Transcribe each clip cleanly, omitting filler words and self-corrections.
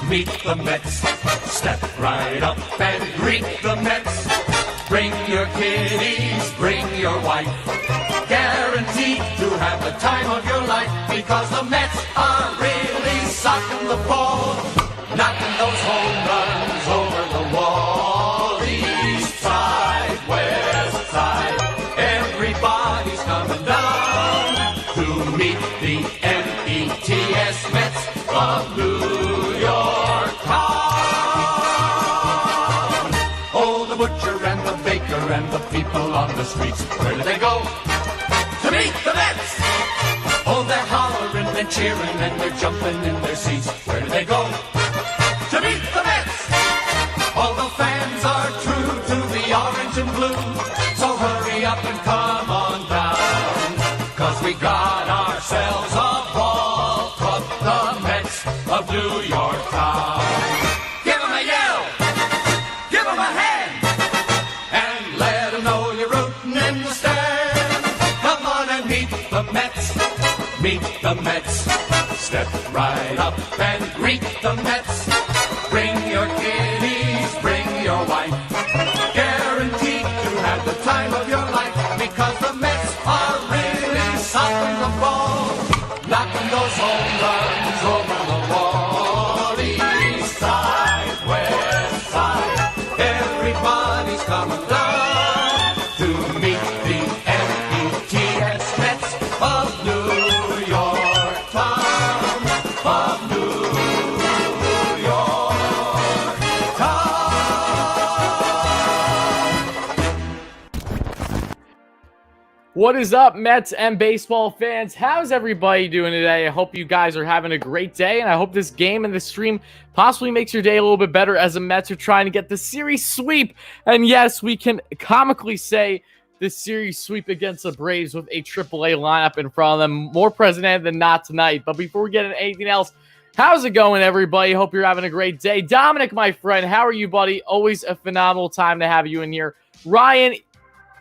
meet the Mets. Step right up and greet the Mets. Bring your kiddies, bring your wife. Guaranteed to have the time of your life, because the Mets are really socking the ball, knocking those home runs over the wall. East side, west side, everybody's coming down to meet the METS Mets of New York town. Oh, the butcher and the baker and the people on the streets, where do they go? To meet the Mets! Oh, they're hollering and cheering and they're jumping in their seats. Where do they go? To meet the Mets! All the fans are true to the orange and blue, so hurry up and come on down, 'cause we got ourselves a ball club, the Mets of New York town. Give 'em a yell! Give 'em a hand! And let 'em know you're rooting in the stand. Come on and meet the Mets. Meet the Mets. Step right up and greet the Mets. Bring your kiddies, bring your wife. Guaranteed to have the time of your life, because the Mets are really socking the ball, knocking those home runs over the wall. East side, west side, everybody's coming down to meet the METS Mets of New York town, of New York town. What is up, Mets and baseball fans? How's everybody doing today? I hope you guys are having a great day, and I hope this game and this stream possibly makes your day a little bit better, as the Mets are trying to get the series sweep. And yes, we can comically say the series sweep against the Braves with a AAA lineup in front of them. More presented than not tonight. But before we get into anything else, how's it going, everybody? Hope you're having a great day. Dominic, my friend, how are you, buddy? Always a phenomenal time to have you in here. Ryan,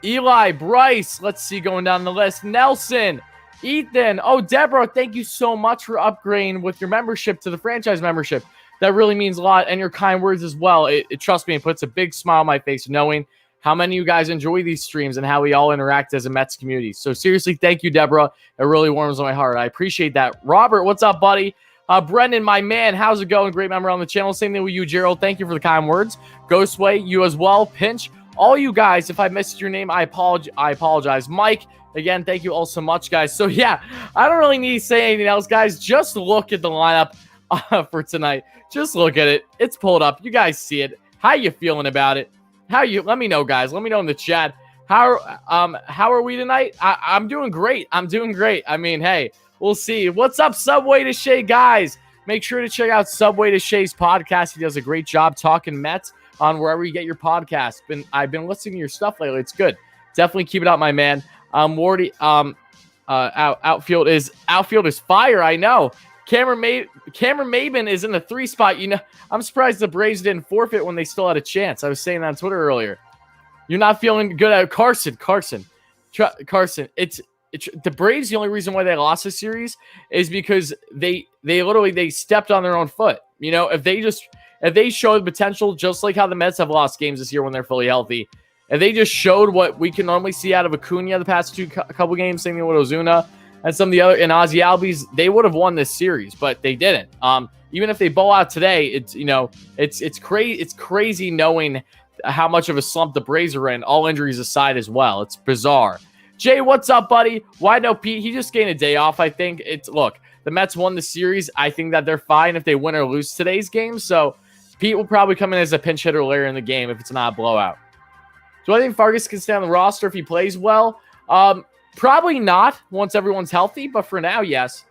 Eli, Bryce, let's see, going down the list. Nelson, Ethan, oh, Deborah, thank you so much for upgrading with your membership to the franchise membership. That really means a lot, and your kind words as well. Trust me, it puts a big smile on my face knowing how many of you guys enjoy these streams and how we all interact as a Mets community. So seriously, thank you, Deborah. It really warms my heart. I appreciate that. Robert, what's up, buddy? Brendan, my man, how's it going? Great member on the channel. Same thing with you, Gerald. Thank you for the kind words. Ghostway, you as well. Pinch, all you guys, if I missed your name, I apologize. Mike, again, thank you all so much, guys. So yeah, I don't really need to say anything else, guys. Just look at the lineup for tonight. Just look at it. It's pulled up. You guys see it. How you feeling about it? Let me know, guys. Let me know in the chat. How are we tonight? I'm doing great. I'm doing great. I mean, hey, we'll see. What's up, Subway to Shay, guys? Make sure to check out Subway to Shay's podcast. He does a great job talking Mets on wherever you get your podcast. I've been listening to your stuff lately. It's good. Definitely keep it up, my man. Wardy, outfield is fire. I know. Cameron Maben is in the 3 spot. You know, I'm surprised the Braves didn't forfeit when they still had a chance. I was saying that on Twitter earlier. You're not feeling good at Carson. It's the Braves. The only reason why they lost this series is because they literally stepped on their own foot. You know, if they showed potential, just like how the Mets have lost games this year when they're fully healthy, if they just showed what we can normally see out of Acuna the past couple games, same thing with Ozuna and some of the other, and Ozzy Albies, they would have won this series, but they didn't. Even if they bowl out today, it's crazy knowing how much of a slump the Braves are in, all injuries aside as well. It's bizarre. Jay, what's up, buddy? Why no Pete? He just gained a day off, I think. Look, the Mets won the series. I think that they're fine if they win or lose today's game, so Pete will probably come in as a pinch hitter later in the game if it's not a blowout. Do I think Fargas can stay on the roster if he plays well? Probably not once everyone's healthy, but for now, yes.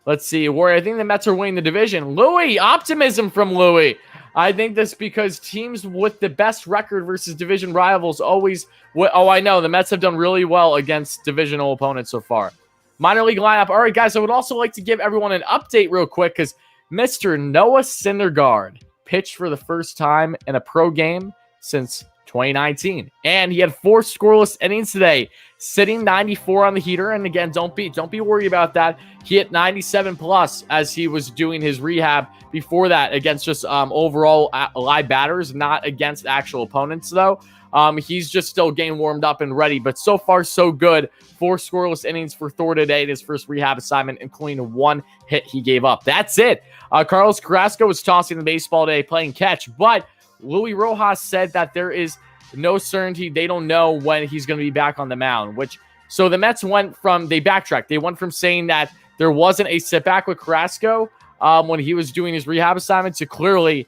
Let's see. I think the Mets are winning the division. Louis, optimism from Louis. I think this because teams with the best record versus division rivals always... I know. The Mets have done really well against divisional opponents so far. Minor league lineup. All right, guys, I would also like to give everyone an update real quick because Mr. Noah Syndergaard pitched for the first time in a pro game since 2019. And he had 4 scoreless innings today, sitting 94 on the heater. And again, don't be worried about that. He hit 97 plus as he was doing his rehab before that against just overall live batters, not against actual opponents though. He's just still getting warmed up and ready, but so far so good. 4 scoreless innings for Thor today in his first rehab assignment, including 1 hit he gave up. That's it. Carlos Carrasco was tossing the baseball today, playing catch, but Luis Rojas said that there is no certainty. They don't know when he's going to be back on the mound, so the Mets they backtracked. They went from saying that there wasn't a setback with Carrasco when he was doing his rehab assignment to clearly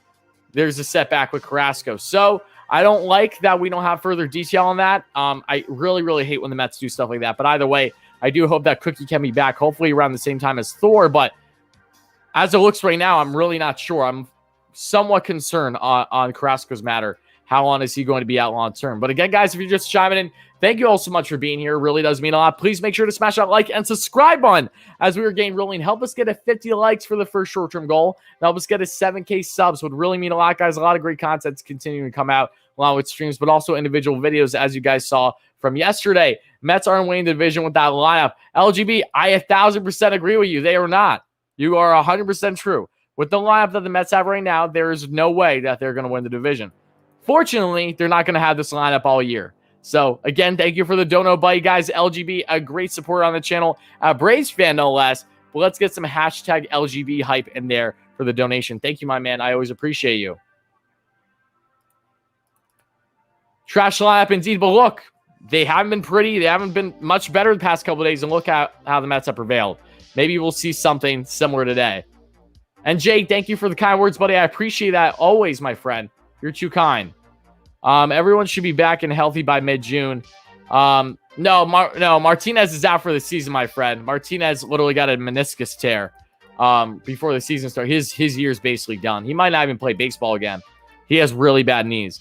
there's a setback with Carrasco. So I don't like that we don't have further detail on that. I really, really hate when the Mets do stuff like that. But either way, I do hope that Cookie can be back, hopefully around the same time as Thor. But as it looks right now, I'm really not sure. I'm somewhat concerned on Carrasco's matter. How long is he going to be out long term? But again, guys, if you're just chiming in, thank you all so much for being here. It really does mean a lot. Please make sure to smash that like and subscribe button as we are getting rolling. Help us get a 50 likes for the first short-term goal. Help us get a 7K subs. Would really mean a lot, guys. A lot of great content continuing to come out along with streams, but also individual videos, as you guys saw from yesterday. Mets aren't winning the division with that lineup. LGB, I 1,000% agree with you. They are not. You are 100% true. With the lineup that the Mets have right now, there is no way that they're going to win the division. Fortunately, they're not going to have this lineup all year. So, again, thank you for the dono buddy, guys. LGB, a great support on the channel. Braves fan, no less. But let's get some hashtag LGB hype in there for the donation. Thank you, my man. I always appreciate you. Trash lineup indeed, but look, they haven't been pretty. They haven't been much better the past couple of days, and look how the Mets have prevailed. Maybe we'll see something similar today. And Jay, thank you for the kind words, buddy. I appreciate that always, my friend. You're too kind. Everyone should be back and healthy by mid-June. No, Martinez is out for the season, my friend. Martinez literally got a meniscus tear before the season started. His year's basically done. He might not even play baseball again. He has really bad knees.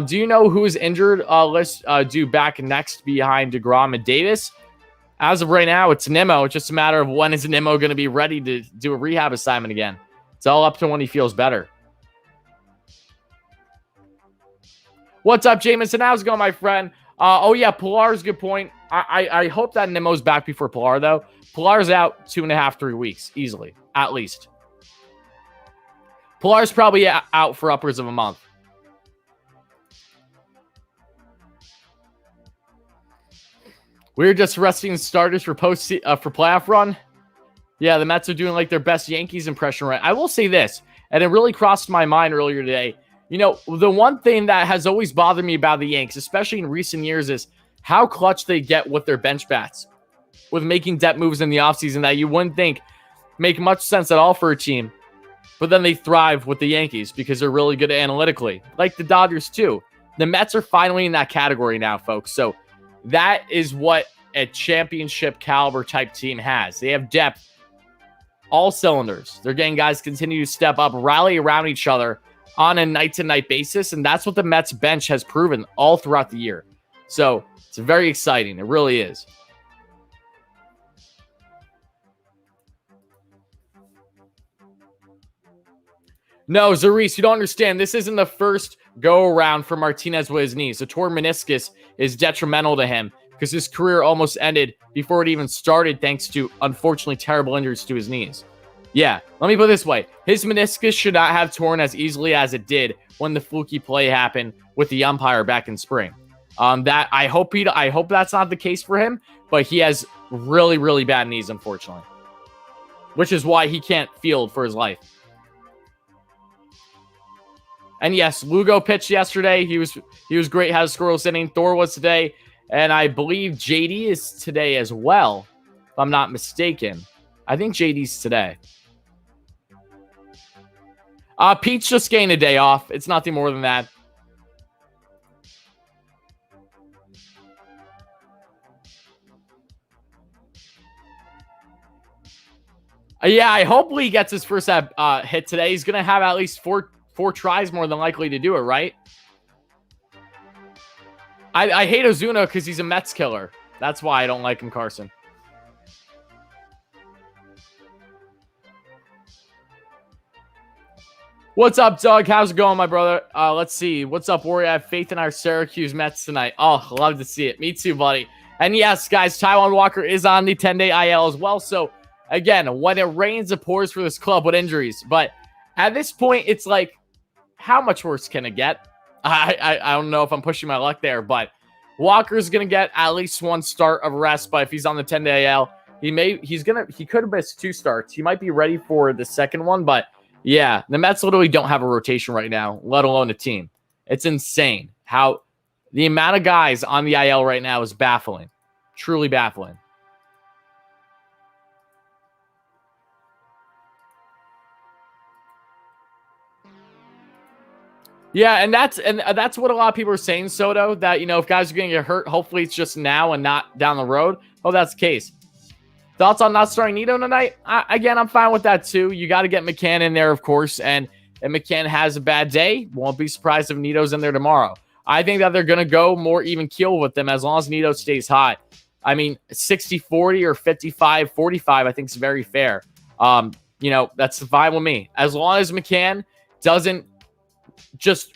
Do you know who is injured? Let's do back next behind DeGrom and Davis. As of right now, it's Nimmo. It's just a matter of when is Nimmo going to be ready to do a rehab assignment again. It's all up to when he feels better. What's up, Jameson? How's it going, my friend? Oh, yeah, Pilar's a good point. I hope that Nimmo's back before Pilar, though. Pilar's out 2.5, 3 weeks, easily, at least. Pilar's probably out for upwards of a month. We're just resting starters for playoff run. Yeah, the Mets are doing like their best Yankees impression right. I will say this, and it really crossed my mind earlier today. You know, the one thing that has always bothered me about the Yanks, especially in recent years, is how clutch they get with their bench bats, with making depth moves in the offseason that you wouldn't think make much sense at all for a team. But then they thrive with the Yankees because they're really good analytically, like the Dodgers too. The Mets are finally in that category now, folks. So that is what a championship caliber type team has. They have depth, all cylinders. They're getting guys continue to step up, rally around each other on a night-to-night basis, and that's what the Mets bench has proven all throughout the year. So it's very exciting. It really is. No, Zarice, you don't understand. This isn't the first go-around for Martinez with his knees. The torn meniscus is detrimental to him because his career almost ended before it even started thanks to, unfortunately, terrible injuries to his knees. Yeah, let me put it this way. His meniscus should not have torn as easily as it did when the fluky play happened with the umpire back in spring. I hope that's not the case for him, but he has really, really bad knees, unfortunately, which is why he can't field for his life. And yes, Lugo pitched yesterday. He was great. Had a scoreless inning. Thor was today, and I believe JD is today as well, if I'm not mistaken. I think JD's today. Pete's just getting a day off. It's nothing more than that. Yeah, I hope Lee gets his first hit today. He's going to have at least four tries more than likely to do it, right? I hate Ozuna because he's a Mets killer. That's why I don't like him, Carson. What's up, Doug? How's it going, my brother? Let's see. What's up, Warrior? I have faith in our Syracuse Mets tonight. Oh, love to see it. Me too, buddy. And yes, guys, Taijuan Walker is on the 10-day IL as well. So, again, when it rains, it pours for this club with injuries. But at this point, it's like, how much worse can it get? I don't know if I'm pushing my luck there, but Walker's going to get at least one start of rest. But if he's on the 10-day IL, he could have missed 2 starts. He might be ready for the second one, but yeah, the Mets literally don't have a rotation right now, let alone a team. It's insane how the amount of guys on the IL right now is baffling. Truly baffling. Yeah, and that's what a lot of people are saying, Soto, that, if guys are going to get hurt, hopefully it's just now and not down the road. Oh, that's the case. Thoughts on not starting Nito tonight? Again, I'm fine with that too. You got to get McCann in there, of course. And if McCann has a bad day, won't be surprised if Nito's in there tomorrow. I think that they're going to go more even keel with them as long as Nito stays hot. I mean, 60-40 or 55-45, I think is very fair. That's fine with me. As long as McCann doesn't just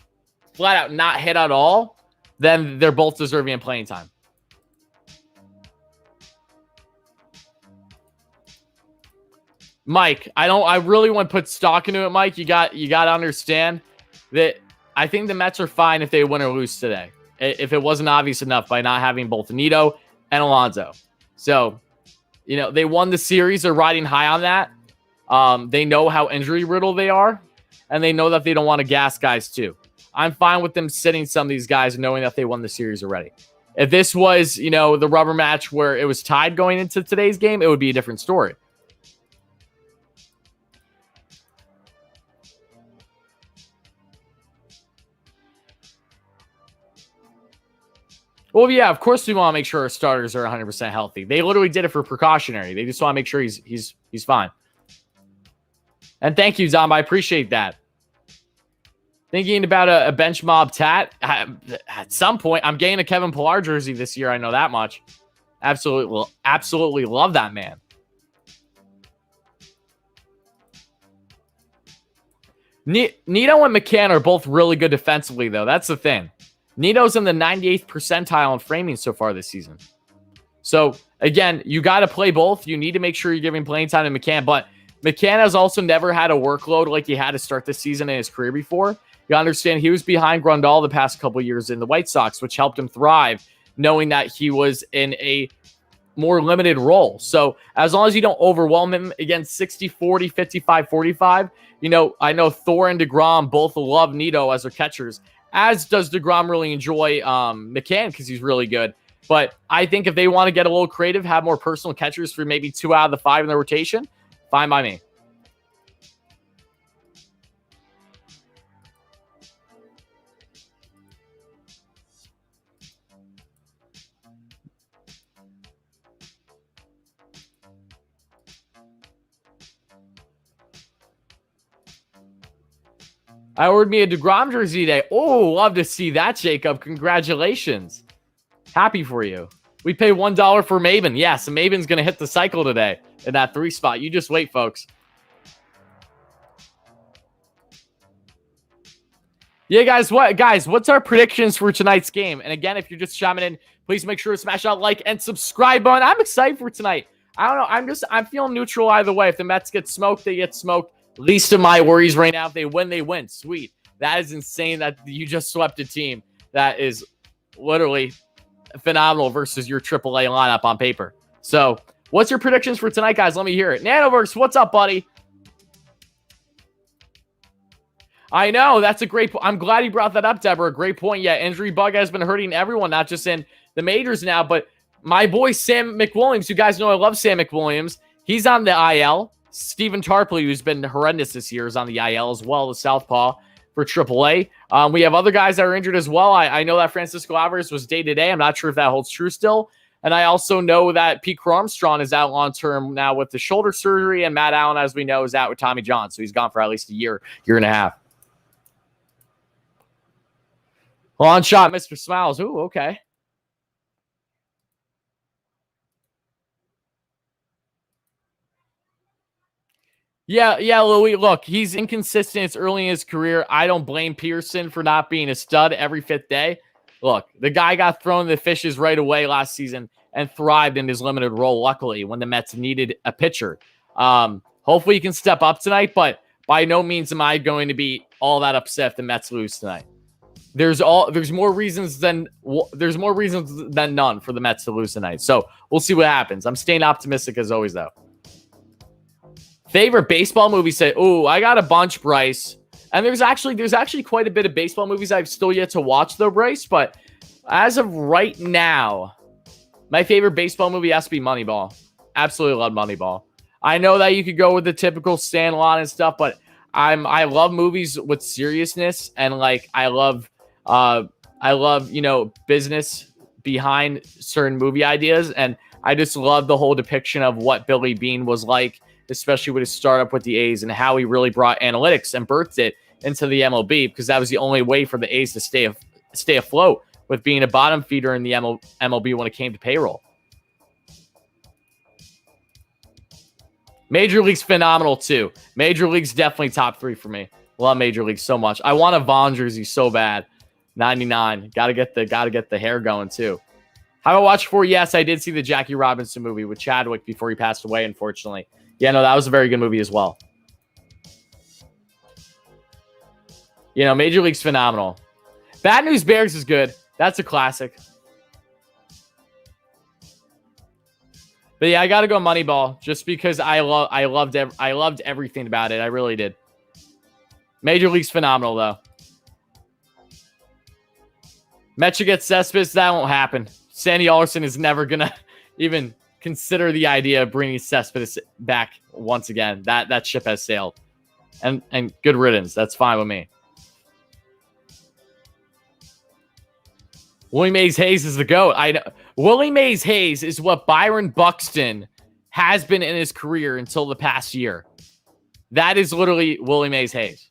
flat out not hit at all, then they're both deserving of playing time. Mike, I really want to put stock into it, Mike. You got to understand that I think the Mets are fine if they win or lose today. If it wasn't obvious enough by not having both Nito and Alonso. So, they won the series. They're riding high on that. They know how injury riddled they are, and they know that they don't want to gas guys too. I'm fine with them sitting some of these guys knowing that they won the series already. If this was, the rubber match where it was tied going into today's game, it would be a different story. Well, yeah, of course we want to make sure our starters are 100% healthy. They literally did it for precautionary. They just want to make sure he's fine. And thank you, Zomba. I appreciate that. Thinking about a bench mob tat. At some point, I'm getting a Kevin Pillar jersey this year. I know that much. Absolutely love that man. Nito and McCann are both really good defensively, though. That's the thing. Nito's in the 98th percentile in framing so far this season. So, again, you got to play both. You need to make sure you're giving playing time to McCann. But McCann has also never had a workload like he had to start the season in his career before. You understand he was behind Grandal the past couple of years in the White Sox, which helped him thrive, knowing that he was in a more limited role. So as long as you don't overwhelm him against 60-40, 55-45, I know Thor and DeGrom both love Nito as their catchers, as does DeGrom really enjoy McCann because he's really good. But I think if they want to get a little creative, have more personal catchers for maybe 2 out of the 5 in the rotation, fine by me. I ordered me a DeGrom jersey today. Oh, love to see that, Jacob. Congratulations. Happy for you. We pay $1 for Maven. Yes, Maven's going to hit the cycle today in that 3 spot. You just wait, folks. Yeah, guys, what's our predictions for tonight's game? And again, if you're just chiming in, please make sure to smash that like and subscribe button. I'm excited for tonight. I don't know. I'm feeling neutral either way. If the Mets get smoked, they get smoked. Least of my worries right now. If they win, they win. Sweet. That is insane that you just swept a team that is literally phenomenal versus your AAA lineup on paper. So, what's your predictions for tonight, guys? Let me hear it. Nanoverse, what's up, buddy? I know. That's a great point. I'm glad you brought that up, Deborah. Great point. Yeah, injury bug has been hurting everyone, not just in the majors now, but my boy Sam McWilliams, you guys know I love Sam McWilliams. He's on the IL. Stephen Tarpley, who's been horrendous this year, is on the IL as well, the southpaw for AAA. We have other guys that are injured as well. I know that Francisco Alvarez was day-to-day. I'm not sure if that holds true still. And I also know that Pete Armstrong is out long-term now with the shoulder surgery, and Matt Allen, as we know, is out with Tommy John. So he's gone for at least a year and a half. Long shot, Mr. Smiles. Ooh, okay. Yeah, Louis. Look, he's inconsistent. It's early in his career. I don't blame Pearson for not being a stud every fifth day. Look, the guy got thrown the fishes right away last season and thrived in his limited role, luckily, when the Mets needed a pitcher. Hopefully he can step up tonight, but by no means am I going to be all that upset if the Mets lose tonight. There's more reasons than none for the Mets to lose tonight. So we'll see what happens. I'm staying optimistic as always, though. Favorite baseball movie? Say, oh, I got a bunch, Bryce. And there's actually quite a bit of baseball movies I've still yet to watch, though, Bryce. But as of right now, my favorite baseball movie has to be Moneyball. Absolutely love Moneyball. I know that you could go with the typical Sandlot and stuff, but I love movies with seriousness, and like I love business behind certain movie ideas, and I just love the whole depiction of what Billy Beane was like, especially with his startup with the A's and how he really brought analytics and birthed it into the MLB, because that was the only way for the A's to stay afloat with being a bottom feeder in the MLB when it came to payroll. Major League's phenomenal too. Major League's definitely top 3 for me. Love Major League so much. I want a Vaughn jersey so bad. 99. Gotta get the hair going too. Have I watched for? Yes, I did see the Jackie Robinson movie with Chadwick before he passed away, unfortunately. Yeah, no, that was a very good movie as well. You know, Major League's phenomenal. Bad News Bears is good. That's a classic. But yeah, I got to go Moneyball just because I loved everything about it. I really did. Major League's phenomenal though. Mets should get Cespedes. That won't happen. Sandy Alderson is never gonna even consider the idea of bringing Cespedes back once again. That ship has sailed. And good riddance. That's fine with me. Willie Mays Hayes is the GOAT. I know. Willie Mays Hayes is what Byron Buxton has been in his career until the past year. That is literally Willie Mays Hayes.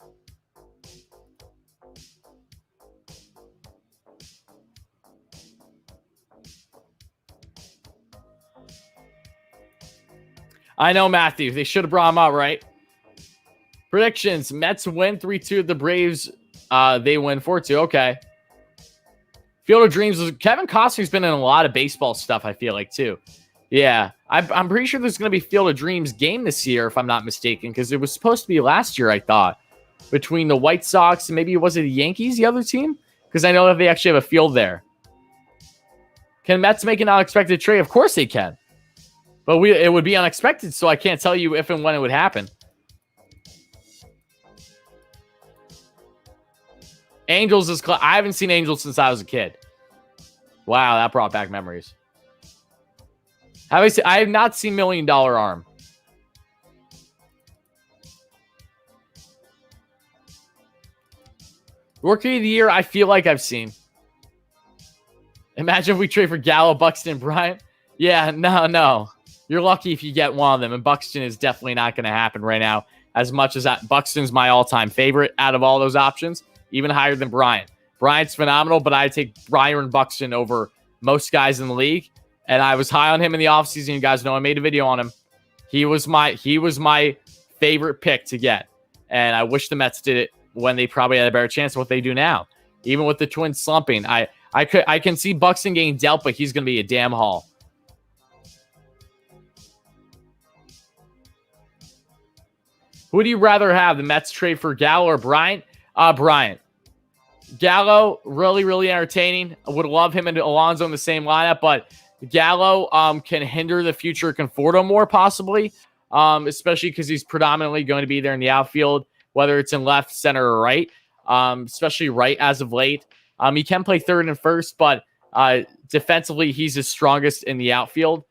I know, Matthew. They should have brought him out, right? Predictions. Mets win 3-2. The Braves, they win 4-2. Okay. Field of Dreams. Kevin Costner's been in a lot of baseball stuff, I feel like, too. Yeah. I'm pretty sure there's going to be Field of Dreams game this year, if I'm not mistaken, because it was supposed to be last year, I thought, between the White Sox and maybe was it the Yankees, the other team? Because I know that they actually have a field there. Can Mets make an unexpected trade? Of course they can. But it would be unexpected, so I can't tell you if and when it would happen. Angels is... I haven't seen Angels since I was a kid. Wow, that brought back memories. I have not seen $1 Million Arm. Rookie of the Year, I feel like I've seen. Imagine if we trade for Gallo, Buxton, and Bryant. Yeah, no. You're lucky if you get one of them, and Buxton is definitely not going to happen right now. As much as that, Buxton's my all-time favorite out of all those options, even higher than Bryant. Bryant's phenomenal, but I'd take Byron Buxton over most guys in the league. And I was high on him in the offseason. You guys know I made a video on him. He was my favorite pick to get. And I wish the Mets did it when they probably had a better chance of what they do now. Even with the Twins slumping, I can see Buxton getting dealt, but he's going to be a damn haul. Who do you rather have? The Mets trade for Gallo or Bryant? Bryant. Gallo, really, really entertaining. I would love him and Alonso in the same lineup, but Gallo can hinder the future Conforto more possibly, especially because he's predominantly going to be there in the outfield, whether it's in left, center, or right, especially right as of late. He can play third and first, but defensively, he's the strongest in the outfield.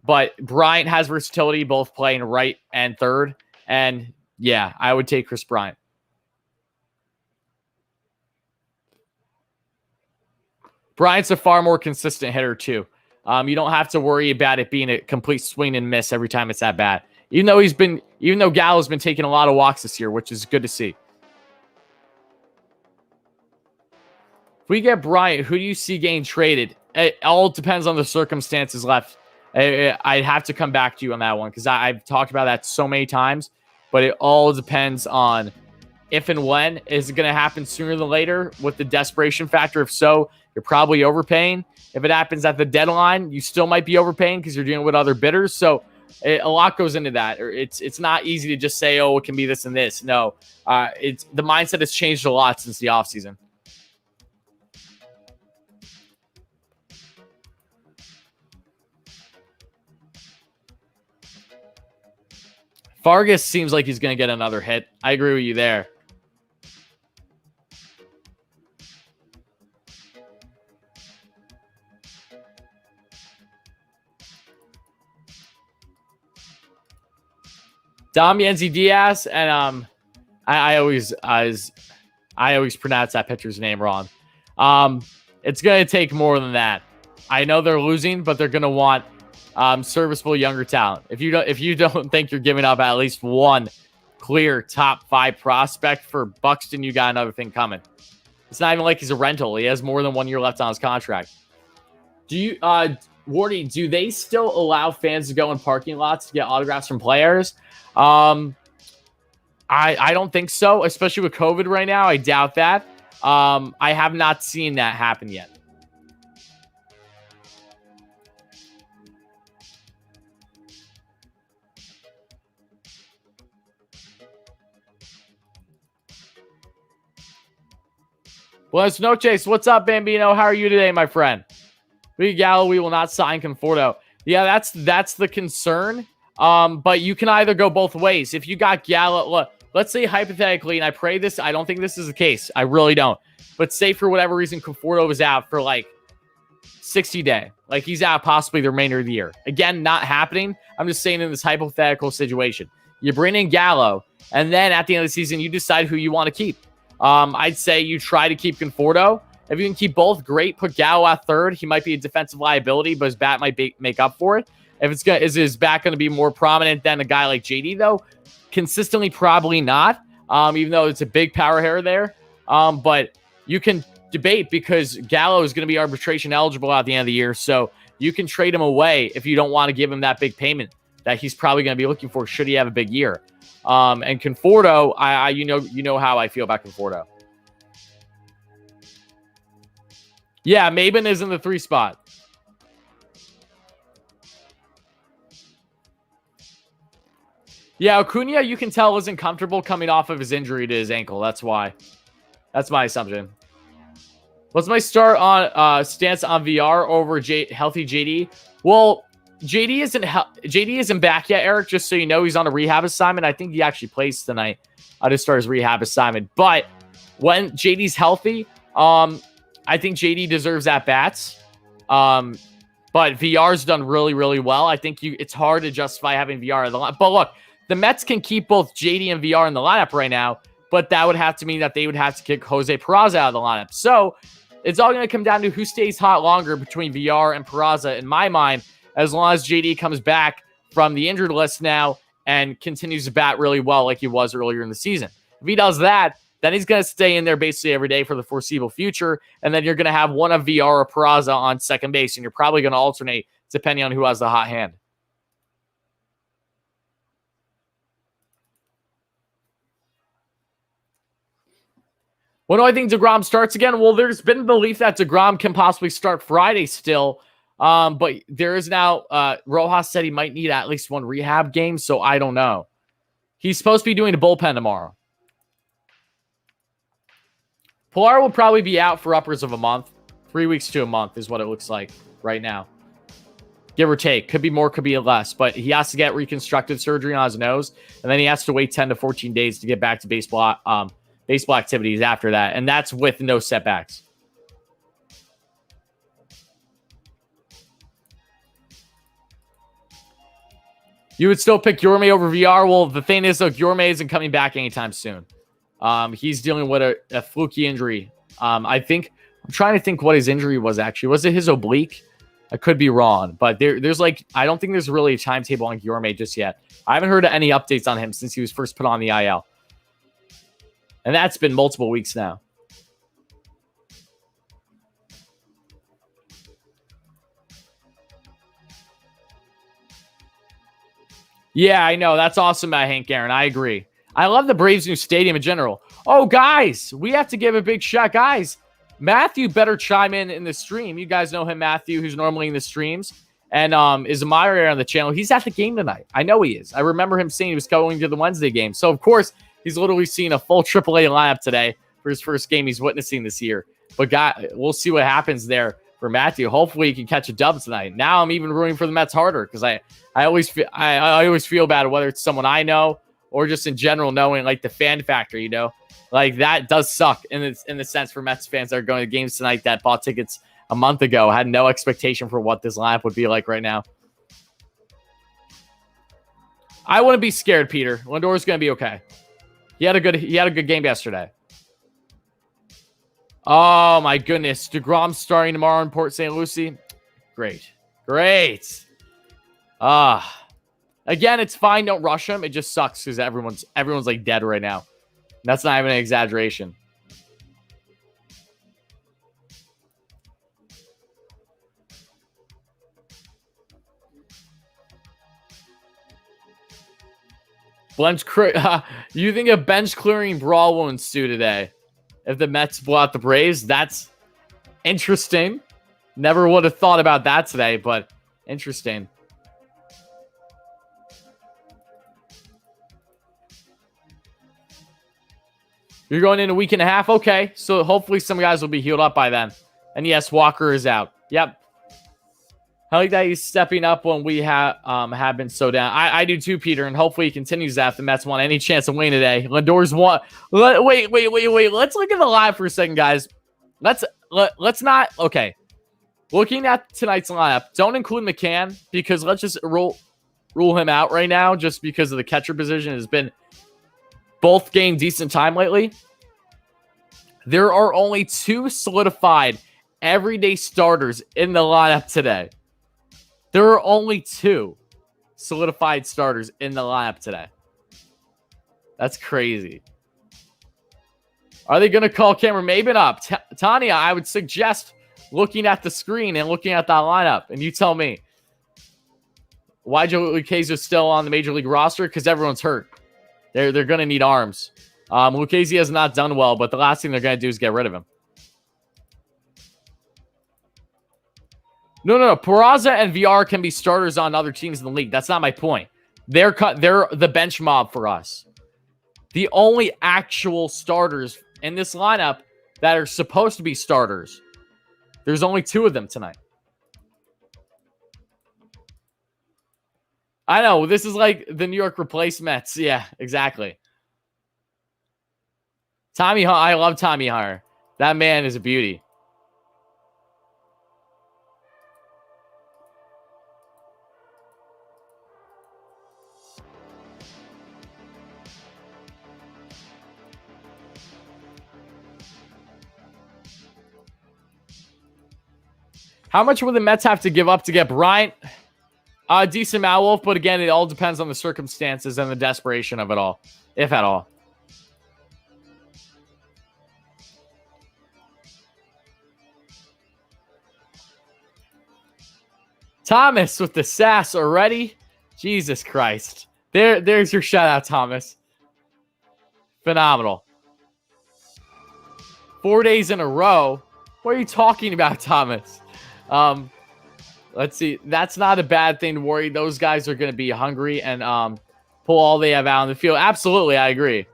But Bryant has versatility, both playing right and third. And yeah, I would take Chris Bryant. Bryant's a far more consistent hitter too. You don't have to worry about it being a complete swing and miss every time it's that bad. Even though Gallo's been taking a lot of walks this year, which is good to see. If we get Bryant, who do you see getting traded? It all depends on the circumstances left I'd have to come back to you on that one because I've talked about that so many times, but it all depends on if and when. Is it going to happen sooner than later with the desperation factor? If so, you're probably overpaying. If it happens at the deadline, you still might be overpaying because you're dealing with other bidders. So a lot goes into that. It's not easy to just say, oh, it can be this and this. No, it's the mindset has changed a lot since the offseason. Vargas seems like he's going to get another hit. I agree with you there. Dom Yenzi Diaz, and I always pronounce that pitcher's name wrong. It's going to take more than that. I know they're losing, but they're going to want serviceable younger talent. If you don't think you're giving up at least one clear top 5 prospect for Buxton, you got another thing coming. It's not even like he's a rental. He has more than 1 year left on his contract. Do you, Wardy, do they still allow fans to go in parking lots to get autographs from players? I don't think so, especially with COVID right now. I doubt that. I have not seen that happen yet. Buenas noches. What's up, Bambino? How are you today, my friend? We Gallo, we will not sign Conforto. Yeah, that's the concern. But you can either go both ways. If you got Gallo, look, let's say hypothetically, and I pray this, I don't think this is the case. I really don't. But say for whatever reason, Conforto is out for like 60 days. Like he's out possibly the remainder of the year. Again, not happening. I'm just saying in this hypothetical situation. You bring in Gallo, and then at the end of the season, you decide who you want to keep. I'd say you try to keep Conforto. If you can keep both, great. Put Gallo at third. He might be a defensive liability, but his bat might make up for it. Is his bat going to be more prominent than a guy like JD, though? Consistently, probably not, even though it's a big power hair there. But you can debate because Gallo is going to be arbitration eligible at the end of the year, so you can trade him away if you don't want to give him that big payment that he's probably going to be looking for should he have a big year. And Conforto, you know how I feel about Conforto. Yeah, Maben is in the 3 spot. Yeah, Acuna, you can tell, isn't comfortable coming off of his injury to his ankle. That's why. That's my assumption. What's my start on stance on VR over healthy JD? Well, JD isn't back yet, Eric. Just so you know, he's on a rehab assignment. I think he actually plays tonight to start his rehab assignment. But when JD's healthy, I think JD deserves at bats. But VR's done really, really well. I think it's hard to justify having VR in the line. But look, the Mets can keep both JD and VR in the lineup right now, but that would have to mean that they would have to kick Jose Peraza out of the lineup. So it's all going to come down to who stays hot longer between VR and Peraza, in my mind, as long as JD comes back from the injured list now and continues to bat really well like he was earlier in the season. If he does that, then he's going to stay in there basically every day for the foreseeable future, and then you're going to have one of VR or Peraza on second base, and you're probably going to alternate depending on who has the hot hand. When do I think DeGrom starts again? Well, there's been belief that DeGrom can possibly start Friday still. But there is now, Rojas said he might need at least one rehab game, so I don't know. He's supposed to be doing a bullpen tomorrow. Pilar will probably be out for upwards of a month. 3 weeks to a month is what it looks like right now. Give or take. Could be more, could be less. But he has to get reconstructive surgery on his nose, and then he has to wait 10 to 14 days to get back to baseball activities after that, and that's with no setbacks. You would still pick Yorme over VR? Well, the thing is, though, Yorme isn't coming back anytime soon. He's dealing with a fluky injury. I'm trying to think what his injury was actually. Was it his oblique? I could be wrong, but there's I don't think there's really a timetable on Yorme just yet. I haven't heard any updates on him since he was first put on the IL. And that's been multiple weeks now. Yeah, I know. That's awesome, Hank Aaron. I agree. I love the Braves' new stadium in general. Oh, guys, we have to give a big shout. Guys, Matthew better chime in the stream. You guys know him, Matthew, who's normally in the streams and is a moderator on the channel. He's at the game tonight. I know he is. I remember him saying he was going to the Wednesday game. So, of course, he's literally seen a full AAA lineup today for his first game he's witnessing this year. But we'll see what happens there for Matthew. Hopefully, he can catch a dub tonight. Now I'm even rooting for the Mets harder because I always feel bad whether it's someone I know or just in general knowing like the fan factor, you know, like that does suck in the sense for Mets fans that are going to games tonight that bought tickets a month ago, had no expectation for what this lineup would be like right now. I wouldn't be scared, Peter. Lindor's going to be okay. He had a good game yesterday. Oh my goodness. DeGrom starting tomorrow in Port St. Lucie. Great. Again, it's fine. Don't rush him. It just sucks because everyone's like dead right now. That's not even an exaggeration. You think a bench clearing brawl will ensue today if the Mets blow out the Braves? That's interesting. Never would have thought about that today, but interesting. You're going in a week and a half? Okay, so hopefully some guys will be healed up by then. And yes, Walker is out. Yep. I like that he's stepping up when we have been so down. I do too, Peter, and hopefully he continues that if the Mets want any chance of winning today. Lindor's won. Wait. Let's look at the live for a second, guys. Let's not. Okay. Looking at tonight's lineup, don't include McCann because let's just rule him out right now just because of the catcher position has been both gained decent time lately. There are only 2 solidified everyday starters in the lineup today. There are only 2 solidified starters in the lineup today. That's crazy. Are they going to call Cameron Maben up? Tanya, I would suggest looking at the screen and looking at that lineup. And you tell me. Why Joe Lucchesi still on the Major League roster? Because everyone's hurt. They're going to need arms. Lucchesi has not done well, but the last thing they're going to do is get rid of him. No. Peraza and VR can be starters on other teams in the league. That's not my point. They're the bench mob for us. The only actual starters in this lineup that are supposed to be starters. There's only 2 of them tonight. I know. This is like the New York replacements. Yeah, exactly. I love Tommy Hunter. That man is a beauty. How much will the Mets have to give up to get Bryant? A decent amount, Wolf, but again, it all depends on the circumstances and the desperation of it all, if at all. Thomas with the sass already. Jesus Christ. There's your shout out, Thomas. Phenomenal. 4 days in a row. What are you talking about, Thomas? Let's see. That's not a bad thing to worry. Those guys are going to be hungry and pull all they have out on the field. Absolutely, I agree.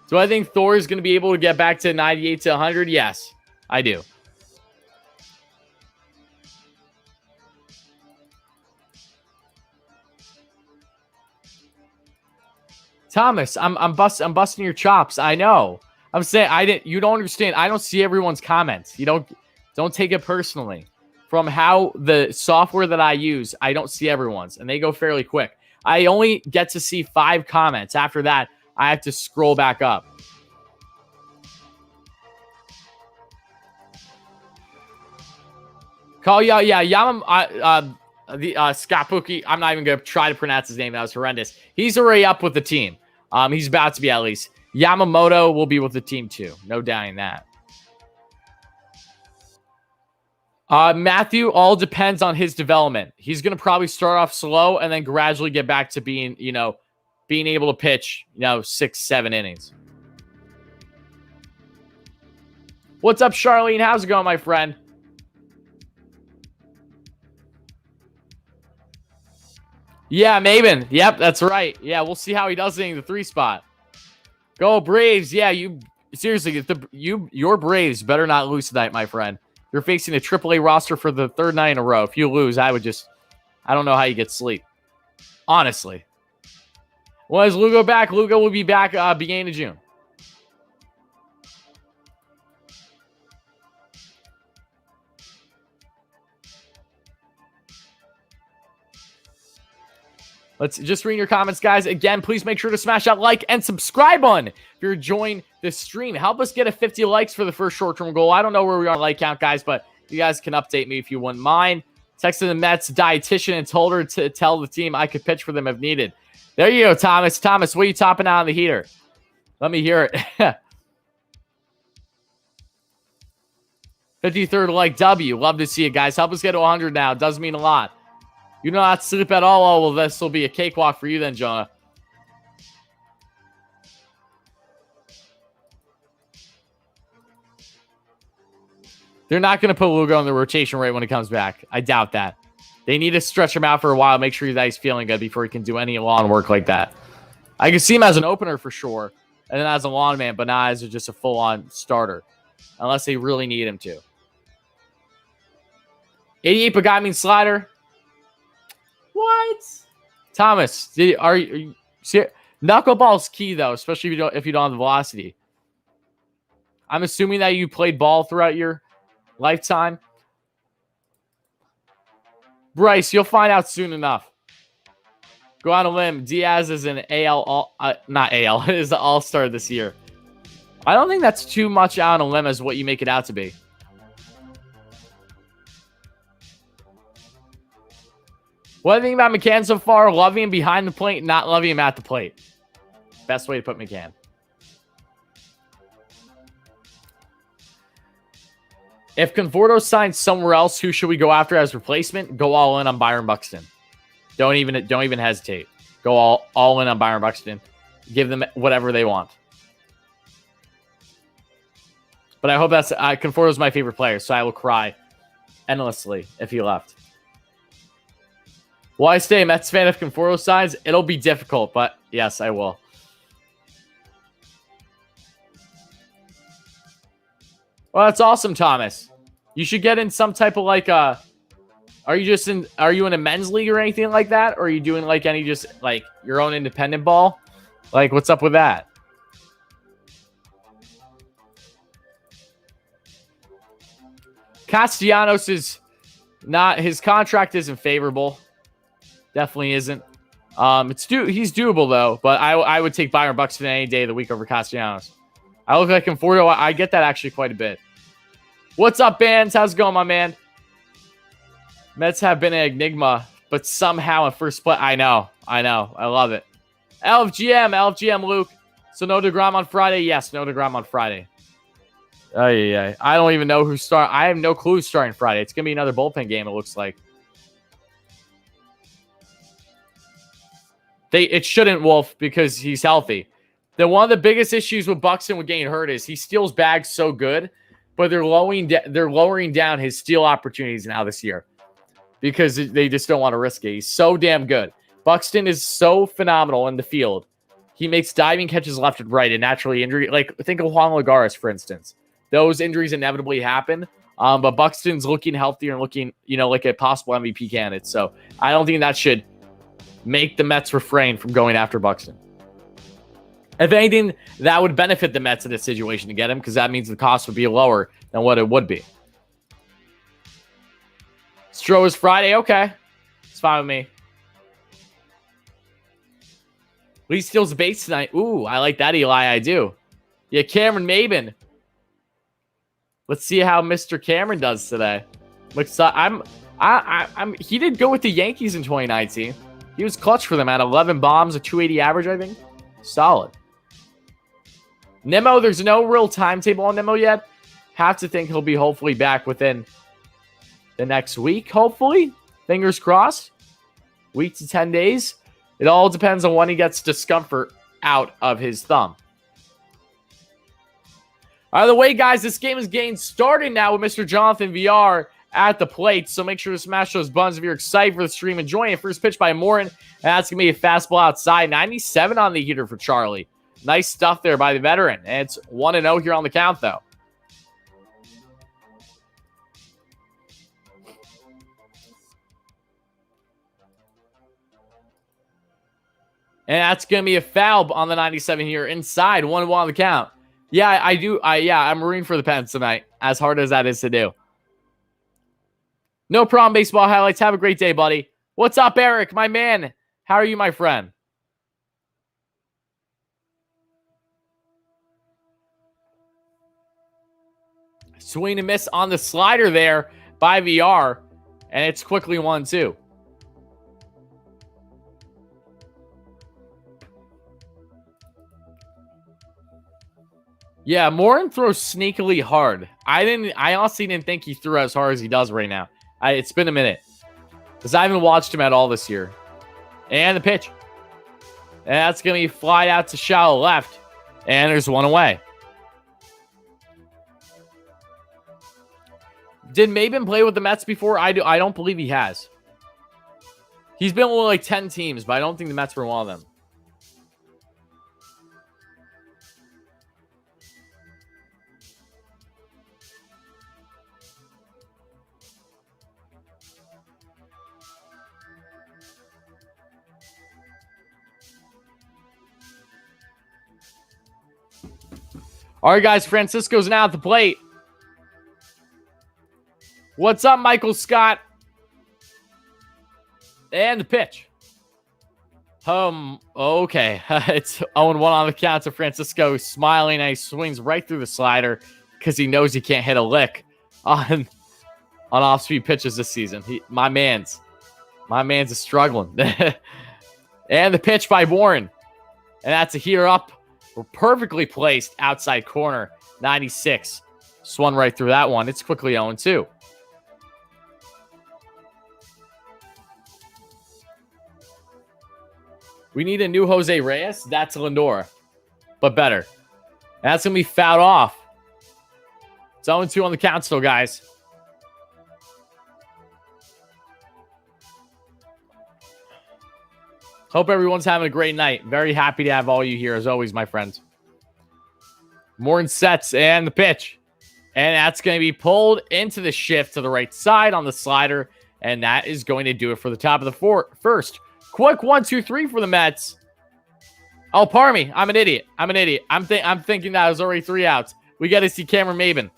Do I think Thor is going to be able to get back to 98 to 100? Yes, I do. Thomas, I'm busting your chops. I know. I'm saying you don't understand. I don't see everyone's comments. You don't take it personally. From how the software that I use, I don't see everyone's, and they go fairly quick. I only get to see 5 comments. After that, I have to scroll back up. Scott Pookie. I'm not even gonna try to pronounce his name. That was horrendous. He's already up with the team. He's about to be at least. Yamamoto will be with the team too. No doubting that. Matthew, all depends on his development. He's going to probably start off slow and then gradually get back to being, being able to pitch, 6-7 innings. What's up, Charlene? How's it going, my friend? Yeah, Maven. Yep, that's right. Yeah, we'll see how he does in the 3 spot. Go Braves. Yeah, you seriously, your Braves better not lose tonight, my friend. You're facing a AAA roster for the 3rd night in a row. If you lose, I don't know how you get sleep. Honestly. When is Lugo back? Lugo will be back beginning of June. Let's just read your comments, guys. Again, please make sure to smash that like and subscribe button if you're enjoying this stream. Help us get a 50 likes for the first short-term goal. I don't know where we are on like count, guys, but you guys can update me if you wouldn't mind. Texted the Mets dietitian and told her to tell the team I could pitch for them if needed. There you go, Thomas. Thomas, what are you topping out on the heater? Let me hear it. 53rd like W. Love to see it, guys. Help us get to 100 now. It does mean a lot. You do not sleep at all. Oh, well, this will be a cakewalk for you then, Jonah. They're not going to put Lugo on the rotation rate when he comes back. I doubt that. They need to stretch him out for a while, make sure that he's feeling good before he can do any lawn work like that. I can see him as an opener for sure, and then as a lawn man, but not as just a full-on starter, unless they really need him to. 88 Pagami slider. What? Thomas, are you knuckleball's key though, especially if you don't have the velocity. I'm assuming that you played ball throughout your lifetime. Bryce, you'll find out soon enough. Go on a limb. Diaz is an not AL, is the all-star this year. I don't think that's too much out on a limb as what you make it out to be. What do you think about McCann so far? Loving him behind the plate, not loving him at the plate. Best way to put McCann. If Conforto signs somewhere else, who should we go after as replacement? Go all in on Byron Buxton. Don't even hesitate. Go all in on Byron Buxton. Give them whatever they want. But I hope that's Conforto's my favorite player, so I will cry endlessly if he left. Will I stay a Mets fan if Conforto signs? It'll be difficult, but yes, I will. Well, that's awesome, Thomas. You should get in some type of like are you in a men's league or anything like that? Or are you doing like any just like your own independent ball? Like what's up with that? Castellanos is not, his contract isn't favorable. Definitely isn't. He's doable though, but I would take Byron Buxton any day of the week over Castellanos. I look like Conforto. I get that actually quite a bit. What's up, bands? How's it going, my man? Mets have been an enigma, but somehow in first split. I know. I love it. LFGM, Luke. So no DeGrom on Friday? Yes, no DeGrom on Friday. Oh yeah. I don't even know who's starting. I have no clue who's starting Friday. It's gonna be another bullpen game. It looks like. It shouldn't, Wolf, because he's healthy. One of the biggest issues with Buxton with getting hurt is he steals bags so good, but they're lowering down his steal opportunities now this year because they just don't want to risk it. He's so damn good. Buxton is so phenomenal in the field. He makes diving catches left and right and naturally injury. Like think of Juan Lagares, for instance. Those injuries inevitably happen, but Buxton's looking healthier and looking, like a possible MVP candidate. So I don't think that should make the Mets refrain from going after Buxton. If anything, that would benefit the Mets in this situation to get him because that means the cost would be lower than what it would be. Stro is Friday. Okay. It's fine with me. Lee steals the base tonight. Ooh, I like that, Eli. I do. Yeah, Cameron Maben. Let's see how Mr. Cameron does today. Looks he did go with the Yankees in 2019. He was clutch for them at 11 bombs, a 280 average, I think. Solid. Nemo, there's no real timetable on Nemo yet. Have to think he'll be hopefully back within the next week, hopefully. Fingers crossed. Week to 10 days. It all depends on when he gets discomfort out of his thumb. By the way, guys, this game is getting started now with Mr. Jonathan VR at the plate. So make sure to smash those buttons if you're excited for the stream. Enjoying it. First pitch by Morin. And that's going to be a fastball outside. 97 on the heater for Charlie. Nice stuff there by the veteran. And it's 1-0 here on the count, though. And that's going to be a foul on the 97 here inside. 1-1 on the count. Yeah, I do. I'm rooting for the Pens tonight, as hard as that is to do. No problem, baseball highlights. Have a great day, buddy. What's up, Eric, my man? How are you, my friend? Swing and miss on the slider there by VR, and it's quickly 1-2. Yeah, Morin throws sneakily hard. I honestly didn't think he threw as hard as he does right now. It's been a minute, because I haven't watched him at all this year. And the pitch. And that's going to be fly out to shallow left. And there's one away. Did Maben play with the Mets before? I don't believe he has. He's been with like 10 teams, but I don't think the Mets were one of them. All right, guys, Francisco's now at the plate. What's up, Michael Scott? And the pitch. Okay. It's 0-1 on the count to Francisco, smiling, and he swings right through the slider because he knows he can't hit a lick on off-speed pitches this season. My man's is struggling. And the pitch by Warren. And that's a heater up. Perfectly placed outside corner. 96. Swung right through that one. It's quickly 0-2. We need a new Jose Reyes. That's Lindor. But better. And that's going to be fouled off. It's 0-2 on the count still, guys. Hope everyone's having a great night. Very happy to have all you here, as always, my friends. Morin sets and the pitch. And that's going to be pulled into the shift to the right side on the slider. And that is going to do it for the top of the first. Quick 1-2-3 for the Mets. Oh, pardon me. I'm an idiot. I'm thinking that was already 3 outs. We got to see Cameron Maben.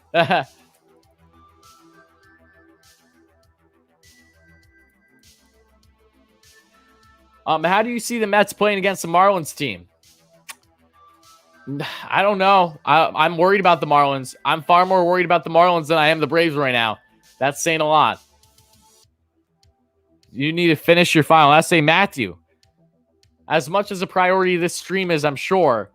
How do you see the Mets playing against the Marlins team? I don't know. I'm worried about the Marlins. I'm far more worried about the Marlins than I am the Braves right now. That's saying a lot. You need to finish your final essay, Matthew. As much as a priority this stream is, I'm sure,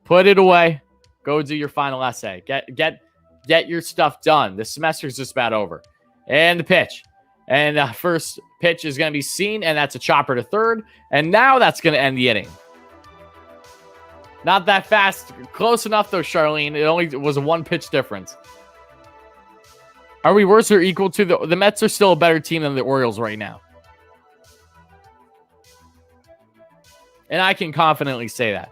put it away. Go do your final essay. Get your stuff done. The semester's just about over. And the pitch. And first pitch is going to be seen, and that's a chopper to third. And now that's going to end the inning. Not that fast. Close enough, though, Charlene. It only was a 1-pitch difference. Are we worse or equal to the Mets are still a better team than the Orioles right now? And I can confidently say that.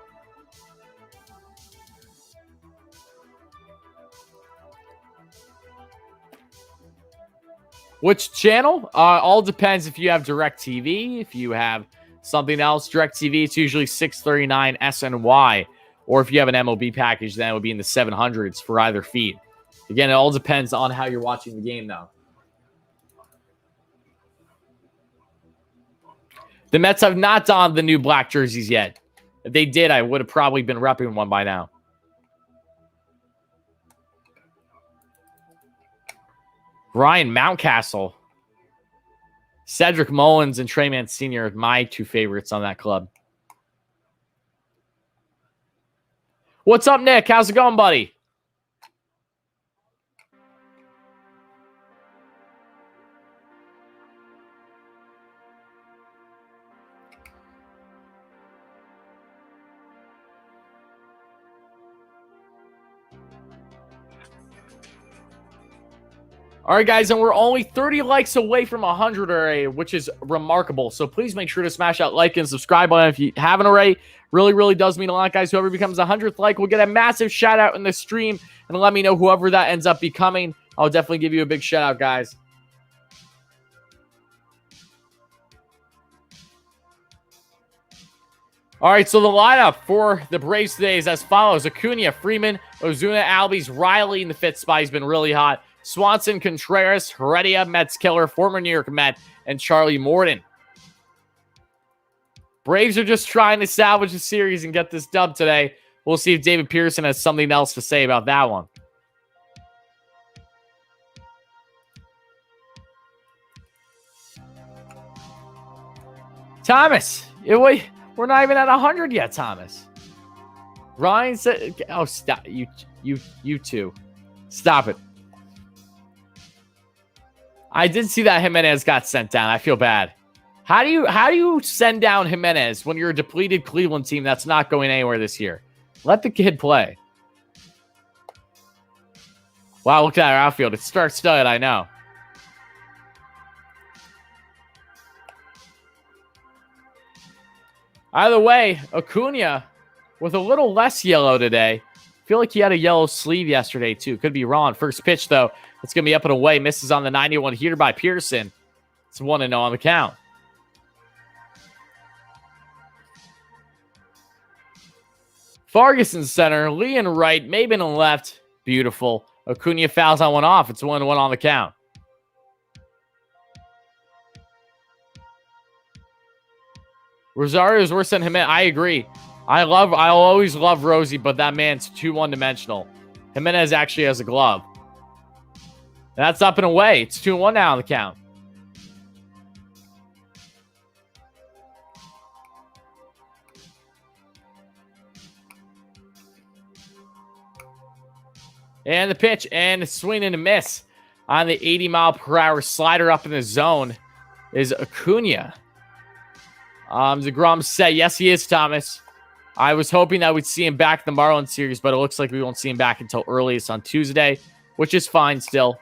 Which channel? All depends if you have DirecTV. If you have something else, DirecTV, it's usually 639 SNY. Or if you have an MLB package, then it would be in the 700s for either feed. Again, it all depends on how you're watching the game, though. The Mets have not donned the new black jerseys yet. If they did, I would have probably been repping one by now. Ryan Mountcastle. Cedric Mullins and Trey Mancini are my 2 favorites on that club. What's up, Nick? How's it going, buddy? All right, guys, and we're only 30 likes away from 100 already, which is remarkable. So please make sure to smash that like and subscribe button if you haven't already. Really, really does mean a lot, guys. Whoever becomes the 100th like will get a massive shout out in the stream. And let me know whoever that ends up becoming. I'll definitely give you a big shout out, guys. All right, so the lineup for the Braves today is as follows. Acuna, Freeman, Ozuna, Albies, Riley in the fifth spot. He's been really hot. Swanson, Contreras, Heredia, Mets killer, former New York Met, and Charlie Morton. Braves are just trying to salvage the series and get this dub today. We'll see if David Pearson has something else to say about that one. Thomas, we're not even at 100 yet, Thomas. Ryan said, "Oh, stop you two, stop it." I did see that Jimenez got sent down. I feel bad. How do you send down Jimenez when you're a depleted Cleveland team that's not going anywhere this year? Let the kid play. Wow, look at our outfield. It's star-studded, I know. Either way, Acuna with a little less yellow today. I feel like he had a yellow sleeve yesterday, too. Could be wrong. First pitch, though. It's going to be up and away. Misses on the 91 heater by Pearson. It's 1-0 on the count. Ferguson center. Lee in right. Maben in left. Beautiful. Acuna fouls on one off. It's 1-1 on the count. Rosario's worse than Jimenez. I agree. I'll always love Rosie, but that man's too one-dimensional. Jimenez actually has a glove. That's up and away. It's 2-1 now on the count. And the pitch, and the swing and a miss on the 80-mile-per-hour slider up in the zone is Acuna. DeGrom set. Yes, he is, Thomas. I was hoping that we'd see him back in the Marlins series, but it looks like we won't see him back until earliest on Tuesday, which is fine still.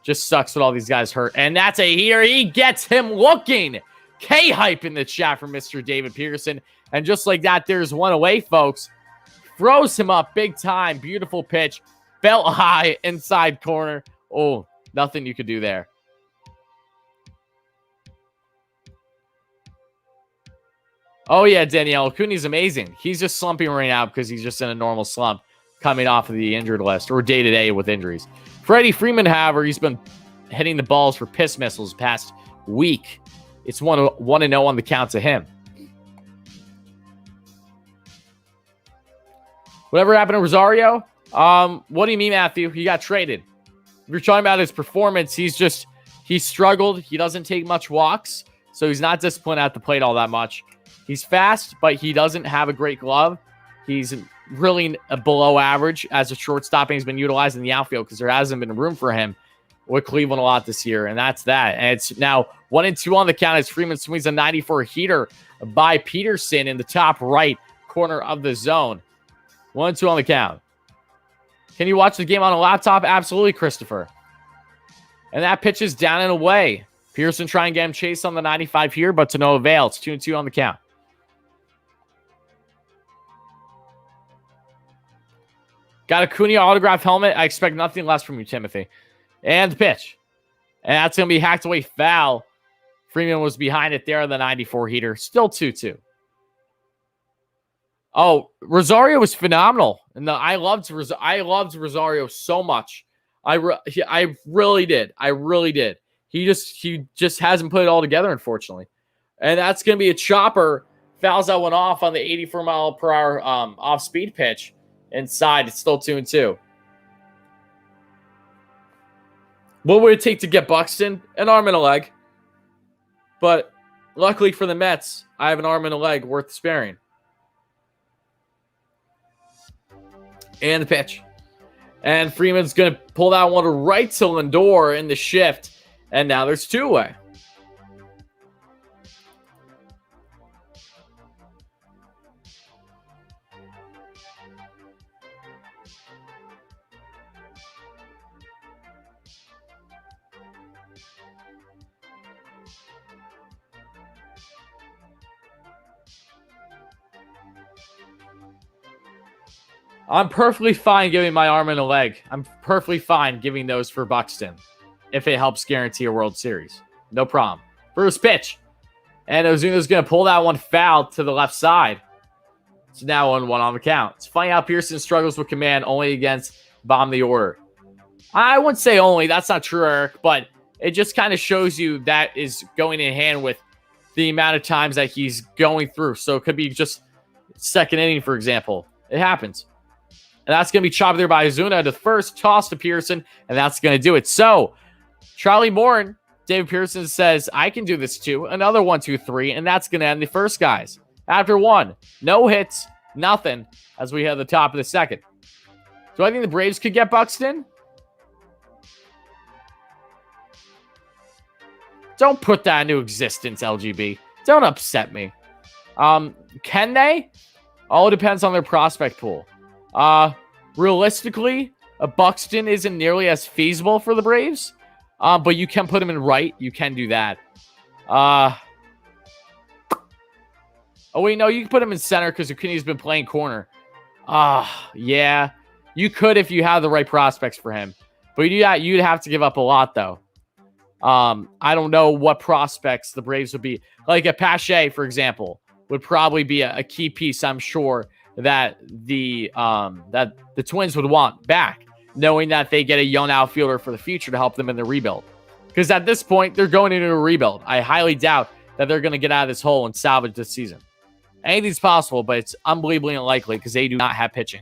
Just sucks with all these guys hurt. And that's a heater. He gets him looking. K-hype in the chat for Mr. David Pearson. And just like that, there's one away, folks. Throws him up big time. Beautiful pitch. Belt high inside corner. Oh, nothing you could do there. Oh, yeah, Danielle. Acuna's amazing. He's just slumping right now because he's just in a normal slump coming off of the injured list or day-to-day with injuries. Freddie Freeman, however, he's been hitting the balls for piss missiles past week. It's 1-0 on the count to him. Whatever happened to Rosario? What do you mean, Matthew? He got traded. If you're talking about his performance, he struggled. He doesn't take much walks, so he's not disciplined at the plate all that much. He's fast, but he doesn't have a great glove. He's really below average as a shortstop, and he's been utilized in the outfield because there hasn't been room for him with Cleveland a lot this year, and that's that. And it's now 1-2 on the count as Freeman swings a 94 heater by Peterson in the top right corner of the zone. 1-2 on the count. Can you watch the game on a laptop? Absolutely, Christopher. And that pitch is down and away. Pearson trying to get him chased on the 95 here, but to no avail. It's 2-2 on the count. Got a Cunha autograph helmet. I expect nothing less from you, Timothy. And the pitch. And that's going to be hacked away foul. Freeman was behind it there on the 94 heater. Still 2-2. Oh, Rosario was phenomenal. And I loved Rosario so much. I really did. I really did. He just hasn't put it all together, unfortunately. And that's going to be a chopper. Fouls that one off on the 84-mile-per-hour off-speed pitch. Inside, it's still 2-2. What would it take to get Buxton? An arm and a leg. But luckily for the Mets, I have an arm and a leg worth sparing. And the pitch. And Freeman's going to pull that one right to Lindor in the shift. And now there's two away. I'm perfectly fine giving my arm and a leg. I'm perfectly fine giving those for Buxton if it helps guarantee a World Series. No problem. First pitch. And Ozuna's going to pull that one foul to the left side. It's now 1-1 on the count. It's funny how Pearson struggles with command only against Bomb the Order. I wouldn't say only. That's not true, Eric. But it just kind of shows you that is going in hand with the amount of times that he's going through. So it could be just second inning, for example. It happens. And that's going to be chopped there by Ozuna. The first toss to Pearson, and that's going to do it. So, Charlie Morin, David Pearson says, I can do this too. Another 1, 2, 3, and that's going to end the first, guys. After one, no hits, nothing, as we hit the top of the second. Do I think the Braves could get Buxton? Don't put that into existence, LGB. Don't upset me. Can they? All depends on their prospect pool. Realistically, a Buxton isn't nearly as feasible for the Braves. But you can put him in right. You can do that. Oh, wait, no, you can put him in center because Acuna's been playing corner. Yeah. You could if you have the right prospects for him. But you'd have to give up a lot, though. I don't know what prospects the Braves would be. Like a Pache, for example, would probably be a key piece, I'm sure, that the Twins would want back, knowing that they get a young outfielder for the future to help them in the rebuild. Because at this point, they're going into a rebuild. I highly doubt that they're going to get out of this hole and salvage this season. Anything's possible, but it's unbelievably unlikely because they do not have pitching.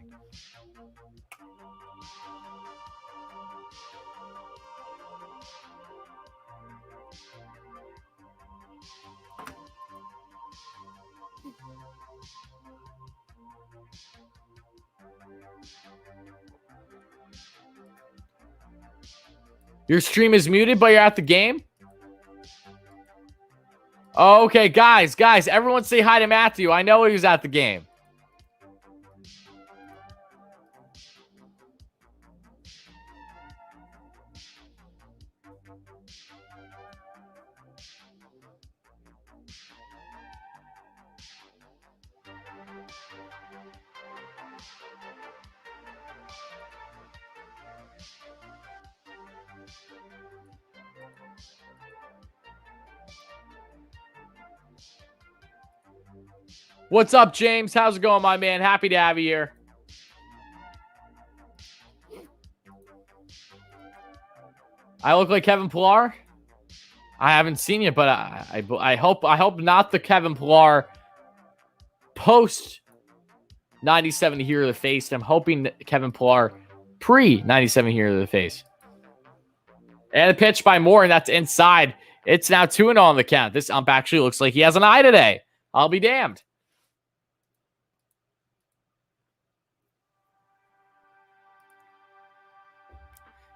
Your stream is muted, but you're at the game? Okay, guys, everyone say hi to Matthew. I know he was at the game. What's up, James? How's it going, my man? Happy to have you here. I look like Kevin Pillar? I haven't seen you, but I hope not the Kevin Pillar post 97 here to the face. I'm hoping Kevin Pillar pre 97 here to the face. And a pitch by Moore, and that's inside. It's now 2-0 on the count. This ump actually looks like he has an eye today. I'll be damned.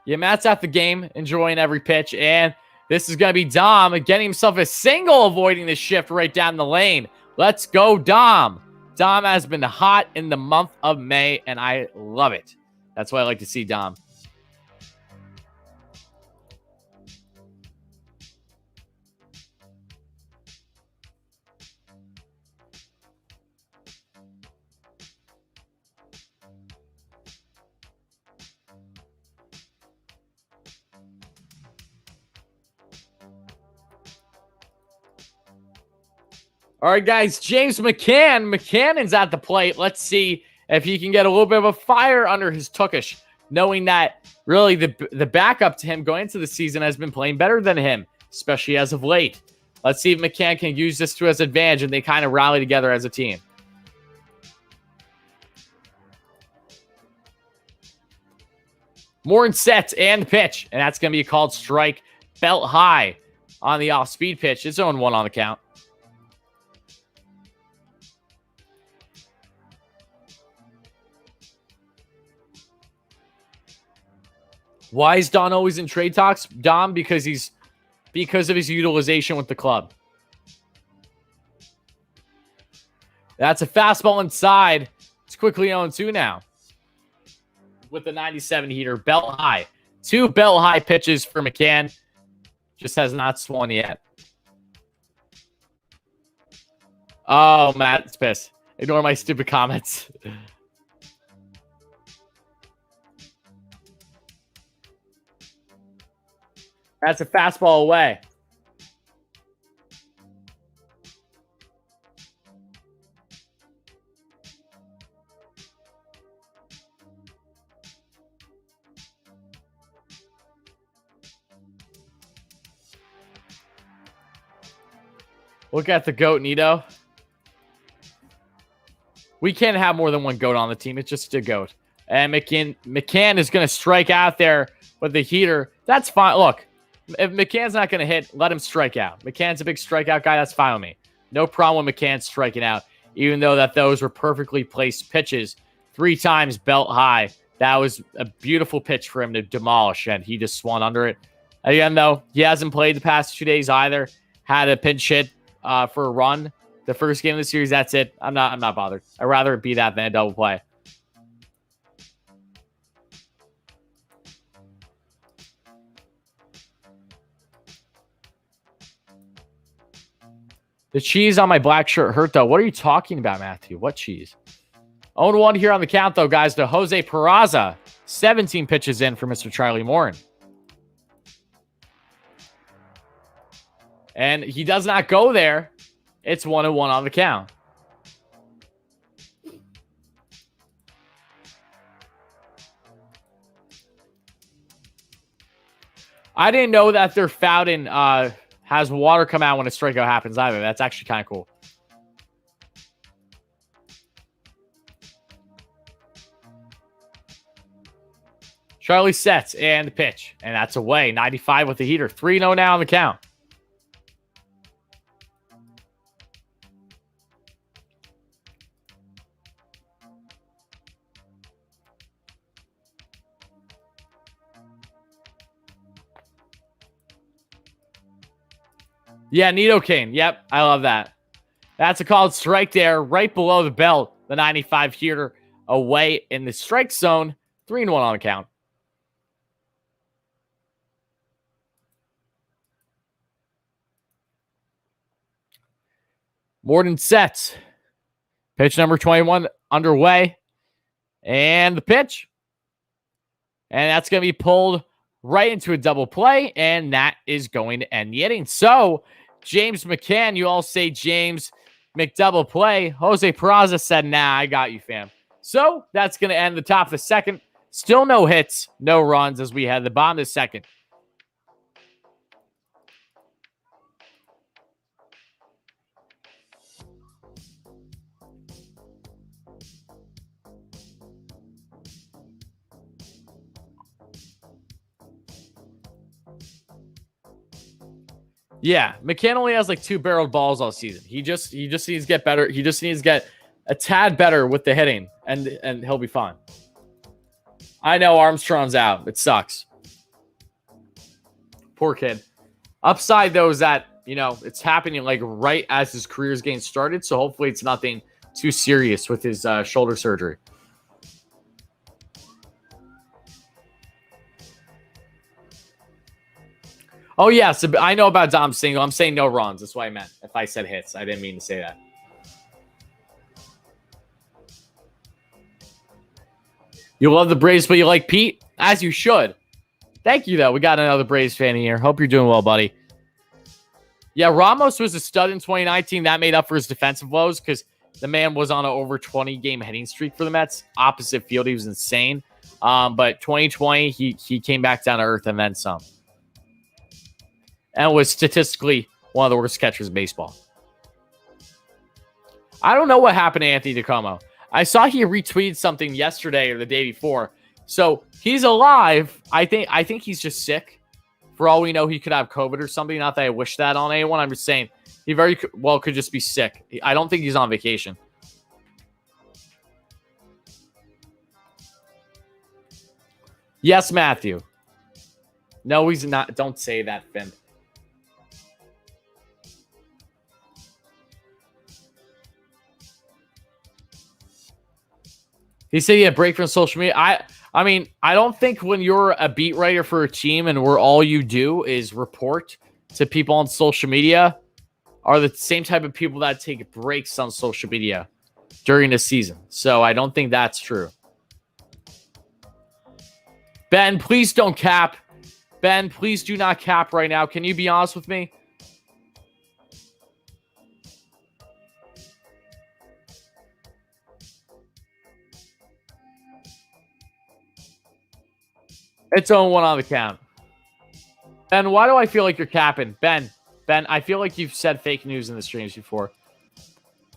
Yeah, Matt's at the game, enjoying every pitch. And this is going to be Dom getting himself a single, avoiding the shift right down the lane. Let's go, Dom. Dom has been hot in the month of May, and I love it. That's what I like to see, Dom. All right, guys, James McCannon's at the plate. Let's see if he can get a little bit of a fire under his tuckish, knowing that really the backup to him going into the season has been playing better than him, especially as of late. Let's see if McCann can use this to his advantage and they kind of rally together as a team. Morin sets and pitch, and that's going to be called strike. Belt high on the off-speed pitch. It's 0-1 on the count. Why is Don always in trade talks? Dom, because of his utilization with the club. That's a fastball inside. It's quickly 0-2 now. With the 97 heater, belt high. 2 belt high pitches for McCann. Just has not swung yet. Oh, Matt's pissed. Ignore my stupid comments. That's a fastball away. Look at the GOAT, Nito. We can't have more than one GOAT on the team. It's just a GOAT. And McCann is going to strike out there with the heater. That's fine. Look, if McCann's not going to hit, let him strike out. McCann's a big strikeout guy. That's fine with me. No problem with McCann striking out, even though that those were perfectly placed pitches. 3 times belt high. That was a beautiful pitch for him to demolish, and he just swung under it. Again, though, he hasn't played the past 2 days either. Had a pinch hit for a run. The first game of the series, that's it. I'm not bothered. I'd rather it be that than a double play. The cheese on my black shirt hurt, though. What are you talking about, Matthew? What cheese? 0-1 here on the count, though, guys, to Jose Peraza. 17 pitches in for Mr. Charlie Morin. And he does not go there. It's 1-1 on the count. I didn't know that their fountain has water come out when a strikeout happens either. That's actually kind of cool. Charlie sets and the pitch. And that's away. 95 with the heater. 3-0 now on the count. Yeah, Nidoking. Yep, I love that. That's a called strike there, right below the belt. The 95 heater away in the strike zone. 3-1 on the count. Morton sets. Pitch number 21 underway. And the pitch. And that's going to be pulled right into a double play. And that is going to end the inning. So, James McCann, you all say James McDouble play. Jose Peraza said, nah, I got you, fam. So, that's going to end the top of the second. Still no hits, no runs as we had the bottom of the second. Yeah, McCann only has like 2 barreled balls all season. He just needs to get better. He just needs to get a tad better with the hitting, and he'll be fine. I know Armstrong's out. It sucks. Poor kid. Upside, though, is that, you know, it's happening like right as his career's getting started, so hopefully it's nothing too serious with his shoulder surgery. Oh, yes. I know about Dom Single. I'm saying no runs. That's what I meant. If I said hits, I didn't mean to say that. You love the Braves, but you like Pete? As you should. Thank you, though. We got another Braves fan here. Hope you're doing well, buddy. Yeah, Ramos was a stud in 2019. That made up for his defensive woes because the man was on an over 20-game hitting streak for the Mets. Opposite field, he was insane. But 2020, he came back down to earth and then some. And was statistically one of the worst catchers in baseball. I don't know what happened to Anthony DeComo. I saw he retweeted something yesterday or the day before. So he's alive. I think he's just sick. For all we know, he could have COVID or something. Not that I wish that on anyone. I'm just saying he very well could just be sick. I don't think he's on vacation. Yes, Matthew. No, he's not. Don't say that, Finn. He said he had a break from social media. I mean, I don't think when you're a beat writer for a team and where all you do is report to people on social media are the same type of people that take breaks on social media during the season. So I don't think that's true. Ben, please don't cap. Ben, please do not cap right now. Can you be honest with me? It's 0-1 on the count. Ben, why do I feel like you're capping? Ben, I feel like you've said fake news in the streams before.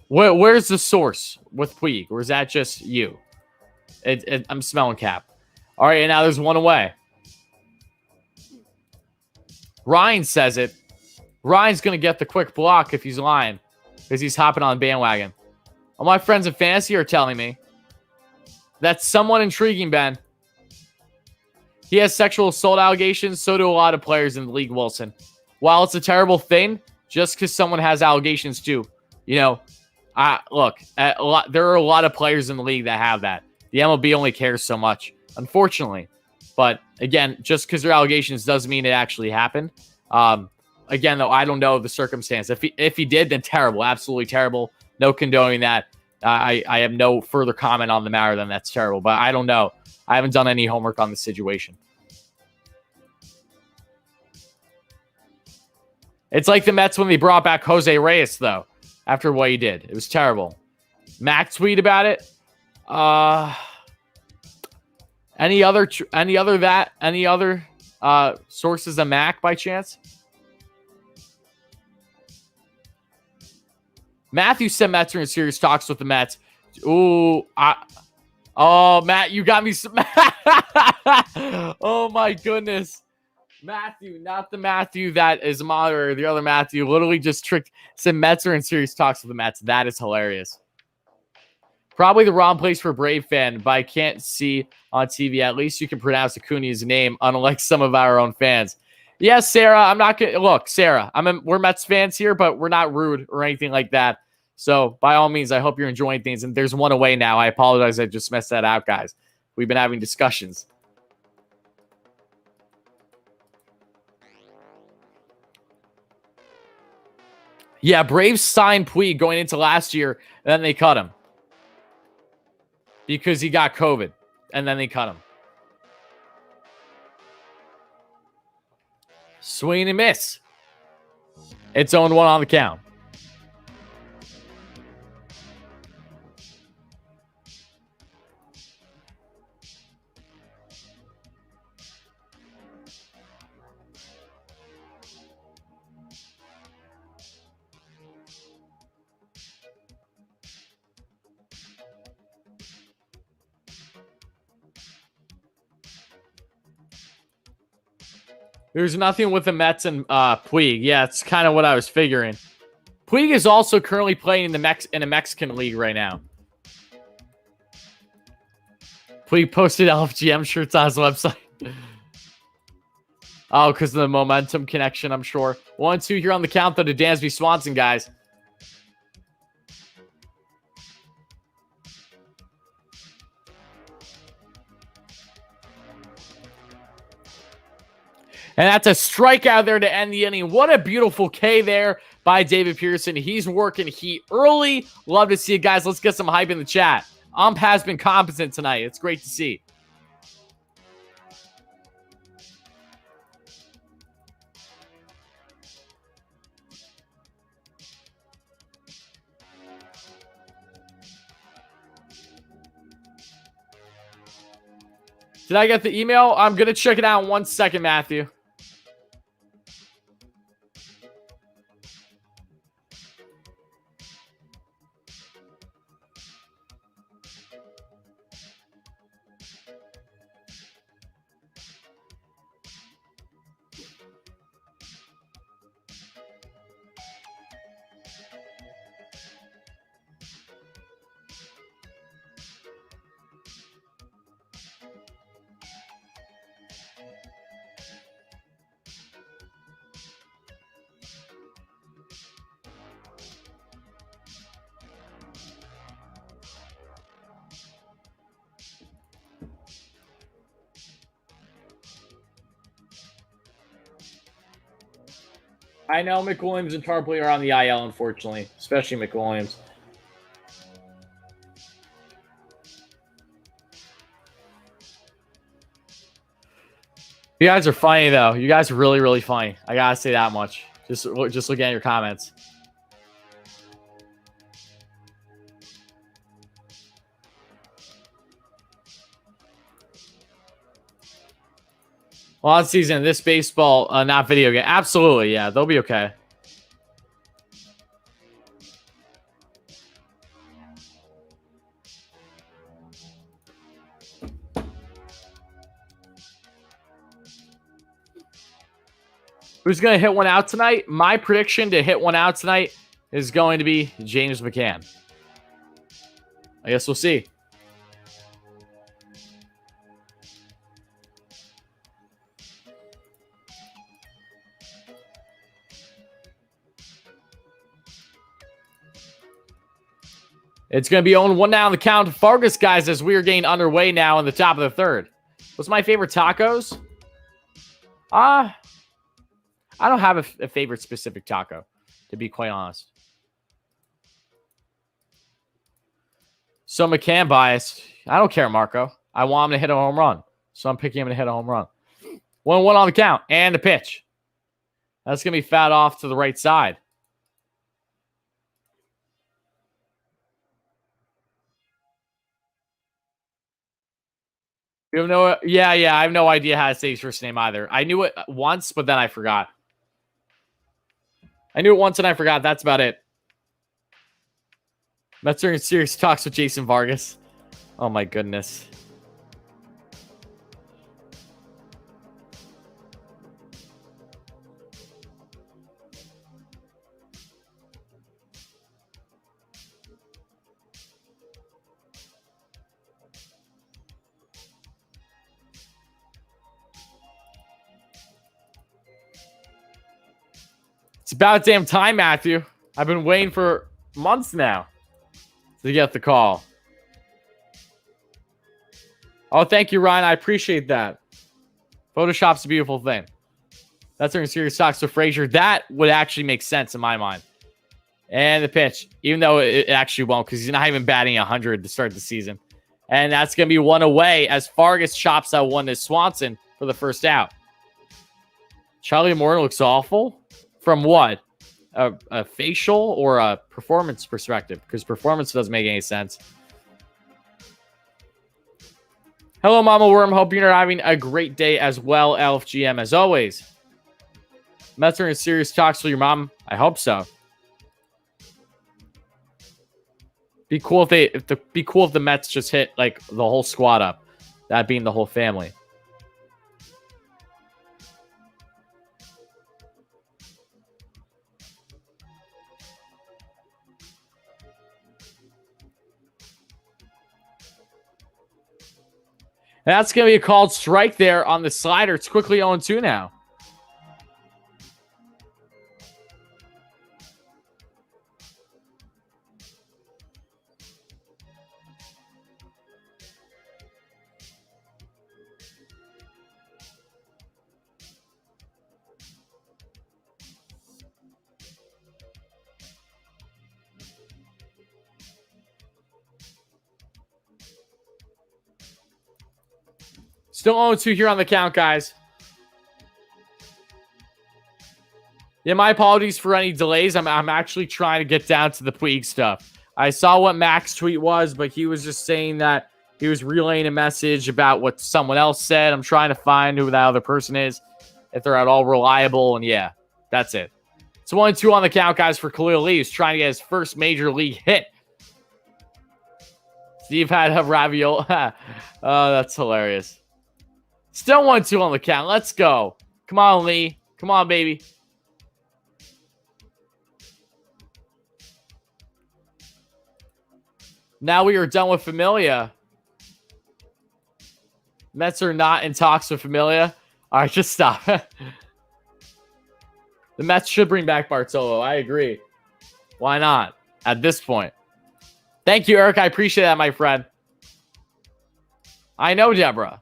Where's the source with Puig? Or is that just you? I'm smelling cap. All right, and now there's one away. Ryan says it. Ryan's going to get the quick block if he's lying. Because he's hopping on the bandwagon. All my friends in fantasy are telling me that's somewhat intriguing, Ben. He has sexual assault allegations. So do a lot of players in the league, Wilson. While it's a terrible thing, just because someone has allegations too. You know, look, there are a lot of players in the league that have that. The MLB only cares so much, unfortunately. But again, just because there are allegations doesn't mean it actually happened. Again, though, I don't know the circumstance. If he did, then terrible, absolutely terrible. No condoning that. I have no further comment on the matter than that's terrible. But I don't know. I haven't done any homework on the situation. It's like the Mets when they brought back Jose Reyes, though, after what he did. It was terrible. Mac tweet about it. Any other sources of Mac by chance? Matthew said Mets are in serious talks with the Mets. Ooh, Matt, you got me some. Oh my goodness. Matthew, not the Matthew that is a moderator. The other Matthew literally just said Mets are in serious talks with the Mets. That is hilarious. Probably the wrong place for a Brave fan, but I can't see on TV. At least you can pronounce Acuna's name, unlike some of our own fans. Yes, Sarah, I'm not going to... Look, Sarah, we're Mets fans here, but we're not rude or anything like that. So, by all means, I hope you're enjoying things. And there's one away now. I apologize. I just messed that out, guys. We've been having discussions. Yeah, Braves signed Puig going into last year, and then they cut him. Because he got COVID, and then they cut him. Swing and miss. It's 0-1 on the count. There's nothing with the Mets and Puig. Yeah, it's kind of what I was figuring. Puig is also currently playing in a Mexican league right now. Puig posted LFGM shirts on his website. Oh, because of the momentum connection, I'm sure. 1-2 here on the count, though, to Dansby Swanson, guys. And that's a strikeout there to end the inning. What a beautiful K there by David Pearson. He's working heat early. Love to see it, guys. Let's get some hype in the chat. Ump has been competent tonight. It's great to see. Did I get the email? I'm going to check it out in 1 second, Matthew. I know McWilliams and Tarpley are on the IL, unfortunately, especially McWilliams. You guys are funny, though. You guys are really, really funny. I gotta say that much. Just looking at your comments. On season, this baseball, not video game. Absolutely, yeah. They'll be okay. Who's going to hit one out tonight? My prediction to hit one out tonight is going to be James McCann. I guess we'll see. It's going to be 0-1 now on the count. Fargus, guys, as we are getting underway now in the top of the third. What's my favorite tacos? I don't have a favorite specific taco, to be quite honest. So McCann bias. I don't care, Marco. I want him to hit a home run. So I'm picking him to hit a home run. 1-1 on the count. And the pitch. That's going to be fouled off to the right side. You have no, yeah. I have no idea how to say his first name either. I knew it once, but then I forgot. I knew it once and I forgot. That's about it. Mets are in serious talks with Jason Vargas. Oh my goodness. It's about damn time, Matthew. I've been waiting for months now to get the call. Oh, thank you, Ryan. I appreciate that. Photoshop's a beautiful thing. That's in serious talks with Frazier. That would actually make sense in my mind. And the pitch, even though it actually won't, because he's not even batting 100 to start the season. And that's going to be one away as Fargus chops out one to Swanson for the first out. Charlie Moore looks awful. From what? A facial or a performance perspective? Because performance doesn't make any sense. Hello, Mama Worm. Hope you're having a great day as well, LFGM, as always. Mets are in serious talks with your mom. I hope so. Be cool if the Mets just hit like the whole squad up. That being the whole family. That's going to be a called strike there on the slider. It's quickly 0-2 now. Still 0-2 here on the count, guys. Yeah, my apologies for any delays. I'm actually trying to get down to the Puig stuff. I saw what Mac's tweet was, but he was just saying that he was relaying a message about what someone else said. I'm trying to find who that other person is, if they're at all reliable, and yeah, that's it. It's 1-2 on the count, guys, for Khalil Lee, who's trying to get his first major league hit. Steve had a ravioli. Oh, that's hilarious. Still 1-2 on the count. Let's go. Come on, Lee. Come on, baby. Now we are done with Familia. Mets are not in talks with Familia. All right, just stop. The Mets should bring back Bartolo. I agree. Why not? At this point. Thank you, Eric. I appreciate that, my friend. I know, Deborah.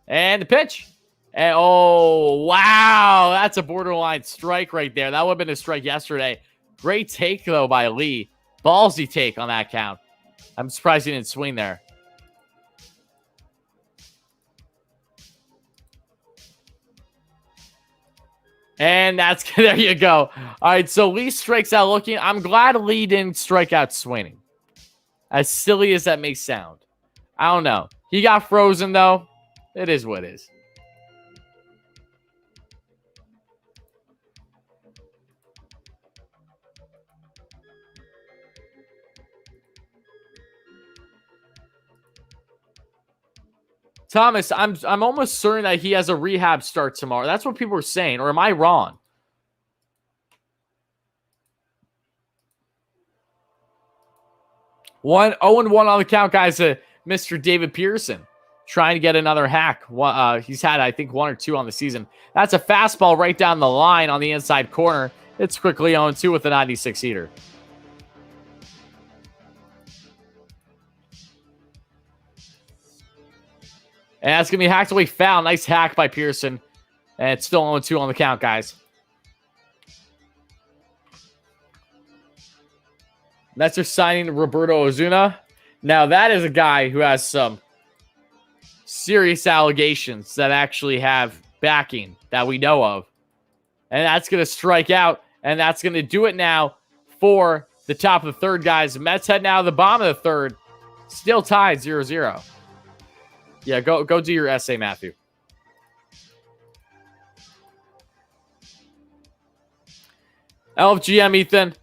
And the pitch. And oh, wow. That's a borderline strike right there. That would have been a strike yesterday. Great take, though, by Lee. Ballsy take on that count. I'm surprised he didn't swing there. And that's there you go. All right, so Lee strikes out looking. I'm glad Lee didn't strike out swinging. As silly as that may sound. I don't know. He got frozen, though. It is what it is. Thomas, I'm almost certain that he has a rehab start tomorrow. That's what people are saying. Or am I wrong? One 0-1 on the count, guys. Mr. David Pearson trying to get another hack. He's had, I think, 1 or 2 on the season. That's a fastball right down the line on the inside corner. It's quickly 0-2 with a 96 heater. And that's going to be hacked away foul. Nice hack by Pearson. And it's still 0-2 on the count, guys. Mets are signing Roberto Ozuna. Now, that is a guy who has some serious allegations that actually have backing that we know of. And that's going to strike out. And that's going to do it now for the top of the third, guys. Mets head now to the bottom of the third. Still tied 0-0. Yeah, go do your essay, Matthew. LFGM, Ethan.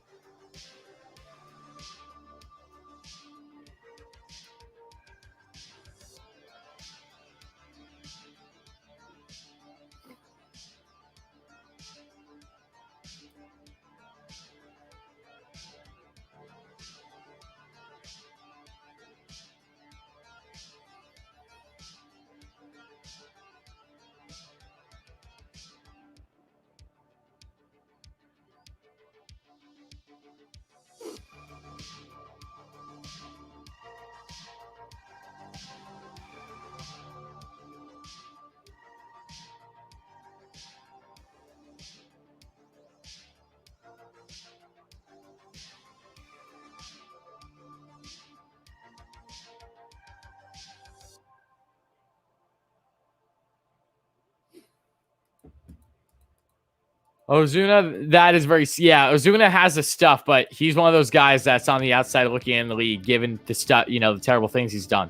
Ozuna, that is very... Yeah, Ozuna has the stuff, but he's one of those guys that's on the outside looking in the league, given the stuff, the terrible things he's done.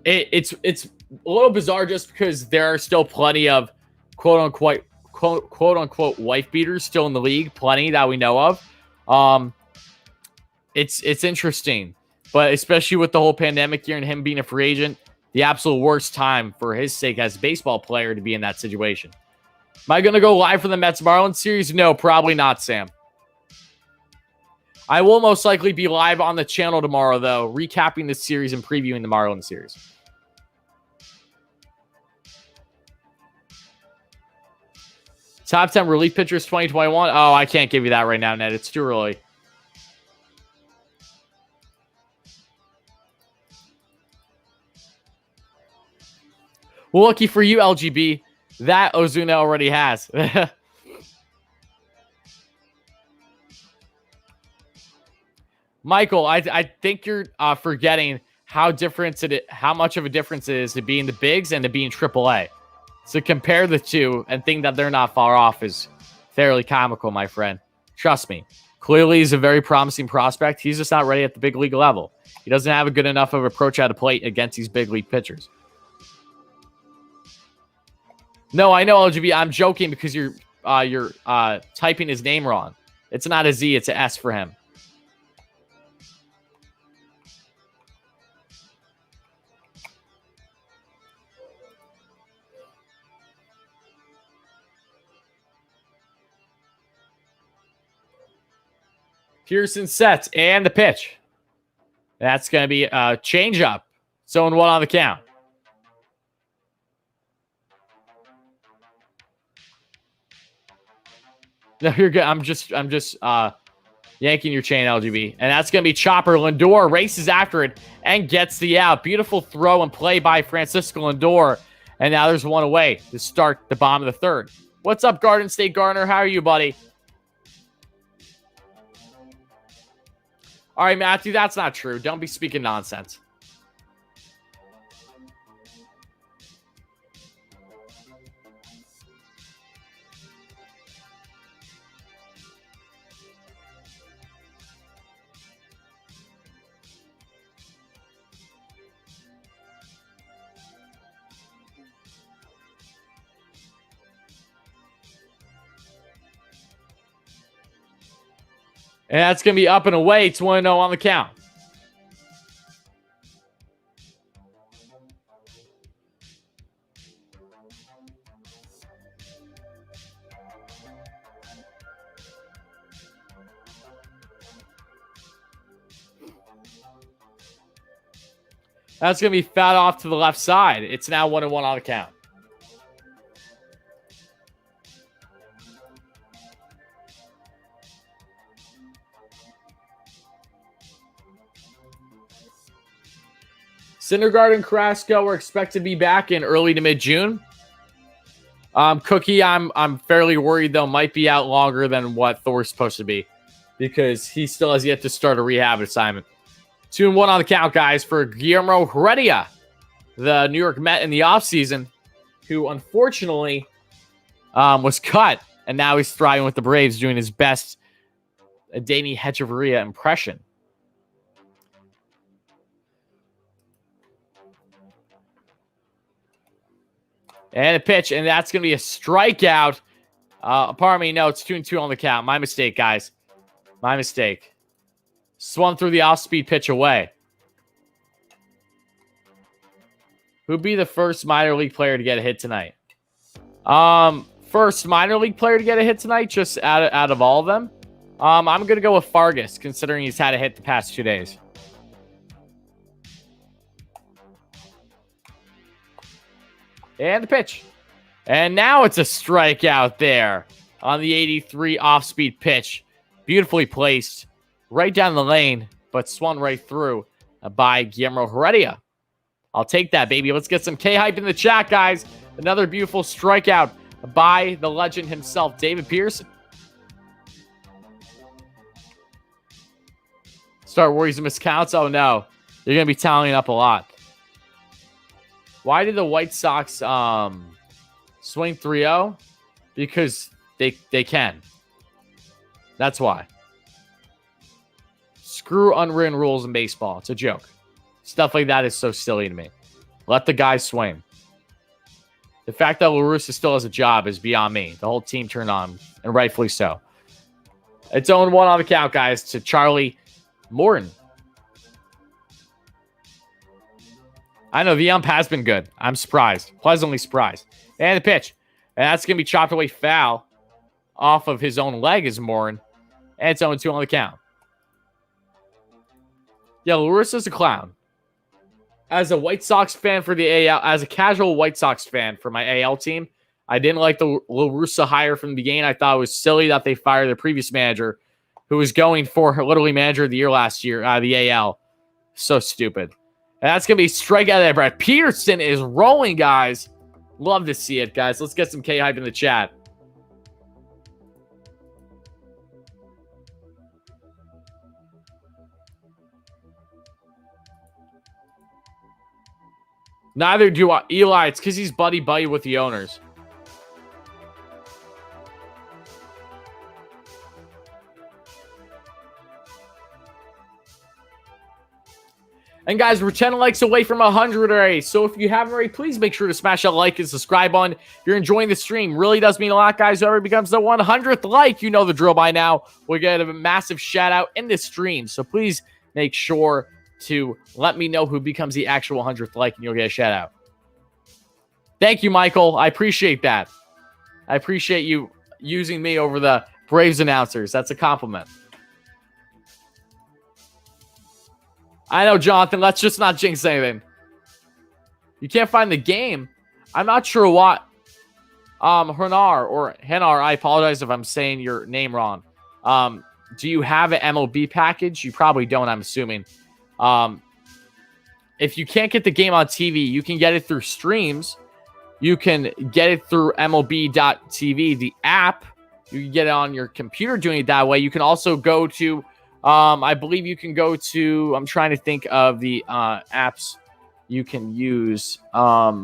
It's a little bizarre just because there are still plenty of quote unquote wife beaters still in the league, plenty that we know of. It's interesting, but especially with the whole pandemic year and him being a free agent, the absolute worst time for his sake as a baseball player to be in that situation. Am I going to go live for the Mets-Marlins series? No, probably not, Sam. I will most likely be live on the channel tomorrow, though, recapping the series and previewing the Marlins series. Top 10 relief pitchers 2021. Oh, I can't give you that right now, Ned. It's too early. Well, lucky for you, LGB. That Ozuna already has. Michael, I think you're forgetting how much of a difference it is to be in the bigs and to be in AAA. So compare the two and think that they're not far off is fairly comical, my friend. Trust me. Clearly, he's a very promising prospect. He's just not ready at the big league level. He doesn't have a good enough of approach at the plate against these big league pitchers. No, I know, LGB. I'm joking because you're typing his name wrong. It's not a Z, it's an S for him. Pearson sets and the pitch. That's going to be a changeup. 0-1 on the count. No, you're good. I'm just yanking your chain, LGB. And that's going to be Chopper. Lindor races after it and gets the out. Beautiful throw and play by Francisco Lindor. And now there's one away to start the bottom of the third. What's up, Garden State Garner? How are you, buddy? All right, Matthew, that's not true. Don't be speaking nonsense. And that's going to be up and away. It's 1-0 on the count. That's going to be fouled off to the left side. It's now 1-1 on the count. Syndergaard and Carrasco are expected to be back in early to mid-June. Cookie, I'm fairly worried, though, might be out longer than what Thor's supposed to be because he still has yet to start a rehab assignment. 2-1 on the count, guys, for Guillermo Heredia, the New York Met in the offseason, who unfortunately was cut, and now he's thriving with the Braves, doing his best Danny Hechavarria impression. And a pitch, and that's going to be a strikeout. Pardon me, no, it's 2-2 on the count. My mistake, guys. My mistake. Swung through the off-speed pitch away. Who'd be the first minor league player to get a hit tonight? First minor league player to get a hit tonight, just out of all of them? I'm going to go with Fargas, considering he's had a hit the past 2 days. And the pitch. And now it's a strikeout there on the 83 off-speed pitch. Beautifully placed right down the lane, but swung right through by Guillermo Heredia. I'll take that, baby. Let's get some K-hype in the chat, guys. Another beautiful strikeout by the legend himself, David Pearson. Start worries and miscounts. Oh, no. You're going to be tallying up a lot. Why did the White Sox swing 3-0? Because they can. That's why. Screw unwritten rules in baseball. It's a joke. Stuff like that is so silly to me. Let the guy swing. The fact that La Russa still has a job is beyond me. The whole team turned on, and rightfully so. It's 0-1 on the count, guys, to Charlie Morton. I know the ump has been good. I'm surprised. Pleasantly surprised. And the pitch. And that's going to be chopped away foul off of his own leg is Morin. And it's 0-2 on the count. Yeah, Larissa's a clown. As a White Sox fan for the AL, as a casual White Sox fan for my AL team, I didn't like the La Russa hire from the beginning. I thought it was silly that they fired their previous manager, who was going for literally manager of the year last year out of the AL. So stupid. And that's going to be strikeout there. Brad Pearson is rolling, guys. Love to see it, guys. Let's get some K-hype in the chat. Neither do I. Eli, it's because he's buddy-buddy with the owners. And guys, we're 10 likes away from 100 already. So if you haven't already, please make sure to smash that like and subscribe button. If you're enjoying the stream, really does mean a lot, guys. Whoever becomes the 100th like, you know the drill by now, we'll get a massive shout out in this stream. So please make sure to let me know who becomes the actual 100th like, and you'll get a shout out. Thank you, Michael. I appreciate that. I appreciate you using me over the Braves announcers. That's a compliment. I know, Jonathan. Let's just not jinx anything. You can't find the game. I'm not sure what. Henar, I apologize if I'm saying your name wrong. Do you have an MLB package? You probably don't, I'm assuming. If you can't get the game on TV, you can get it through streams. You can get it through MLB.TV, the app. You can get it on your computer doing it that way. You can also go to... I believe you can go to, I'm trying to think of the apps you can use. I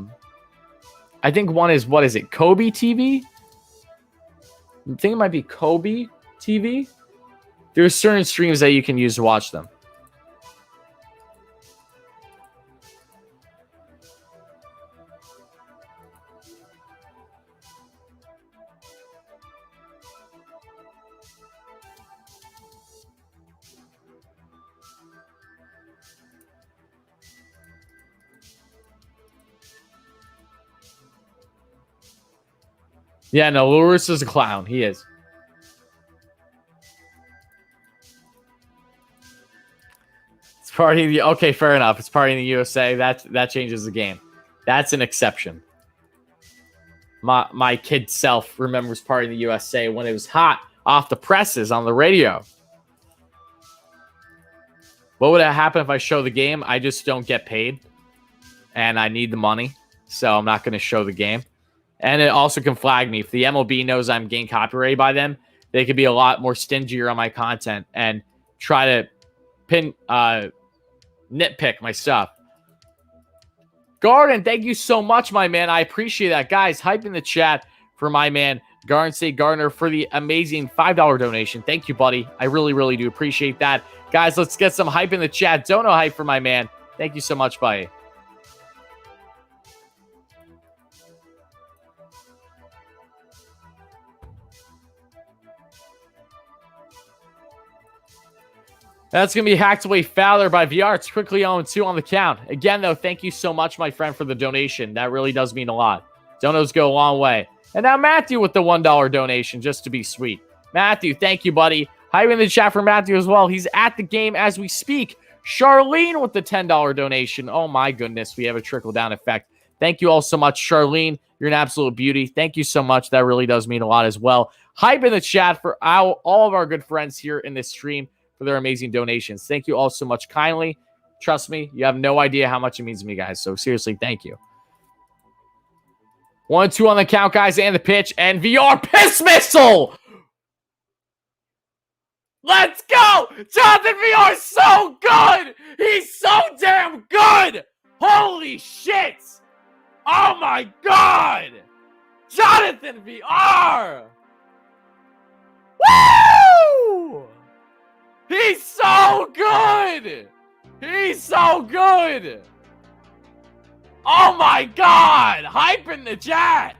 think one is, what is it? Kobe TV? I think it might be Kobe TV. There's certain streams that you can use to watch them. Yeah, no, Lewis is a clown. He is. It's party in the okay, fair enough. It's party in the USA. That changes the game. That's an exception. My kid self remembers party in the USA when it was hot off the presses on the radio. What would happen if I show the game? I just don't get paid, and I need the money, so I'm not going to show the game. And it also can flag me. If the MLB knows I'm getting copyrighted by them, they could be a lot more stingier on my content and try to nitpick my stuff. Garden, thank you so much, my man. I appreciate that. Guys, hype in the chat for my man, Garden State Gardner, for the amazing $5 donation. Thank you, buddy. I really, really do appreciate that. Guys, let's get some hype in the chat. Dono hype for my man. Thank you so much, buddy. That's going to be hacked away Fowler by VR. It's quickly 0-2 on the count. Again, though, thank you so much, my friend, for the donation. That really does mean a lot. Donos go a long way. And now Matthew with the $1 donation, just to be sweet. Matthew, thank you, buddy. Hype in the chat for Matthew as well. He's at the game as we speak. Charlene with the $10 donation. Oh, my goodness. We have a trickle-down effect. Thank you all so much, Charlene. You're an absolute beauty. Thank you so much. That really does mean a lot as well. Hype in the chat for all of our good friends here in this stream for their amazing donations. Thank you all so much kindly. Trust me, you have no idea how much it means to me, guys. So seriously, thank you. 1-2 on the count, guys, and the pitch. And VR piss missile! Let's go! Jonathan VR is so good! He's so damn good! Holy shit! Oh my god! Jonathan VR! Woo! He's so good! He's so good! Oh my god! Hype in the chat!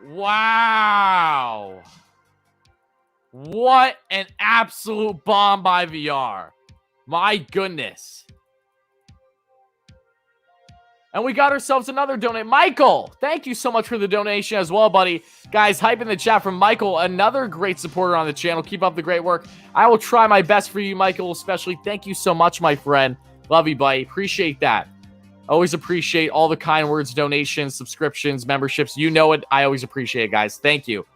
Wow. What an absolute bomb by VR. My goodness. And we got ourselves another donate. Michael, thank you so much for the donation as well, buddy. Guys, hype in the chat from Michael, another great supporter on the channel. Keep up the great work. I will try my best for you, Michael, especially. Thank you so much, my friend. Love you, buddy. Appreciate that. Always appreciate all the kind words, donations, subscriptions, memberships. You know it. I always appreciate it, guys. Thank you.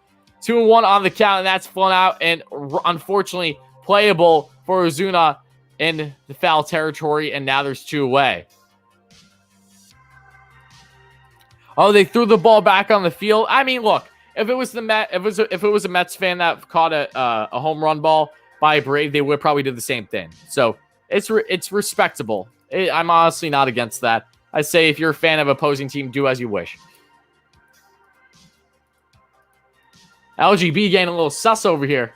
2-1 on the count, and that's flown out and unfortunately playable for Ozuna in the foul territory, and now there's 2 away. Oh, they threw the ball back on the field. I mean, look, if it was a Mets fan that caught a home run ball by a Brave, they would probably do the same thing. So it's respectable. I'm honestly not against that. I say if you're a fan of opposing team, do as you wish. LGB getting a little sus over here.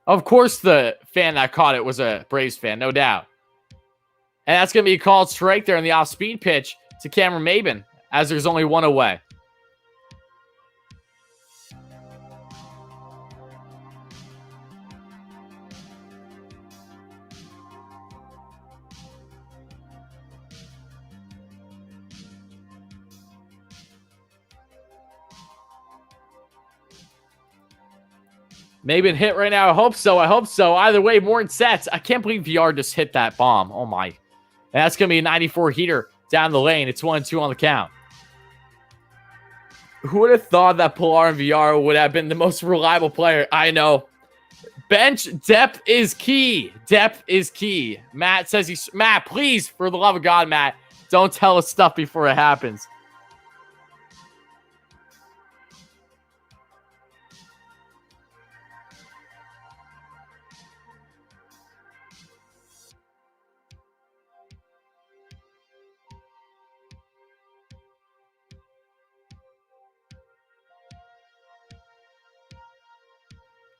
Of course the fan that caught it was a Braves fan, no doubt. And that's going to be called strike there in the off-speed pitch to Cameron Maben, as there's only 1 away. Maben hit right now. I hope so. I hope so. Either way, more in sets. I can't believe VR just hit that bomb. Oh, my. And that's going to be a 94 heater down the lane. It's 1-2 on the count. Who would have thought that Pilar and VR would have been the most reliable player? I know. Bench depth is key. Depth is key. Matt says he's... Matt, please, for the love of God, Matt, don't tell us stuff before it happens.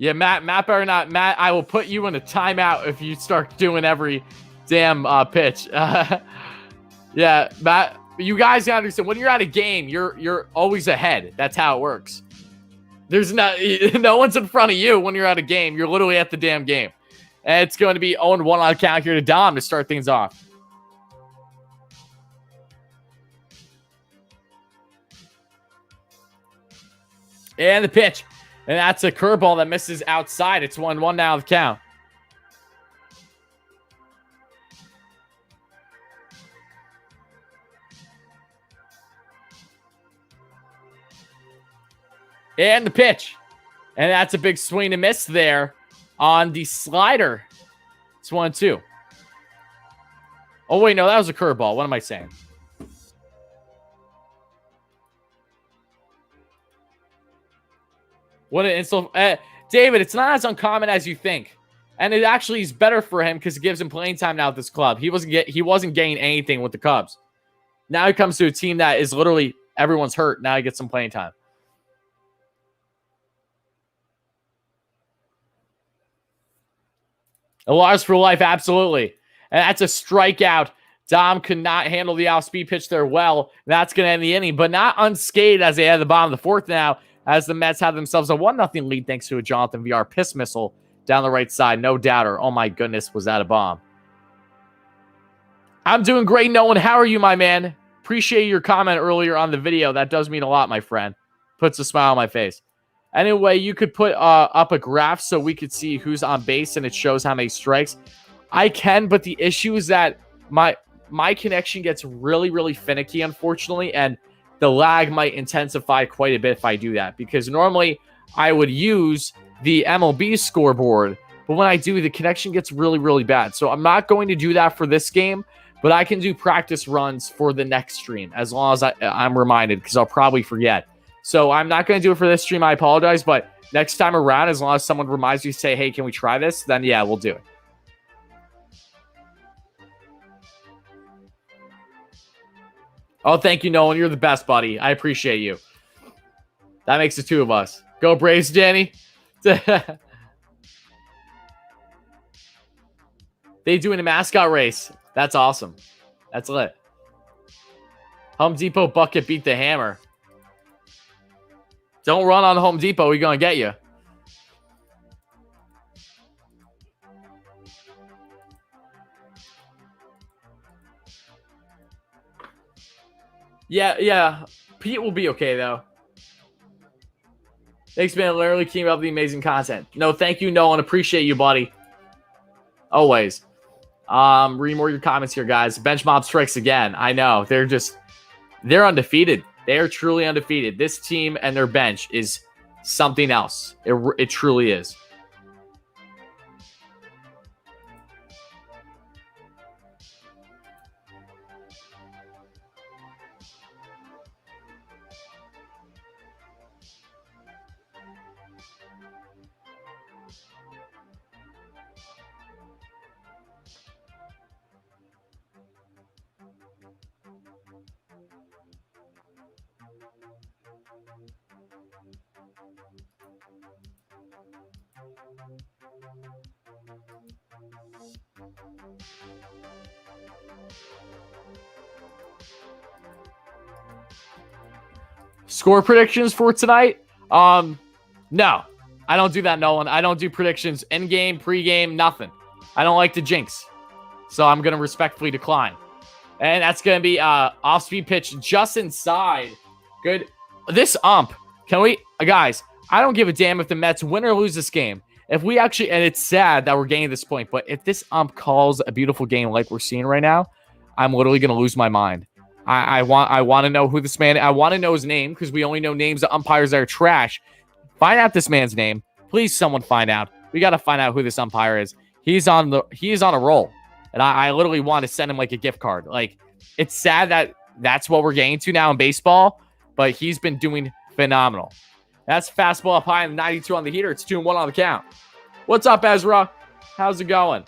Yeah, Matt better not. Matt, I will put you in a timeout if you start doing every damn pitch. Yeah, Matt, you guys gotta understand, when you're at a game, you're always ahead. That's how it works. There's no one's in front of you when you're at a game. You're literally at the damn game. And it's going to be 0-1 on count here to Dom to start things off. And the pitch. And that's a curveball that misses outside. It's 1-1 now the count. And the pitch. And that's a big swing and miss there on the slider. It's 1-2. Oh, wait, no, that was a curveball. What am I saying? What an insult. David, it's not as uncommon as you think. And it actually is better for him because it gives him playing time now at this club. He wasn't getting anything with the Cubs. Now he comes to a team that is literally everyone's hurt. Now he gets some playing time. A loss for life, absolutely. And that's a strikeout. Dom could not handle the off-speed pitch there well. That's going to end the inning, but not unscathed as they head to the bottom of the fourth now, as the Mets have themselves a 1-0 lead thanks to a Jonathan VR piss missile down the right side. No doubter. Oh my goodness, was that a bomb? I'm doing great, Nolan. How are you, my man? Appreciate your comment earlier on the video. That does mean a lot, my friend. Puts a smile on my face. Anyway, you could put up a graph so we could see who's on base and it shows how many strikes. I can, but the issue is that my connection gets really, really finicky, unfortunately, and the lag might intensify quite a bit if I do that, because normally I would use the MLB scoreboard, but when I do, the connection gets really, really bad. So I'm not going to do that for this game, but I can do practice runs for the next stream as long as I'm reminded, because I'll probably forget. So I'm not going to do it for this stream. I apologize, but next time around, as long as someone reminds me to say, hey, can we try this? Then yeah, we'll do it. Oh, thank you, Nolan. You're the best, buddy. I appreciate you. That makes the two of us. Go Braves, Danny. They doing a mascot race. That's awesome. That's lit. Home Depot bucket beat the hammer. Don't run on Home Depot. We're going to get you. Yeah. Pete will be okay, though. Thanks, man. Literally keep up the amazing content. No, thank you, Nolan. Appreciate you, buddy. Always. Read more of your comments here, guys. Bench mob strikes again. I know. They're undefeated. They are truly undefeated. This team and their bench is something else. It truly is. Score predictions for tonight? No. I don't do that, Nolan. I don't do predictions in-game, pre-game, nothing. I don't like to jinx. So I'm going to respectfully decline. And that's going to be off-speed pitch just inside. Good. This ump, can we... guys, I don't give a damn if the Mets win or lose this game. If we actually... And it's sad that we're getting to this point, but if this ump calls a beautiful game like we're seeing right now, I'm literally going to lose my mind. I want to know who this man... I want to know his name because we only know names of umpires that are trash. Find out this man's name. Please, someone find out. We got to find out who this umpire is. He is on a roll. And I literally want to send him like a gift card. Like, it's sad that that's what we're getting to now in baseball, but he's been doing phenomenal. That's fastball up high and 92 on the heater. It's 2-1 on the count. What's up, Ezra? How's it going?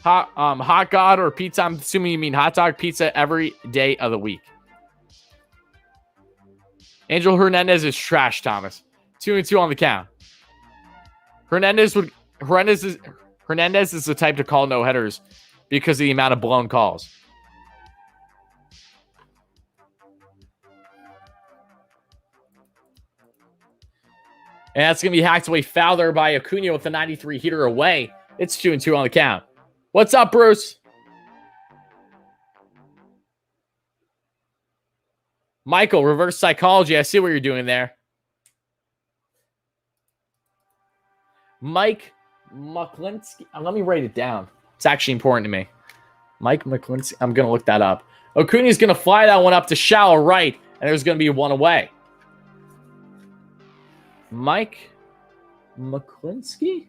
Hot God or pizza? I'm assuming you mean hot dog pizza every day of the week. Angel Hernandez is trash, Thomas. 2-2 on the count. Hernandez is the type to call no headers because of the amount of blown calls. And that's going to be hacked away foul there by Acuna with the 93 heater away. It's 2-2 on the count. What's up, Bruce? Michael, reverse psychology. I see what you're doing there. Mike McClinsky. Let me write it down. It's actually important to me. Mike McClinsky. I'm going to look that up. Acuna's going to fly that one up to shallow right, and there's going to be one away. Mike McClinsky?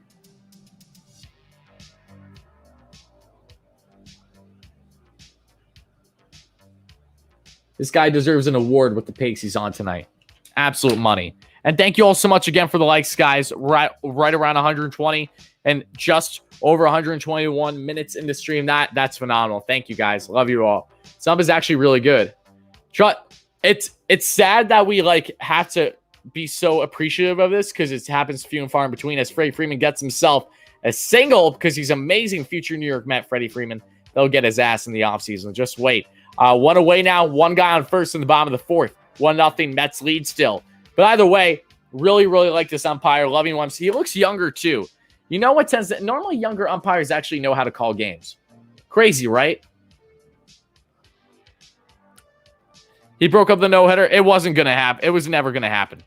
This guy deserves an award with the pace he's on tonight. Absolute money. And thank you all so much again for the likes, guys. Right around 120 and just over 121 minutes in the stream. That's phenomenal. Thank you, guys. Love you all. Sub is actually really good. It's sad that we have to be so appreciative of this because it happens few and far in between as Freddie Freeman gets himself a single because he's amazing future New York Met Freddie Freeman. They'll get his ass in the offseason. Just wait. One away now. One guy on first in the bottom of the fourth. 1-0. Mets lead still. But either way, really, really like this umpire. Loving him. He looks younger too. You know what tends to... Normally younger umpires actually know how to call games. Crazy, right? He broke up the no-hitter. It wasn't going to happen. It was never going to happen.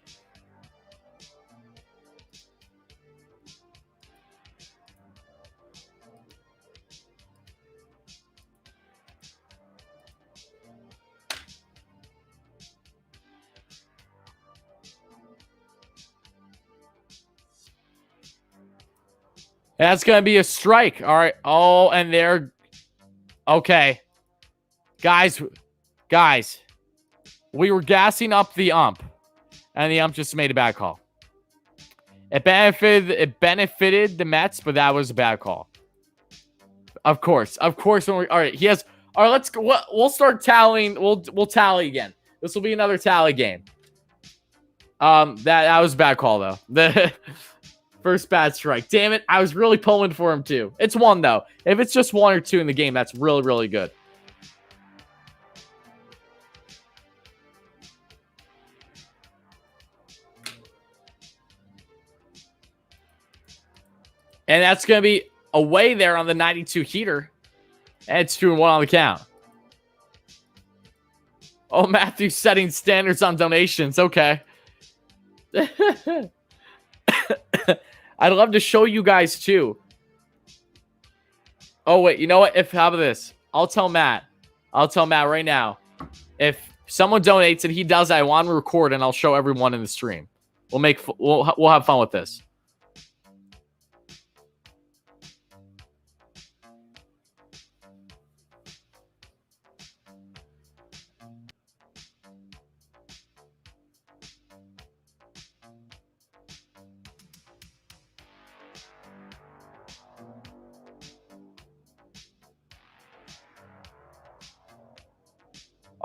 That's going to be a strike. All right. Oh, and they're... Okay. Guys. We were gassing up the ump. And the ump just made a bad call. It benefited the Mets, but that was a bad call. Of course. All right. He has... All right, let's go. We'll start tallying. We'll tally again. This will be another tally game. That was a bad call, though. The... First bad strike. Damn it. I was really pulling for him, too. It's one, though. If it's just one or two in the game, that's really, really good. And that's going to be away there on the 92 heater. And it's 2-1 on the count. Oh, Matthew's setting standards on donations. Okay. I'd love to show you guys too. Oh, wait. You know what? How about this? I'll tell Matt right now. If someone donates and he does that, I want to record and I'll show everyone in the stream. We'll have fun with this.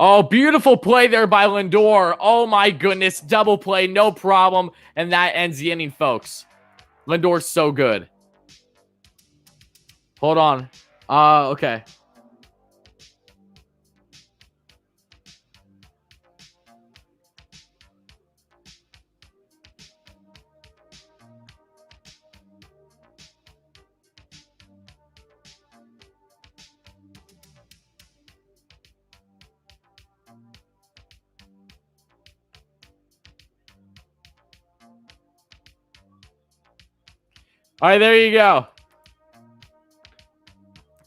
Oh, beautiful play there by Lindor. Oh, my goodness. Double play, no problem. And that ends the inning, folks. Lindor's so good. Hold on. Okay. All right, there you go.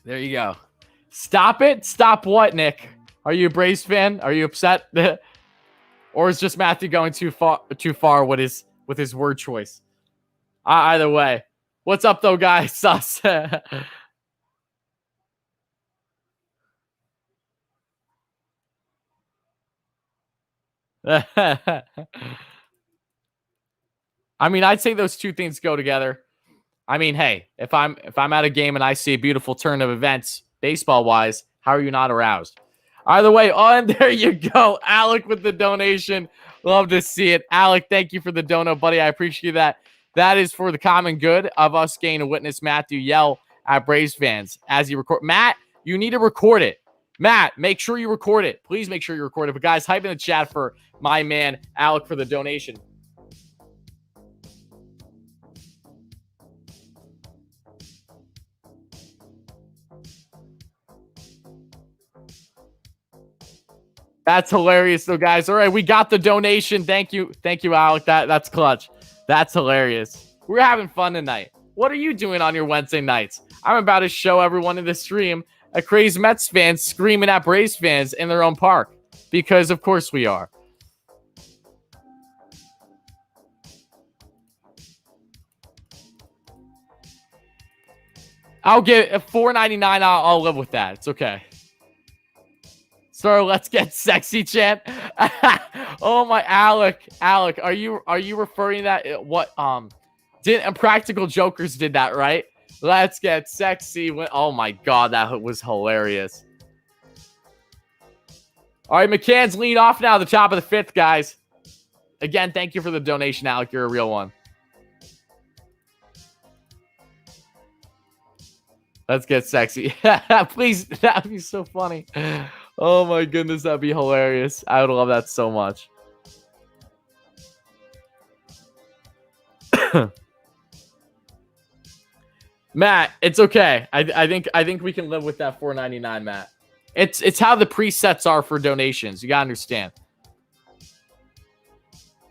There you go. Stop it. Stop what, Nick? Are you a Braves fan? Are you upset? Or is just Matthew going too far with his word choice? Either way. What's up, though, guys? Sus. I mean, I'd say those two things go together. I mean, hey, if I'm at a game and I see a beautiful turn of events, baseball-wise, how are you not aroused? Either way, and there you go. Alec with the donation. Love to see it. Alec, thank you for the dono, buddy. I appreciate that. That is for the common good of us getting to witness Matthew yell at Braves fans as he record. Matt, you need to record it. Matt, make sure you record it. Please make sure you record it. But guys, hype in the chat for my man, Alec, for the donation. That's hilarious, though, guys. All right, we got the donation. Thank you, Alec. That's clutch. That's hilarious. We're having fun tonight. What are you doing on your Wednesday nights? I'm about to show everyone in the stream a crazy Mets fan screaming at Braves fans in their own park, because of course we are. I'll get $4.99. I'll live with that. It's okay. So let's get sexy chant. Oh my, Alec, are you referring to that? What did Impractical Jokers did that, right? Let's get sexy. Oh my god, that was hilarious. All right, McCann's leading off now at the top of the fifth, guys. Again, thank you for the donation, Alec. You're a real one. Let's get sexy. Please, that'd be so funny. Oh my goodness, that'd be hilarious. I would love that so much. Matt, it's okay. I think we can live with that $4.99, Matt. It's how the presets are for donations. You gotta understand.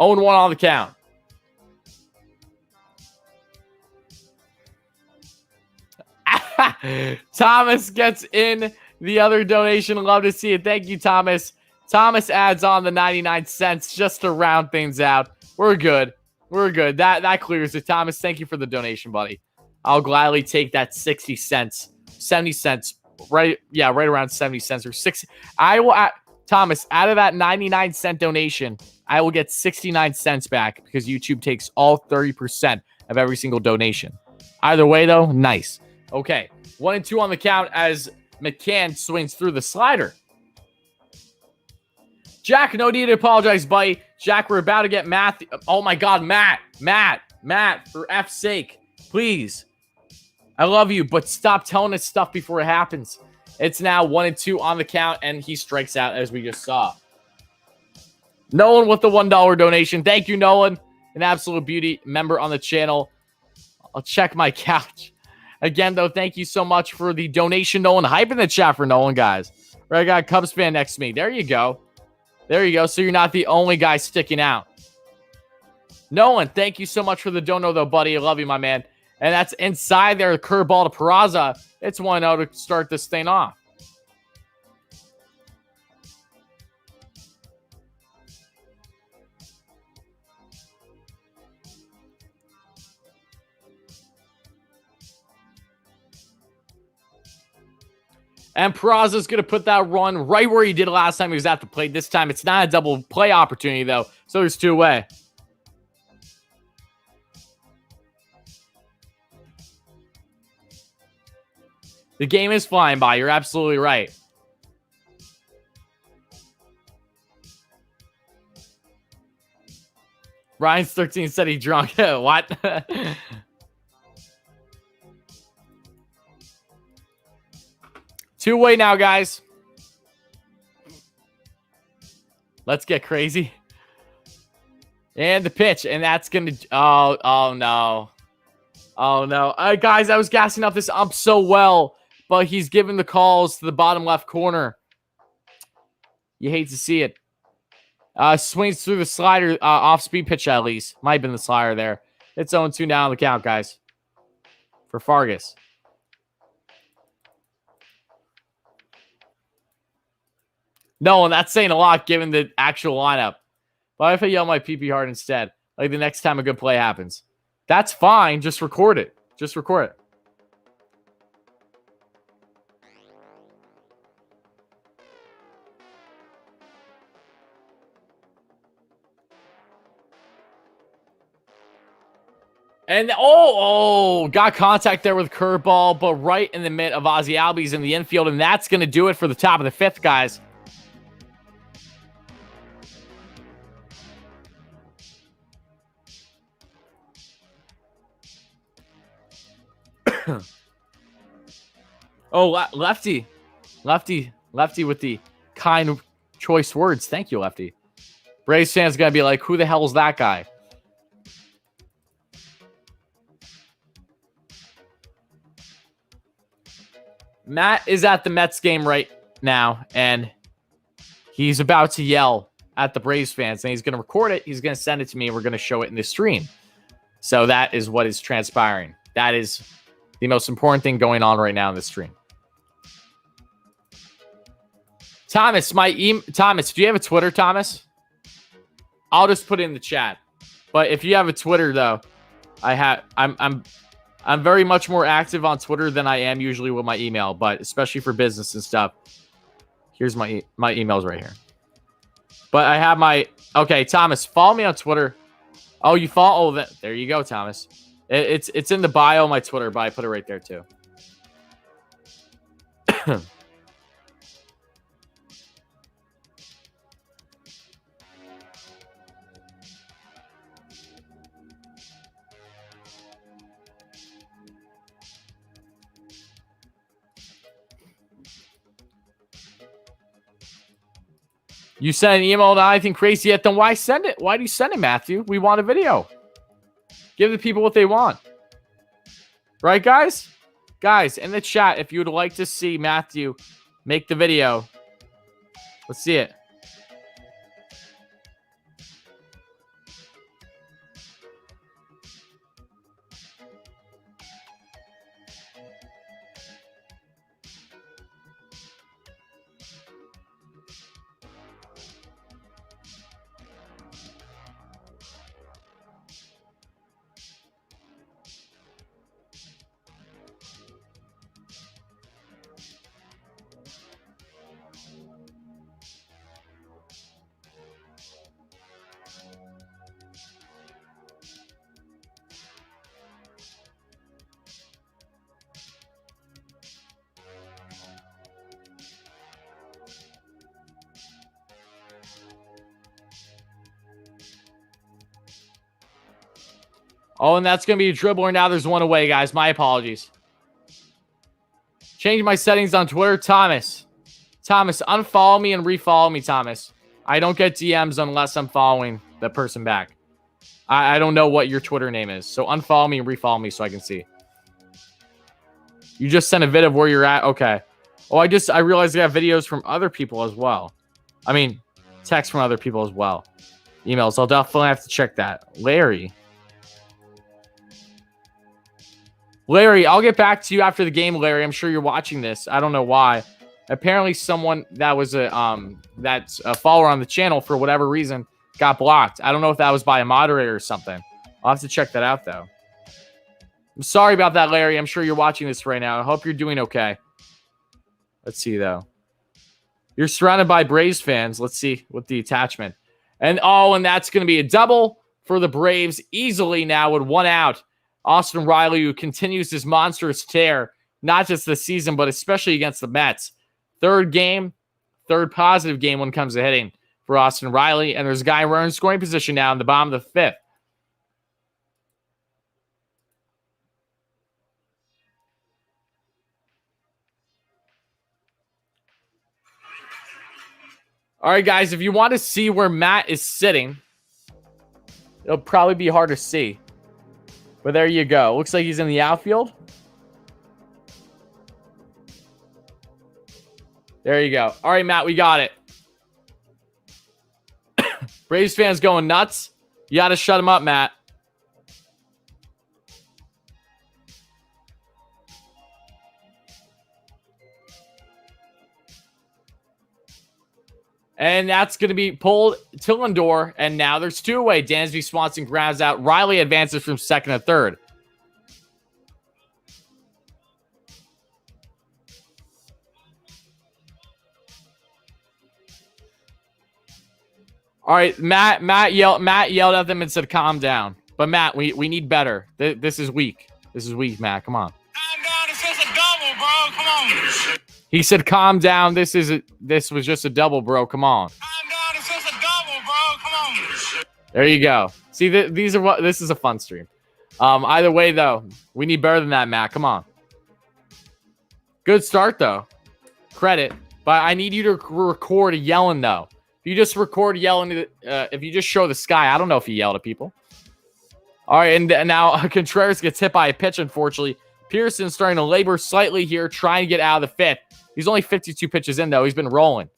0-1 on the count. Thomas gets in the other donation. Love to see it. Thank you, Thomas. Thomas adds on the 99 cents just to round things out. We're good. We're good. That clears it. Thomas, thank you for the donation, buddy. I'll gladly take that 60 cents, 70 cents, right? Yeah, right around 70 cents or 60. I will, Thomas, out of that 99-cent donation, I will get 69 cents back because YouTube takes all 30% of every single donation. Either way, though, nice. Okay, 1-2 on the count as McCann swings through the slider. Jack, no need to apologize, buddy. Jack, we're about to get Matthew. Oh my God, Matt, for F's sake, please. I love you, but stop telling us stuff before it happens. It's now 1-2 on the count, and he strikes out as we just saw. Nolan with the $1 donation. Thank you, Nolan. An absolute beauty, member on the channel. I'll check my couch. Again, though, thank you so much for the donation, Nolan. Hype in the chat for Nolan, guys. Right, I got a Cubs fan next to me. There you go. There you go. So you're not the only guy sticking out. Nolan, thank you so much for the dono, though, buddy. I love you, my man. And that's inside there, curveball to Peraza. It's 1-0 to start this thing off. And Peraza's going to put that run right where he did last time he was at the plate. This time, it's not a double play opportunity, though. So there's two away. The game is flying by. You're absolutely right. Ryan's 13 said he drunk. What? Two-way now, guys. Let's get crazy. And the pitch. And that's going to... Oh, no. Oh, no. Guys, I was gassing up this ump so well. But he's giving the calls to the bottom left corner. You hate to see it. Swings through the slider. Off-speed pitch, at least. Might have been the slider there. It's 0-2 now on the count, guys. For Fargas. No, and that's saying a lot given the actual lineup. But if I yell my PP hard instead, like the next time a good play happens. That's fine. Just record it. Just record it. And, got contact there with curveball, but right in the mid of Ozzy Albies in the infield, and that's going to do it for the top of the fifth, guys. Oh, Lefty with the kind choice words. Thank you, Lefty. Braves fans gonna be like, who the hell is that guy? Matt is at the Mets game right now, and he's about to yell at the Braves fans, and he's going to record it. He's going to send it to me, and we're going to show it in the stream. So that is what is transpiring. That is the most important thing going on right now in the stream. Thomas, Thomas, do you have a Twitter, Thomas? I'll just put it in the chat. But if you have a Twitter, though, I'm very much more active on Twitter than I am usually with my email, but especially for business and stuff. Here's my emails right here. But I have my... Okay, Thomas, follow me on Twitter. Oh, you follow... Oh, there you go, Thomas. It's in the bio of my Twitter, but I put it right there, too. You sent an email to anything crazy yet, then why send it? Why do you send it, Matthew? We want a video. Give the people what they want. Right, guys? Guys, in the chat, if you would like to see Matthew make the video, let's see it. Oh, and that's going to be a dribbler. Now there's one away, guys. My apologies. Change my settings on Twitter. Thomas, unfollow me and refollow me, Thomas. I don't get DMs unless I'm following the person back. I don't know what your Twitter name is. So unfollow me and refollow me so I can see. You just sent a vid of where you're at? Okay. Oh, I realized I have videos from other people as well. I mean, text from other people as well. Emails. I'll definitely have to check that. Larry, I'll get back to you after the game, Larry. I'm sure you're watching this. I don't know why. Apparently someone that was that's a follower on the channel for whatever reason got blocked. I don't know if that was by a moderator or something. I'll have to check that out, though. I'm sorry about that, Larry. I'm sure you're watching this right now. I hope you're doing okay. Let's see, though. You're surrounded by Braves fans. Let's see what the attachment. And that's going to be a double for the Braves easily now with one out. Austin Riley, who continues his monstrous tear, not just this season, but especially against the Mets. Third positive game when it comes to hitting for Austin Riley. And there's a guy running scoring position now in the bottom of the fifth. All right, guys, if you want to see where Matt is sitting, it'll probably be hard to see. But there you go. Looks like he's in the outfield. There you go. All right, Matt, we got it. Braves fans going nuts. You got to shut him up, Matt. And that's going to be pulled to Lindor. And now there's two away. Dansby Swanson grounds out. Riley advances from second to third. All right, Matt yelled at them and said, calm down. But Matt, we need better. This is weak. This is weak, Matt. Come on. Calm down. It's just a double, bro. Come on. He said, calm down. This was just a double, bro. Come on. Calm down. It's just a double, bro. Come on. There you go. See, this is a fun stream. Either way, though, we need better than that, Matt. Come on. Good start, though. Credit. But I need you to record yelling, though. If you just record yelling, if you just show the sky, I don't know if you yell at people. All right, and now Contreras gets hit by a pitch, unfortunately. Pearson's starting to labor slightly here, trying to get out of the fifth. He's only 52 pitches in, though. He's been rolling.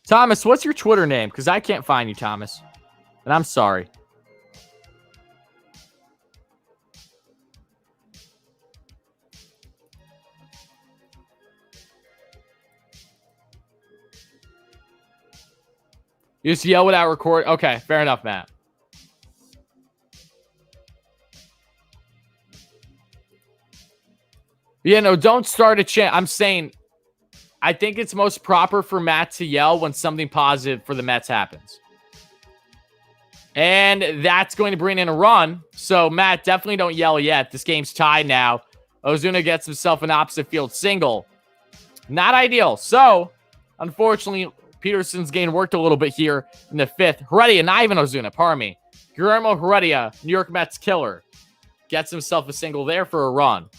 Thomas, what's your Twitter name? Because I can't find you, Thomas. And I'm sorry. You just yell without record. Okay, fair enough, Matt. Yeah, no, don't start a chant. I'm saying, I think it's most proper for Matt to yell when something positive for the Mets happens. And that's going to bring in a run. So, Matt, definitely don't yell yet. This game's tied now. Ozuna gets himself an opposite field single. Not ideal. So, unfortunately, Peterson's game worked a little bit here in the fifth. Heredia, not even Ozuna, pardon me. Guillermo Heredia, New York Mets killer, gets himself a single there for a run.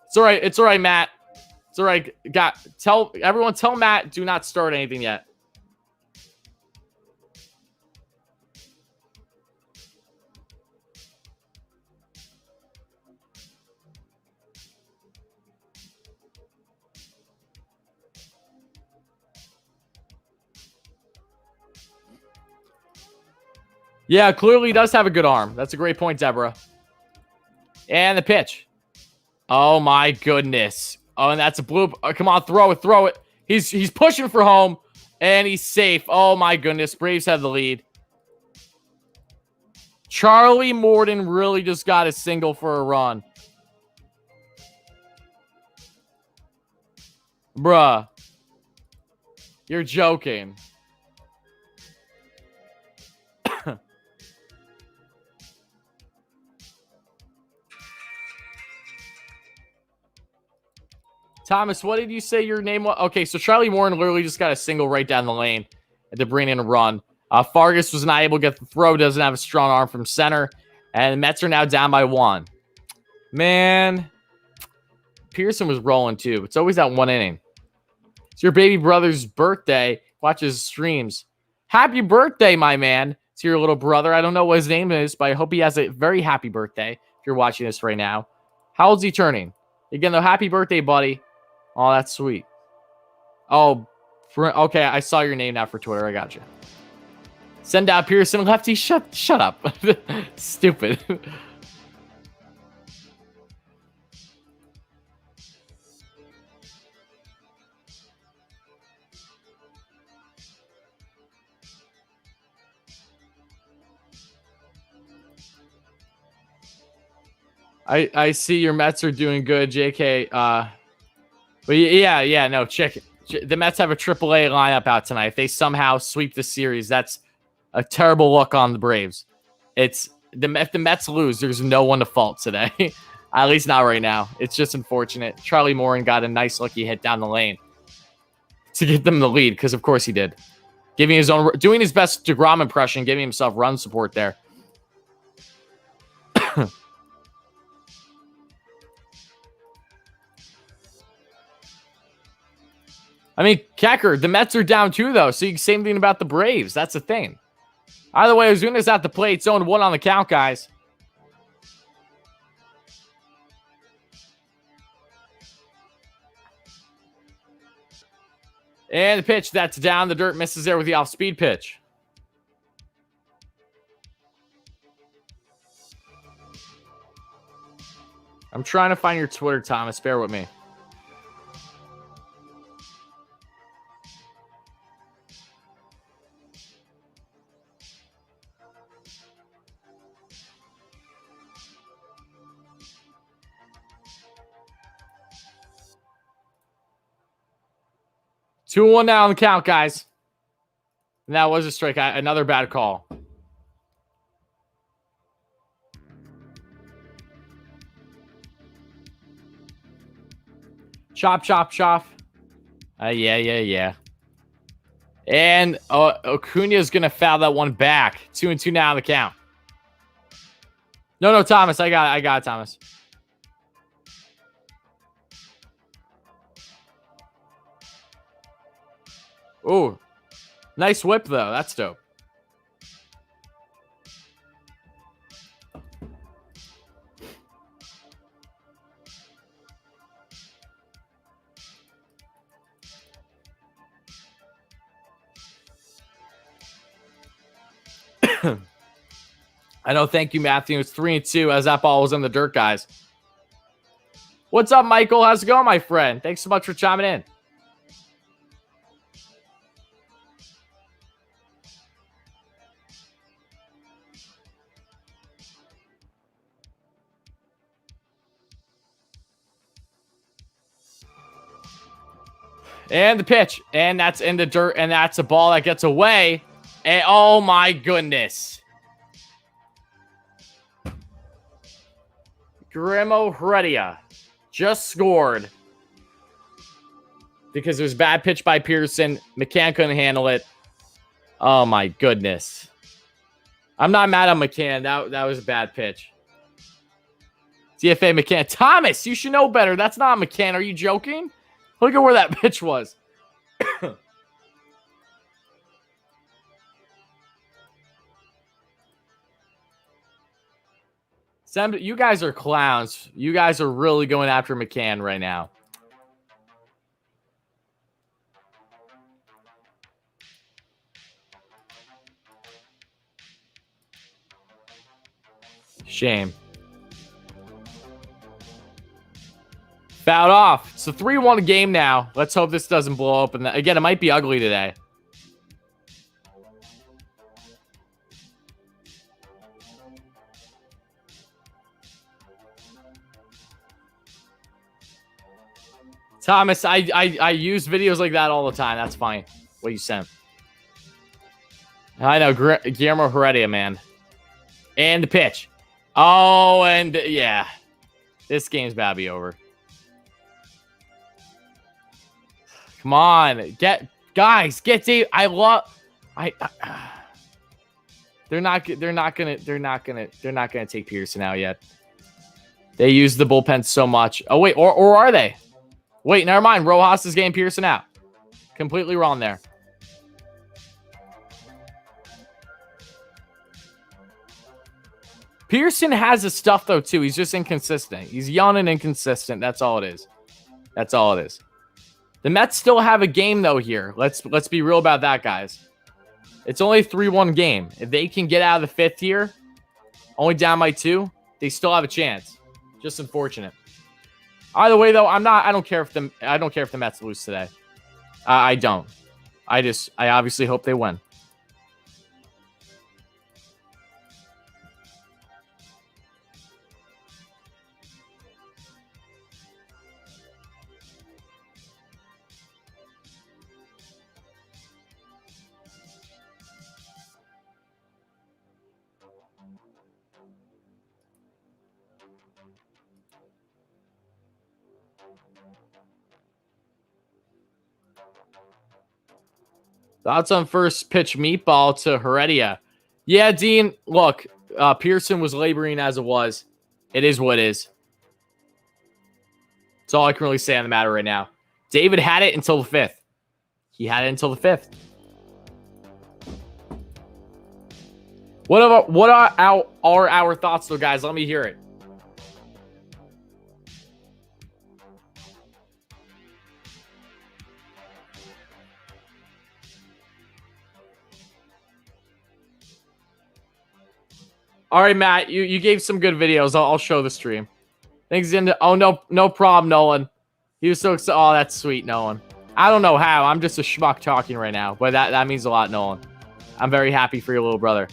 It's all right. It's all right, Matt. It's all right. Tell Matt, do not start anything yet. Yeah, clearly does have a good arm. That's a great point, Deborah. And the pitch. Oh, my goodness. Oh, and that's a bloop. Oh, come on, throw it. He's pushing for home, and he's safe. Oh, my goodness. Braves have the lead. Charlie Morton really just got a single for a run. Bruh. You're joking. Thomas, what did you say your name was? Okay, so Charlie Morton literally just got a single right down the lane to bring in a run. Fargas was not able to get the throw, doesn't have a strong arm from center, and the Mets are now down by 1. Man, Pearson was rolling too. It's always that one inning. It's your baby brother's birthday. Watch his streams. Happy birthday, my man. It's your little brother. I don't know what his name is, but I hope he has a very happy birthday if you're watching this right now. How old's he turning? Again, though, happy birthday, buddy. Oh, that's sweet. Oh, okay. I saw your name now for Twitter. I got you. Send out Pearson lefty. Shut up. Stupid. I see your Mets are doing good, JK. But yeah, no, check it. The Mets have a AAA lineup out tonight. If they somehow sweep the series, that's a terrible look on the Braves. If the Mets lose, there's no one to fault today. At least not right now. It's just unfortunate. Charlie Morton got a nice lucky hit down the lane to get them the lead, because of course he did. Doing his best DeGrom impression, giving himself run support there. I mean, Kecker, the Mets are down 2, though. So same thing about the Braves. That's the thing. Either way, Ozuna's at the plate. It's 0-1 on the count, guys. And the pitch, that's down. The dirt misses there with the off-speed pitch. I'm trying to find your Twitter, Thomas. Bear with me. Two and 1 now on the count, guys. And that was a strike. Another bad call. Chop. Yeah. And Acuna's going to foul that one back. 2-2 now on the count. No, Thomas. I got it, Thomas. Ooh. Nice whip, though. That's dope. I know. Thank you, Matthew. It's 3-2 as that ball was in the dirt, guys. What's up, Michael? How's it going, my friend? Thanks so much for chiming in. And the pitch. And that's in the dirt. And that's a ball that gets away. And oh, my goodness. Guillermo Heredia just scored because it was bad pitch by Pearson. McCann couldn't handle it. Oh, my goodness. I'm not mad at McCann. That was a bad pitch. DFA McCann. Thomas, you should know better. That's not McCann. Are you joking? Look at where that pitch was. You guys are clowns. You guys are really going after McCann right now. Shame. Fouled off. It's a 3-1 game now. Let's hope this doesn't blow up. And again, it might be ugly today. Thomas, I use videos like that all the time. That's fine. What you sent. I know. Guillermo Heredia, man. And the pitch. Oh, and yeah. This game's about to be over. Come on. Guys, get Dave. They're not gonna take Pearson out yet. They use the bullpen so much. Oh, wait, or are they? Wait, never mind. Rojas is getting Pearson out. Completely wrong there. Pearson has his stuff, though, too. He's just inconsistent. He's young and inconsistent. That's all it is. That's all it is. The Mets still have a game, though, here. Let's be real about that, guys. It's only a 3-1 game. If they can get out of the fifth here, only down by 2, they still have a chance. Just unfortunate. Either way, though, I don't care if the Mets lose today. I don't. I obviously hope they win. Thoughts on first pitch meatball to Heredia? Yeah, Dean, look, Pearson was laboring as it was. It is what it is. That's all I can really say on the matter right now. David had it until the 5th. He had it until the 5th. What are our thoughts, though, guys? Let me hear it. All right, Matt, you gave some good videos. I'll show the stream. Thanks, Zinda. Oh, no problem, Nolan. He was so excited. Oh, that's sweet, Nolan. I don't know how. I'm just a schmuck talking right now, but that means a lot, Nolan. I'm very happy for your little brother.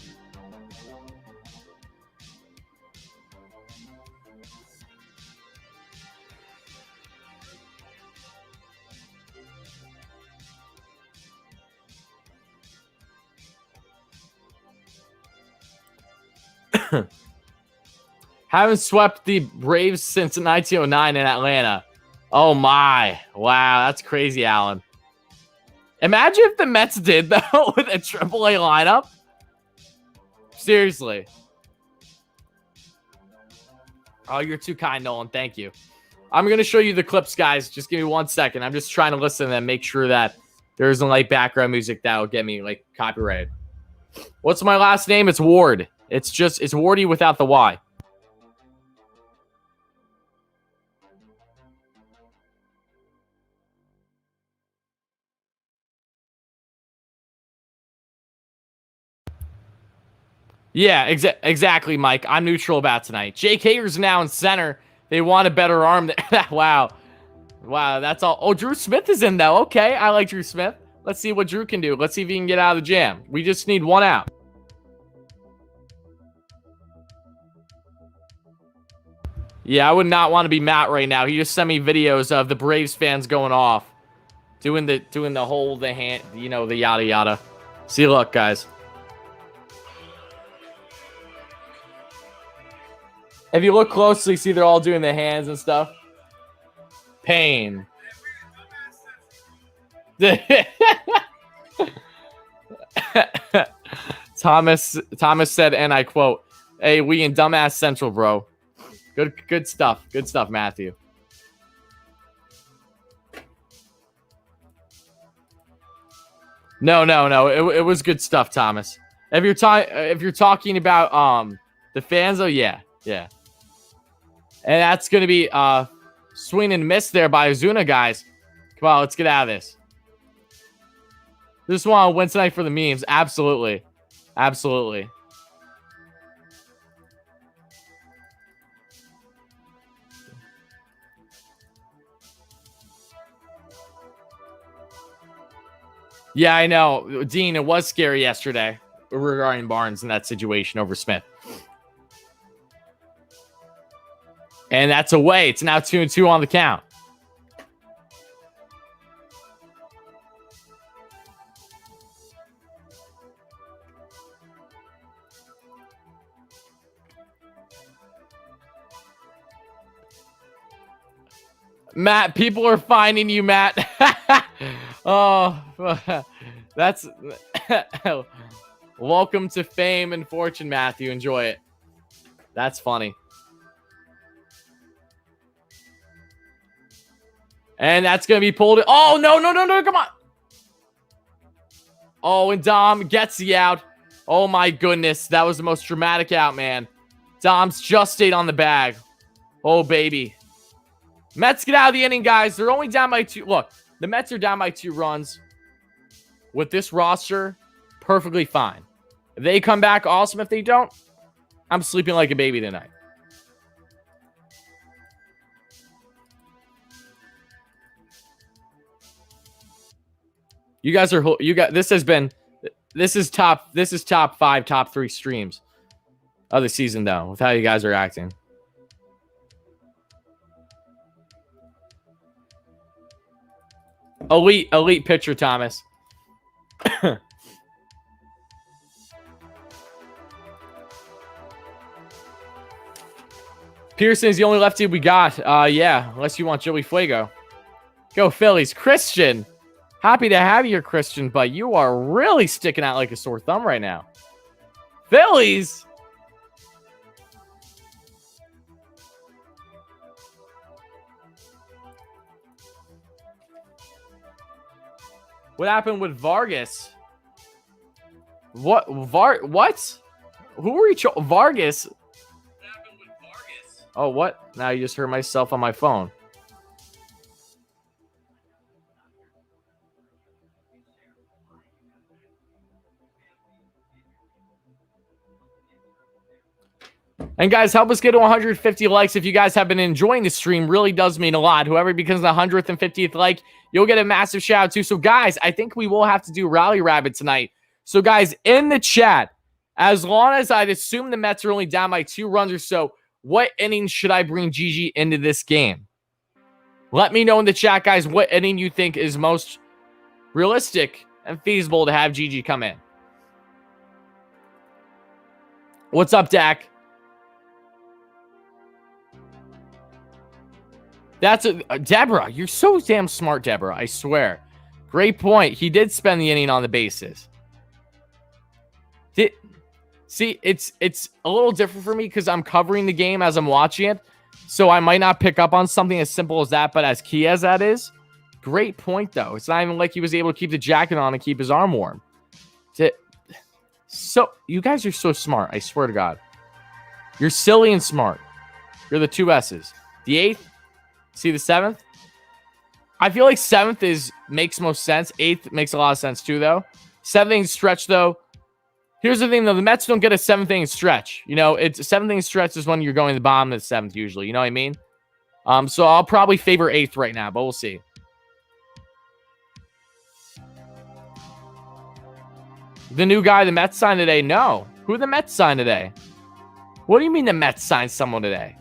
Haven't swept the Braves since 1909 in Atlanta. Oh my. Wow, that's crazy, Alan. Imagine if the Mets did, though, with a AAA lineup. Seriously. Oh, you're too kind, Nolan. Thank you. I'm going to show you the clips, guys. Just give me 1 second. I'm just trying to listen and make sure that there isn't, like, background music that will get me, like, copyrighted. What's my last name? It's Ward. It's Wardy without the Y. Yeah, exactly, Mike. I'm neutral about tonight. Jake Hager's now in center. They want a better arm. Wow. Wow, that's all. Oh, Drew Smith is in, though. Okay, I like Drew Smith. Let's see what Drew can do. Let's see if he can get out of the jam. We just need 1 out. Yeah, I would not want to be Matt right now. He just sent me videos of the Braves fans going off. Doing the whole, the hand, you know, the yada yada. See you luck, guys. If you look closely, see they're all doing the hands and stuff. Pain. Thomas said, and I quote, "Hey, we in dumbass central, bro." Good stuff. Good stuff, Matthew. No. It was good stuff, Thomas. If you're talking about the fans, oh yeah. And that's going to be swing and miss there by Ozuna, guys. Come on, let's get out of this. This one on Wednesday night for the memes. Absolutely. Absolutely. Yeah, I know. Dean, it was scary yesterday regarding Barnes in that situation over Smith. And that's away. It's now 2-2 on the count. Matt, people are finding you, Matt. Oh, that's welcome to fame and fortune, Matthew. Enjoy it. That's funny. And that's going to be pulled. Oh, no. Come on. Oh, and Dom gets the out. Oh, my goodness. That was the most dramatic out, man. Dom's just stayed on the bag. Oh, baby. Mets get out of the inning, guys. They're only down by 2. Look, the Mets are down by 2 runs. With this roster, perfectly fine. If they come back, awesome. If they don't, I'm sleeping like a baby tonight. This is top 5, top 3 streams of the season, though, with how you guys are acting. Elite pitcher, Thomas. Pearson is the only lefty we got. Yeah, unless you want Joey Fuego. Go Phillies. Christian. Happy to have you, Christian, but you are really sticking out like a sore thumb right now. Phillies? What happened with Vargas? What? What? Who are you? Vargas? What happened with Vargas? Oh, what? Now you just heard myself on my phone. And guys, help us get to 150 likes. If you guys have been enjoying the stream, really does mean a lot. Whoever becomes the 150th like, you'll get a massive shout out too. So guys, I think we will have to do Rally Rabbit tonight. So guys, in the chat, as long as I'd assume the Mets are only down by 2 runs or so, what inning should I bring Gigi into this game? Let me know in the chat, guys, what inning you think is most realistic and feasible to have Gigi come in. What's up, Dak? That's Deborah. You're so damn smart, Deborah. I swear. Great point. He did spend the inning on the bases. See, it's a little different for me because I'm covering the game as I'm watching it. So I might not pick up on something as simple as that, but as key as that is, great point, though. It's not even like he was able to keep the jacket on and keep his arm warm. So, you guys are so smart, I swear to God. You're silly and smart. You're the two S's. The 8th, see the 7th? I feel like 7th makes most sense. 8th makes a lot of sense, too, though. 7th inning stretch, though. Here's the thing, though. The Mets don't get a 7th inning stretch. You know, it's 7th inning stretch is when you're going to the bottom of the 7th, usually. You know what I mean? So I'll probably favor 8th right now, but we'll see. The new guy the Mets signed today? No. Who the Mets signed today? What do you mean the Mets signed someone today?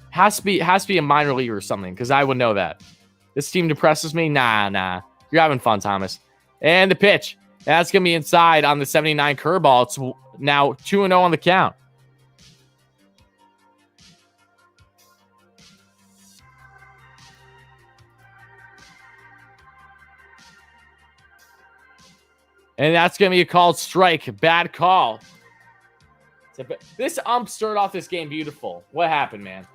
Has to be a minor league or something, because I would know that. This team depresses me? Nah. You're having fun, Thomas. And the pitch. That's going to be inside on the 79 curveball. It's now 2-0 on the count. And that's going to be a called strike. Bad call. This ump started off this game beautiful. What happened, man?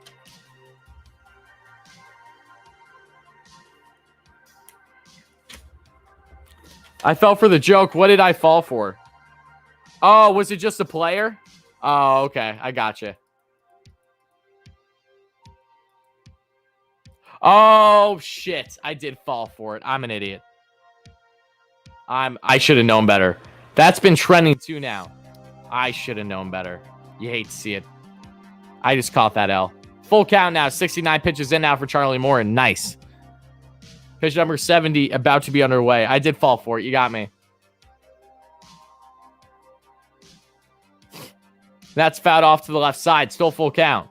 I fell for the joke. What did I fall for? Oh, was it just a player? Oh, okay. I gotcha. Oh, shit. I did fall for it. I'm an idiot. I should have known better. That's been trending too now. I should have known better. You hate to see it. I just caught that L. Full count now. 69 pitches in now for Charlie Moore. Nice. Pitch number 70 about to be underway. I did fall for it. You got me. That's fouled off to the left side. Still full count.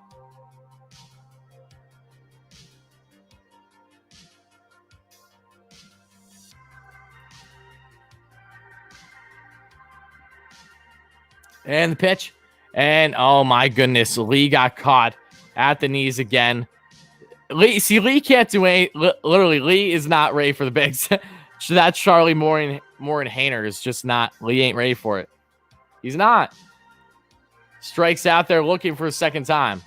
And the pitch. And, oh my goodness, Lee got caught at the knees again. Lee can't do any. Literally, Lee is not ready for the bigs. That's Charlie Moore and Hainer is just not. Lee ain't ready for it. He's not. Strikes out there looking for a second time.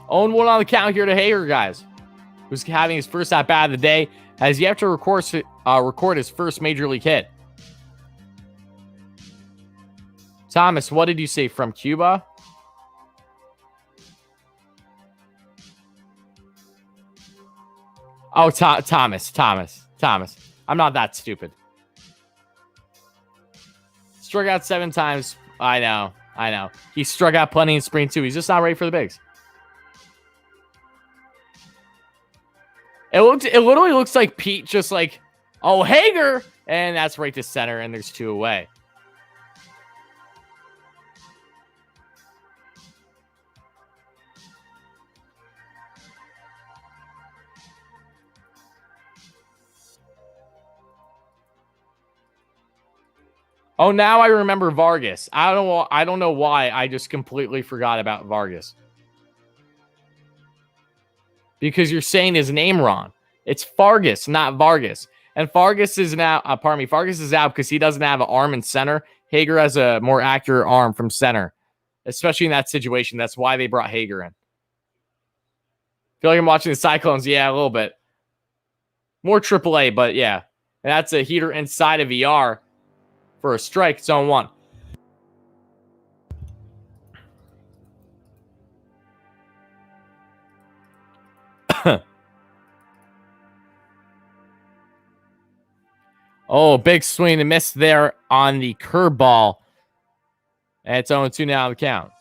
Own one on the count here to Hager, guys, who's having his first at bat of the day, has yet to record his first major league hit. Thomas, what did you say, from Cuba? Oh, Thomas. I'm not that stupid. Struck out 7 times. I know. He struck out plenty in spring too. He's just not ready for the bigs. It literally looks like Pete just like, oh, Hager, and that's right to center, and there's 2 away. Oh, now I remember Vargas. I don't know why I just completely forgot about Vargas. Because you're saying his name wrong. It's Fargas, not Vargas. And Fargas is now, Fargas is out because he doesn't have an arm in center. Hager has a more accurate arm from center, especially in that situation. That's why they brought Hager in. Feel like I'm watching the Cyclones. Yeah, a little bit. More AAA, but yeah. And that's a heater inside of ER for a strike. It's on 1. Oh, big swing and miss there on the curveball. And it's 0-2 now on the count.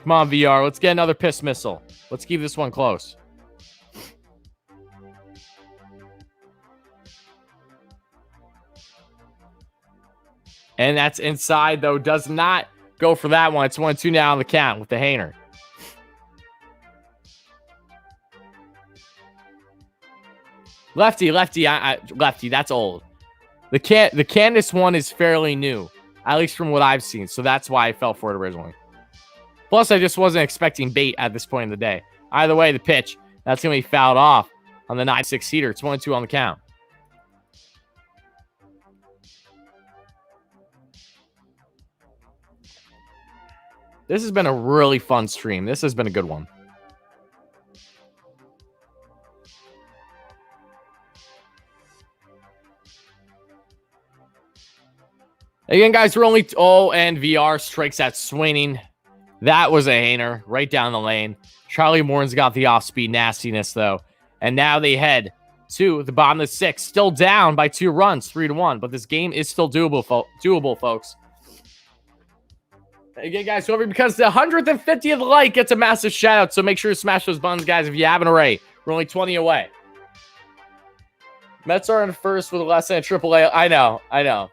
Come on, VR. Let's get another piss missile. Let's keep this one close. And that's inside, though. Does not go for that one. It's 1-2 now on the count with the Hainer. Lefty. Lefty. That's old. The Candace one is fairly new, at least from what I've seen. So that's why I fell for it originally. Plus, I just wasn't expecting bait at this point in the day. Either way, the pitch, that's going to be fouled off on the 9-6 heater. It's 1-2 on the count. This has been a really fun stream. This has been a good one. Again, guys, we're only... Oh, and VR strikes at swinging. That was a hainer right down the lane. Charlie Morton's got the off-speed nastiness, though. And now they head to the bottom of the 6th. Still down by 2 runs, 3-1. But this game is still doable, folks. Again, guys, whoever becomes the 150th like gets a massive shout-out. So make sure to smash those buttons, guys, if you haven't already. We're only 20 away. Mets are in first with less than a AAA. I know.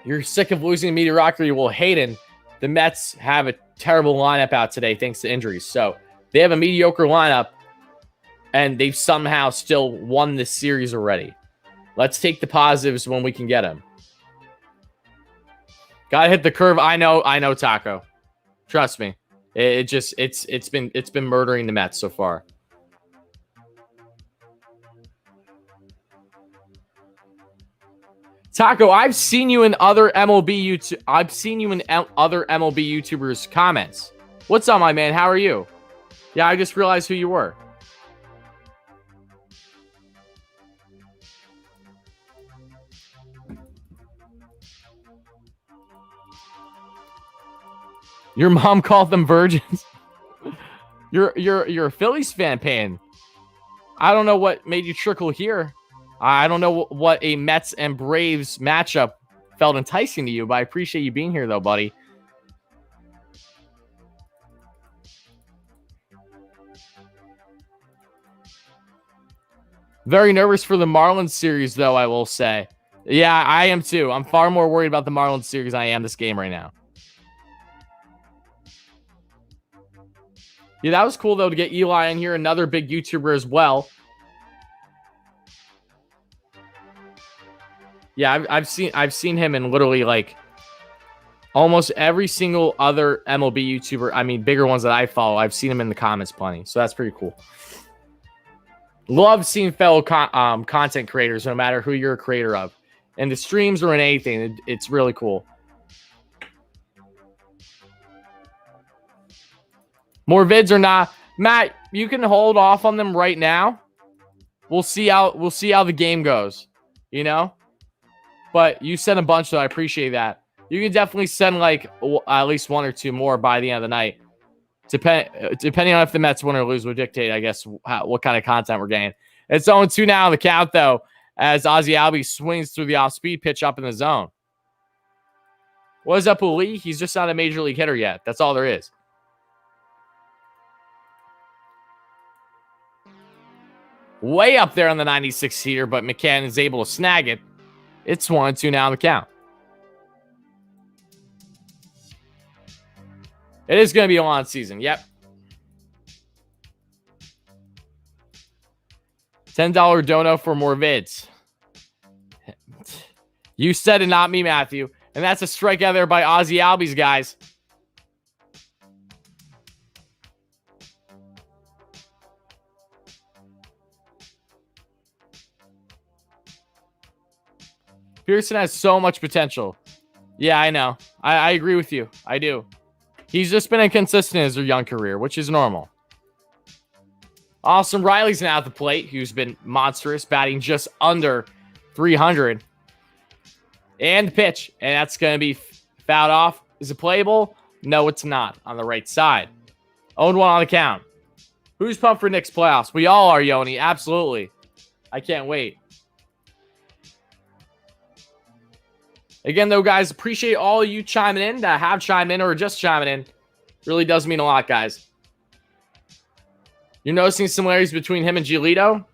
You're sick of losing mediocrity. Well, Hayden, the Mets have a terrible lineup out today thanks to injuries. So they have a mediocre lineup, and they've somehow still won this series already. Let's take the positives when we can get them. Gotta hit the curve. I know, Taco. Trust me. It's been murdering the Mets so far. Taco, I've seen you in other MLB YouTubers' comments. What's up, my man? How are you? Yeah, I just realized who you were. Your mom called them virgins. You're a Phillies fan, Pan. I don't know what made you trickle here. I don't know what a Mets and Braves matchup felt enticing to you, but I appreciate you being here, though, buddy. Very nervous for the Marlins series, though, I will say. Yeah, I am too. I'm far more worried about the Marlins series than I am this game right now. Yeah, that was cool, though, to get Eli in here, another big YouTuber as well. Yeah, I've seen him in literally like almost every single other MLB YouTuber. I mean, bigger ones that I follow. I've seen him in the comments plenty, so that's pretty cool. Love seeing fellow content creators, no matter who you're a creator of, in the streams or in anything. It's really cool. More vids or not, Matt? You can hold off on them right now. We'll see how the game goes. You know. But you sent a bunch, so I appreciate that. You can definitely send like at least 1 or 2 more by the end of the night. Depending on if the Mets win or lose will dictate, I guess, what kind of content we're getting. It's 0-2 now on the count, though, as Ozzie Albies swings through the off-speed pitch up in the zone. What is up with Lee? He's just not a major league hitter yet. That's all there is. Way up there on the 96 heater, but McCann is able to snag it. It's 1-2 now on the count. It is going to be a long season. Yep. $10 dono for more vids. You said it, not me, Matthew. And that's a strikeout there by Ozzie Albies, guys. Pearson has so much potential. Yeah, I know. I agree with you. I do. He's just been inconsistent in his young career, which is normal. Austin Riley's now at the plate, who's been monstrous, batting just under 300. And the pitch. And that's going to be fouled off. Is it playable? No, it's not. On the right side. 0-1 on the count. Who's pumped for Knicks playoffs? We all are, Yoni. Absolutely. I can't wait. Again, though, guys, appreciate all of you chiming in, that have chimed in or just chiming in. Really does mean a lot, guys. You're noticing similarities between him and Giolito?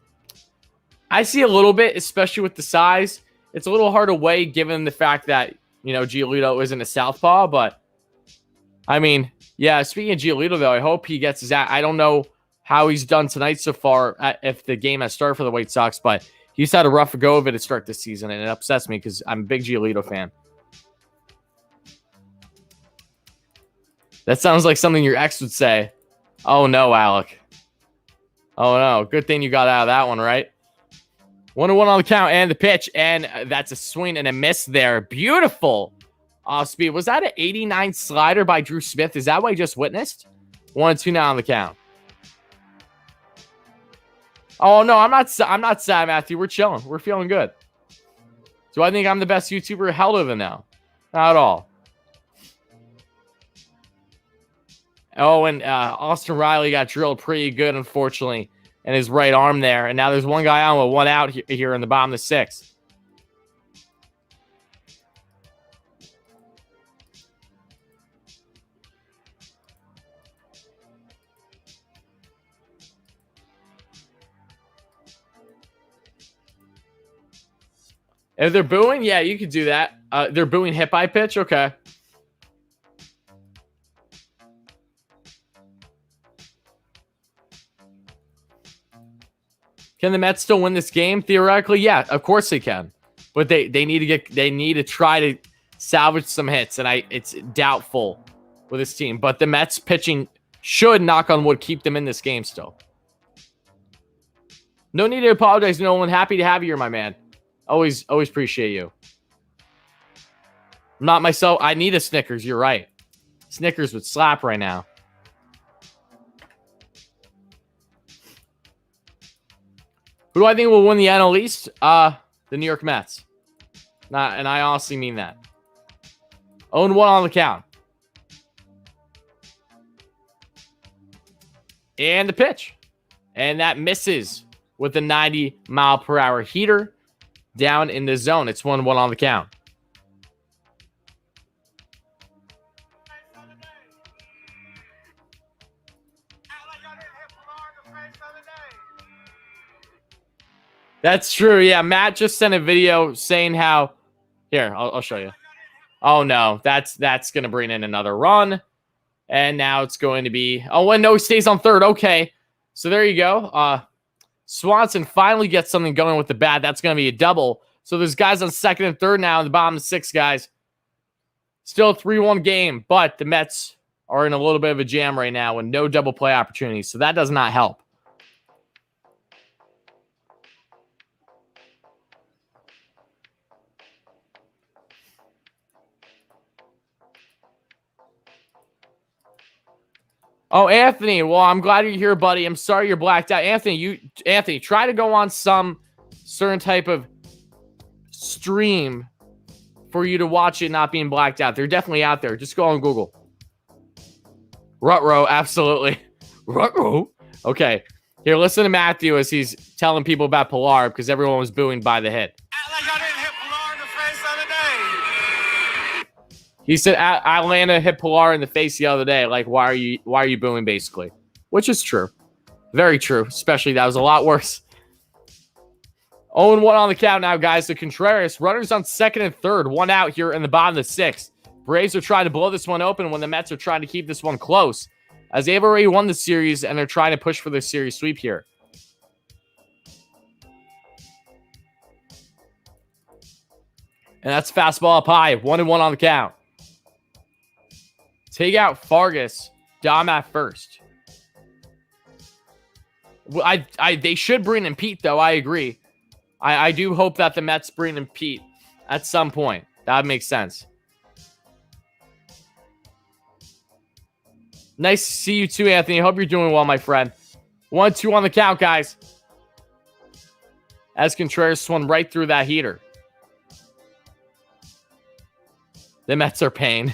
I see a little bit, especially with the size. It's a little hard to weigh given the fact that, you know, Giolito isn't a southpaw, but I mean, yeah, speaking of Giolito, though, I hope he gets his I don't know how he's done tonight so far if the game has started for the White Sox, but he's had a rough go of it to start this season, and it upsets me because I'm a big Giolito fan. That sounds like something your ex would say. Oh, no, Alec. Oh, no. Good thing you got out of that one, right? 1-1 on the count and the pitch, and that's a swing and a miss there. Beautiful off speed. Was that an 89 slider by Drew Smith? Is that what I just witnessed? 1-2 now on the count. Oh, no, I'm not sad, Matthew. We're chilling. We're feeling good. Do I think I'm the best YouTuber? Hell to the no. Not at all. Oh, and Austin Riley got drilled pretty good, unfortunately, in his right arm there. And now there's one guy on with one out here in the bottom of the sixth. If they're booing, yeah, you could do that. They're booing hit by pitch? Okay. Can the Mets still win this game? Theoretically, yeah, of course they can. But they need to try to salvage some hits, and it's doubtful with this team. But the Mets pitching should, knock on wood, keep them in this game still. No need to apologize, Nolan. Happy to have you here, my man. Always appreciate you. Not myself. I need a Snickers. You're right. Snickers would slap right now. Who do I think will win the NL East? The New York Mets. And I honestly mean that. 0-1 on the count. And the pitch. And that misses with the 90-mile-per-hour heater down in the zone. It's 1-1 on the count. That's true. Yeah, Matt just sent a video saying how... Here, I'll show you. Oh, no. That's going to bring in another run. And now it's going to be... Oh, and no, he stays on third. Okay. So there you go. Swanson finally gets something going with the bat. That's going to be a double. So there's guys on second and third now in the bottom of six, guys. Still a 3-1 game, but the Mets are in a little bit of a jam right now with no double play opportunities. So that does not help. Oh, Anthony. Well, I'm glad you're here, buddy. I'm sorry you're blacked out. Anthony, try to go on some certain type of stream for you to watch it not being blacked out. They're definitely out there. Just go on Google. Rutrow, absolutely. Rutrow. Okay. Here, listen to Matthew as he's telling people about Pilar because everyone was booing by the hit. Act like I didn't hit Pilar in the face the other day. He said Atlanta hit Pilar in the face the other day. Like, why are you booing, basically? Which is true. Very true. Especially that was a lot worse. 0-1 on the count now, guys. So Contreras, runners on second and third. One out here in the bottom of the sixth. Braves are trying to blow this one open when the Mets are trying to keep this one close, as they've already won the series and they're trying to push for the series sweep here. And that's fastball up high. 1-1 on the count. Take out Fargas. Dom at first. They should bring in Pete, though. I agree. I do hope that the Mets bring in Pete at some point. That would make sense. Nice to see you too, Anthony. Hope you're doing well, my friend. 1-2 on the count, guys. As Contreras swung right through that heater. The Mets are paying.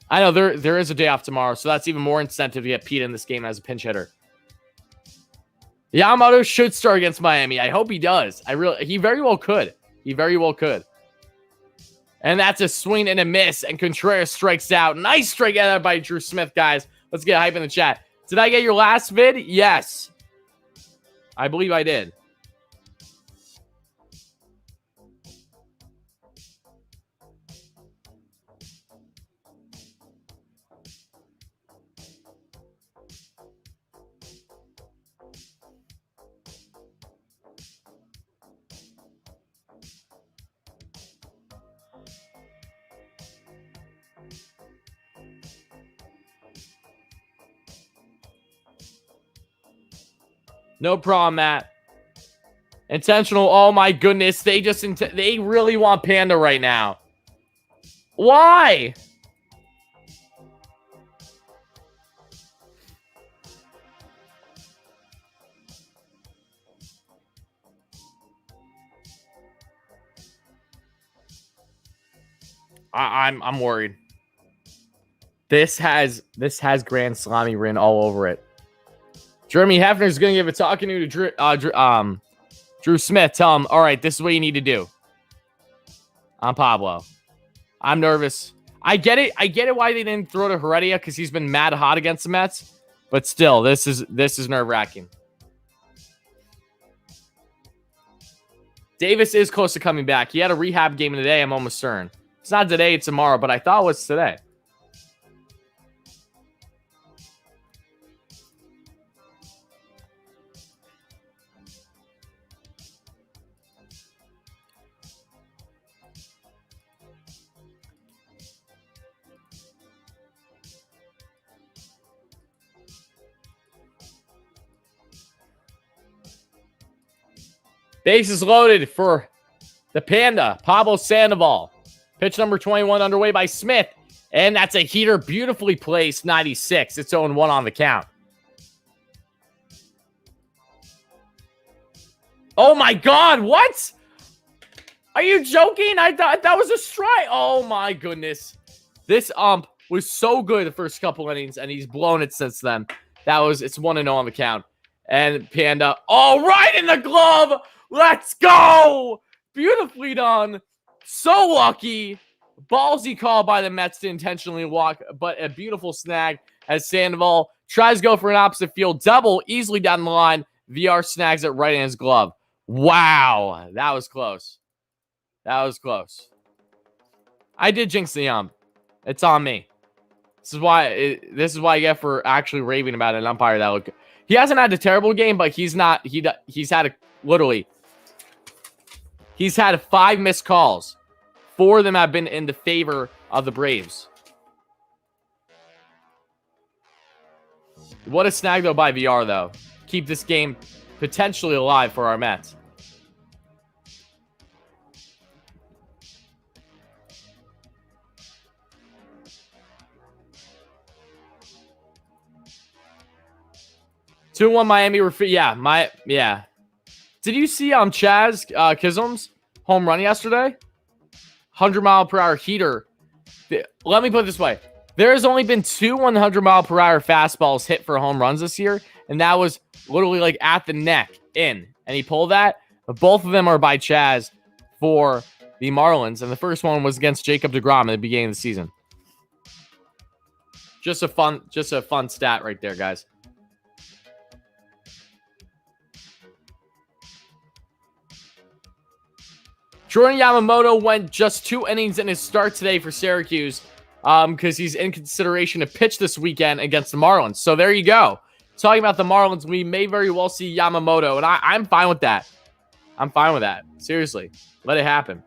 I know there is a day off tomorrow, so that's even more incentive to get Pete in this game as a pinch hitter. Yamamoto should start against Miami. I hope he does. He very well could. He very well could. And that's a swing and a miss, and Contreras strikes out. Nice strike out by Drew Smith, guys. Let's get hype in the chat. Did I get your last vid? Yes. I believe I did. No problem, Matt. Intentional. Oh my goodness. They really want Panda right now. Why? I'm worried. This has Grand Salami written all over it. Jeremy Hefner's gonna give a talking to Drew Smith. Tell him, all right, this is what you need to do. I'm Pablo. I'm nervous. I get it why they didn't throw to Heredia because he's been mad hot against the Mets. But still, this is nerve-wracking. Davis is close to coming back. He had a rehab game today, I'm almost certain. It's not today, it's tomorrow, but I thought it was today. Bases loaded for the Panda, Pablo Sandoval. Pitch number 21 underway by Smith. And that's a heater, beautifully placed, 96. It's 0-1 on the count. Oh my God, what? Are you joking? I thought that was a strike. Oh my goodness. This ump was so good the first couple innings, and he's blown it since then. It's 1-0 on the count. And Panda, oh, right in the glove. Let's go! Beautifully done. So lucky. Ballsy call by the Mets to intentionally walk, but a beautiful snag as Sandoval tries to go for an opposite field double easily down the line. VR snags it right in his glove. Wow. That was close. That was close. I did jinx the ump. It's on me. This is why I get for actually raving about an umpire that look. He hasn't had a terrible game, but he's had 5 missed calls. 4 of them have been in the favor of the Braves. What a snag, though, by VR, though. Keep this game potentially alive for our Mets. Two 2-1 Miami. Yeah. Did you see Chaz Kism's home run yesterday? 100-mile-per-hour heater. Let me put it this way. There has only been 2 100-mile-per-hour fastballs hit for home runs this year, and that was literally like at the neck in. And he pulled that. But both of them are by Chaz for the Marlins, and the first one was against Jacob deGrom at the beginning of the season. Just a fun stat right there, guys. Jordan Yamamoto went just 2 innings in his start today for Syracuse because he's in consideration to pitch this weekend against the Marlins. So there you go. Talking about the Marlins, we may very well see Yamamoto, and I'm fine with that. I'm fine with that. Seriously. Let it happen.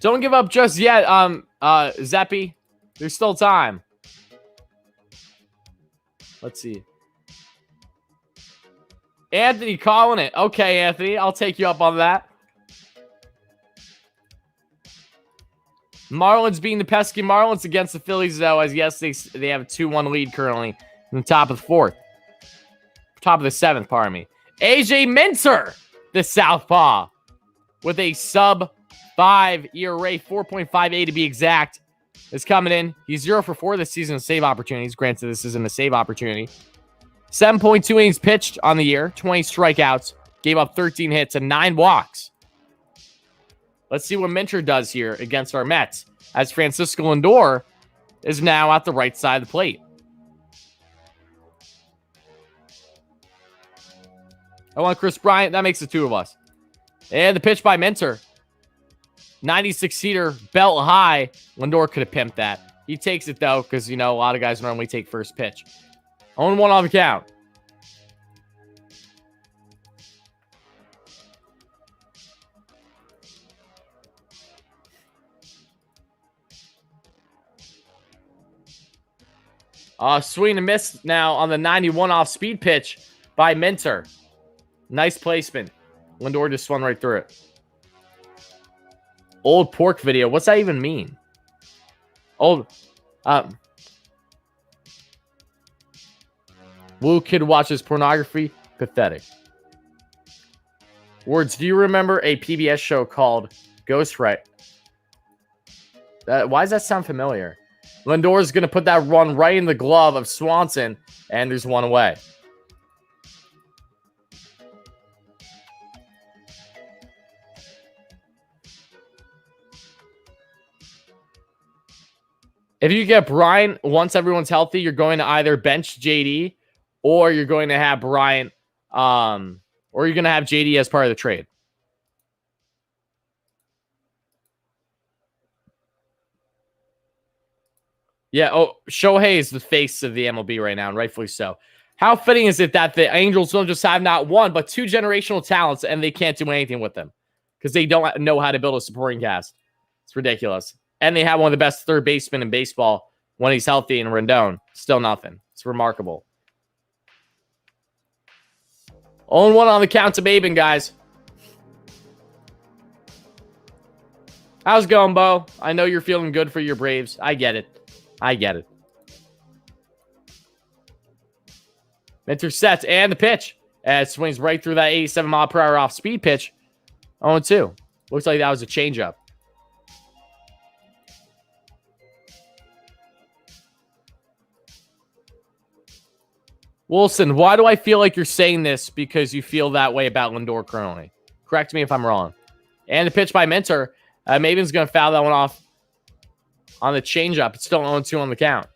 Don't give up just yet, Zeppy. There's still time. Let's see. Anthony calling it. Okay, Anthony, I'll take you up on that. Marlins being the pesky Marlins against the Phillies, though, as yes, they have a 2-1 lead currently in the top of the 4th. Top of the 7th, pardon me. AJ Minter, the southpaw, with a sub-5 ERA, 4.58 to be exact, is coming in. He's 0 for 4 this season in save opportunities. Granted, this isn't a save opportunity. 7.2 innings pitched on the year, 20 strikeouts, gave up 13 hits and 9 walks. Let's see what Minter does here against our Mets, as Francisco Lindor is now at the right side of the plate. I want Chris Bryant. That makes the 2 of us. And the pitch by Minter. 96-seater, belt high. Lindor could have pimped that. He takes it, though, because, a lot of guys normally take first pitch. 0-1 on the count. Swing and miss now on the 91 off speed pitch by Minter. Nice placement. Lindor just swung right through it. Old pork video. What's that even mean? Old. Blue kid watches pornography. Pathetic. Words. Do you remember a PBS show called Ghost Right? Why does that sound familiar? Lindor's going to put that run right in the glove of Swanson, and there's one away. If you get Bryant once everyone's healthy, you're going to either bench JD or you're going to have Bryant, or you're going to have JD as part of the trade. Yeah, Shohei is the face of the MLB right now, and rightfully so. How fitting is it that the Angels don't just have not one, but two generational talents, and they can't do anything with them because they don't know how to build a supporting cast? It's ridiculous. And they have one of the best third basemen in baseball when he's healthy in Rendon. Still nothing. It's remarkable. 0-1 on the count to Maben, guys. How's it going, Bo? I know you're feeling good for your Braves. I get it. Minter sets and the pitch. It swings right through that 87 mile per hour off speed pitch. 0-2. Looks like that was a changeup. Wilson, why do I feel like you're saying this because you feel that way about Lindor currently? Correct me if I'm wrong. And the pitch by Minter. Maven's going to foul that one off on the changeup. It's still 0-2 on the count.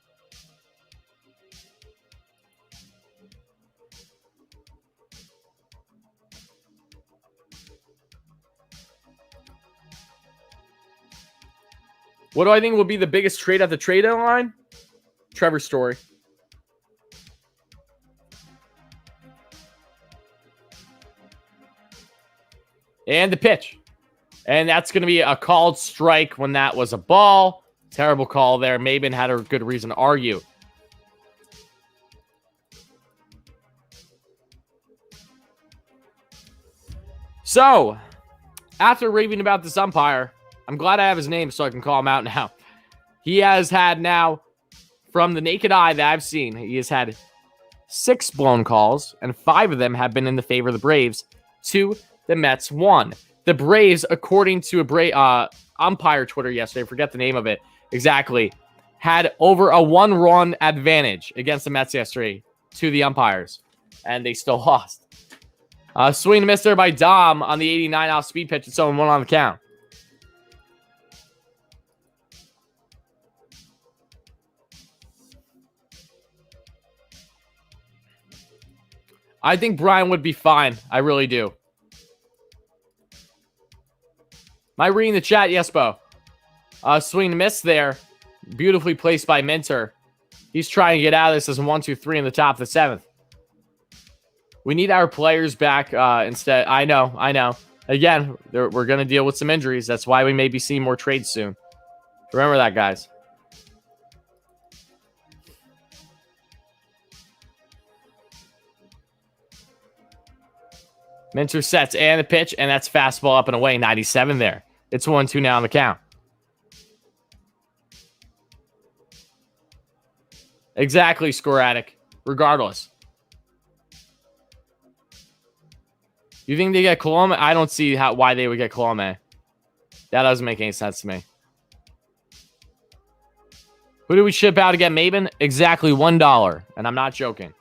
What do I think will be the biggest trade at the trade deadline? Trevor Story. And the pitch. And that's going to be a called strike when that was a ball. Terrible call there. Maben had a good reason to argue. So, after raving about this umpire, I'm glad I have his name so I can call him out now. He has had now, from the naked eye that I've seen, he has had 6 blown calls, and 5 of them have been in the favor of the Braves. 2, the Mets 1. The Braves, according to a umpire Twitter yesterday, forget the name of it exactly, had over a 1-run advantage against the Mets yesterday to the umpires, and they still lost. Swing and miss there by Dom on the 89 off speed pitch. It's 0-1 on the count. I think Brian would be fine. I really do. Am I reading the chat? Yes, Bo. Swing and miss there. Beautifully placed by Minter. He's trying to get out of this as a 1-2-3 in the top of the 7th. We need our players back instead. I know. Again, we're going to deal with some injuries. That's why we may be seeing more trades soon. Remember that, guys. Minter sets and a pitch, and that's fastball up and away. 97 there. It's 1-2 now on the count. Exactly, Sporadic. Regardless. You think they get Colome? I don't see why they would get Colome. That doesn't make any sense to me. Who do we ship out to get Maben? Exactly $1. And I'm not joking.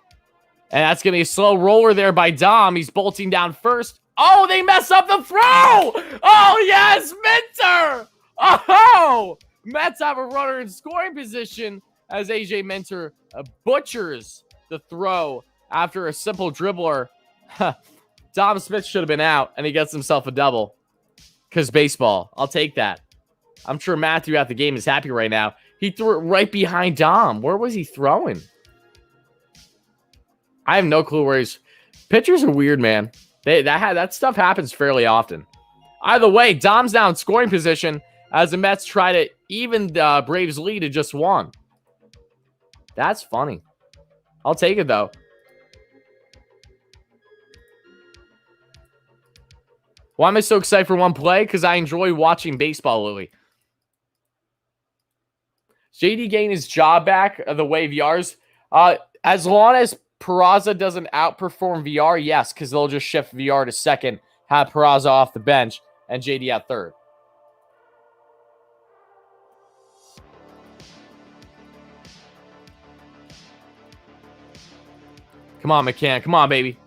And that's going to be a slow roller there by Dom. He's bolting down first. Oh, they mess up the throw. Oh, yes, Minter. Oh, Mets have a runner in scoring position as AJ Minter butchers the throw after a simple dribbler. Dom Smith should have been out, and he gets himself a double. Because baseball. I'll take that. I'm sure Matthew at the game is happy right now. He threw it right behind Dom. Where was he throwing? I have no clue where he's... Pitchers are weird, man. That stuff happens fairly often. Either way, Dom's now in scoring position as the Mets try to even the Braves' lead to just 1. That's funny. I'll take it, though. Why am I so excited for one play? Because I enjoy watching baseball, Lily. JD gained his job back the way VR's. As long as Peraza doesn't outperform VR, yes, because they'll just shift VR to second, have Peraza off the bench, and JD at third. Come on, McCann. Come on, baby.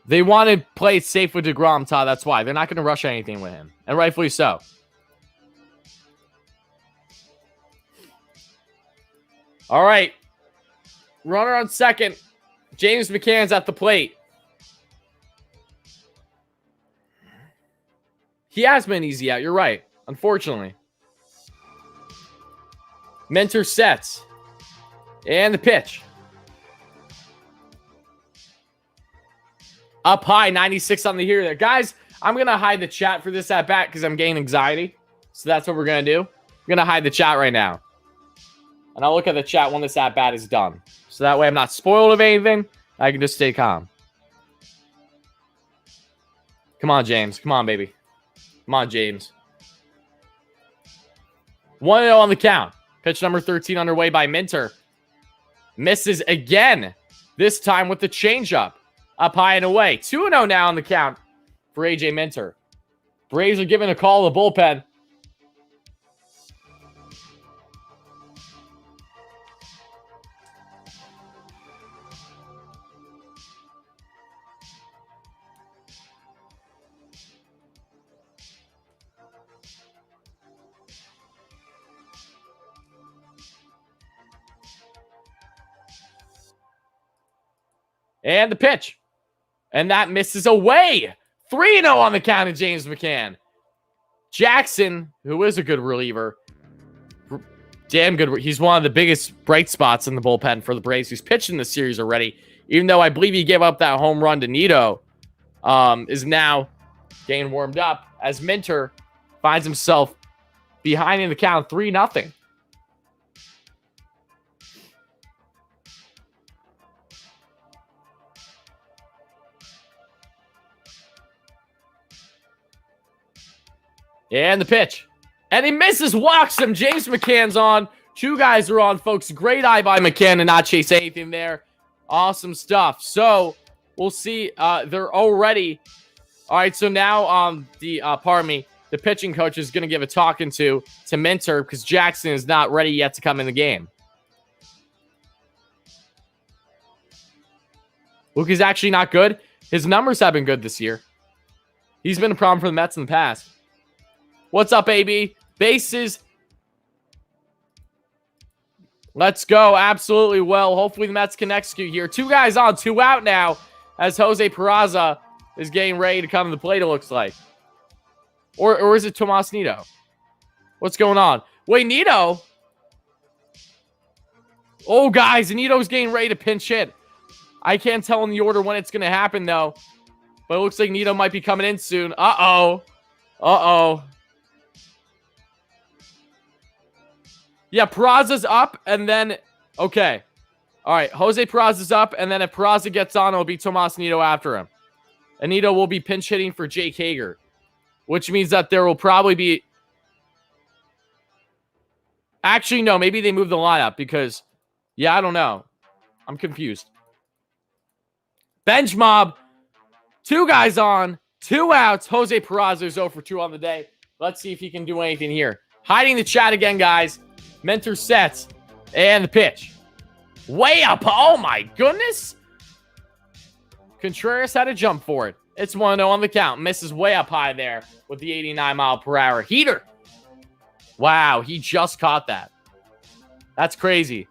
They want to play it safe with DeGrom, Todd. That's why. They're not going to rush anything with him. And rightfully so. All right. Runner on second. James McCann's at the plate. He has been easy out. You're right. Unfortunately. Mentor sets. And the pitch. Up high, 96 on the here there. Guys, I'm going to hide the chat for this at-bat because I'm getting anxiety. So that's what we're going to do. I'm going to hide the chat right now. And I'll look at the chat when this at-bat is done. So that way I'm not spoiled of anything. I can just stay calm. Come on, James. Come on, baby. Come on, James. 1-0 on the count. Pitch number 13 underway by Minter. Misses again. This time with the changeup. Up high and away. 2-0 now on the count for AJ Minter. Braves are giving a call to the bullpen. And the pitch. And that misses away. 3-0 on the count of James McCann. Jackson, who is a good reliever. Damn good. He's one of the biggest bright spots in the bullpen for the Braves. He's pitched in the series already. Even though I believe he gave up that home run to Nito. Is now getting warmed up. As Minter finds himself behind in the count 3-0. And the pitch. And he misses, walks him. James McCann's on. Two guys are on, folks. Great eye by McCann to not chase anything there. Awesome stuff. So, we'll see. They're already... All right, so now the pitching coach is going to give a talking to Minter because Jackson is not ready yet to come in the game. Luke is actually not good. His numbers have been good this year. He's been a problem for the Mets in the past. What's up, AB? Bases. Let's go. Absolutely well. Hopefully the Mets can execute here. Two guys on, 2 out now as Jose Peraza is getting ready to come to the plate, it looks like. Or is it Tomas Nido? What's going on? Wait, Nido? Oh, guys, Nito's getting ready to pinch hit. I can't tell in the order when it's going to happen, though. But it looks like Nido might be coming in soon. Uh-oh. Uh-oh. Yeah, Peraza's up, and then... Okay. All right, Jose Peraza's up, and then if Peraza gets on, it'll be Tomas Nido after him. And Nido will be pinch hitting for Jake Hager, which means that there will probably be... Actually, no, maybe they moved the lineup because... Yeah, I don't know. I'm confused. Bench mob. 2 guys on, 2 outs. Jose Peraza is 0 for 2 on the day. Let's see if he can do anything here. Hiding the chat again, guys. Mentor sets. And the pitch. Way up. Oh, my goodness. Contreras had to jump for it. It's 1-0 on the count. Misses way up high there with the 89-mile-per-hour heater. Wow, he just caught that. That's crazy.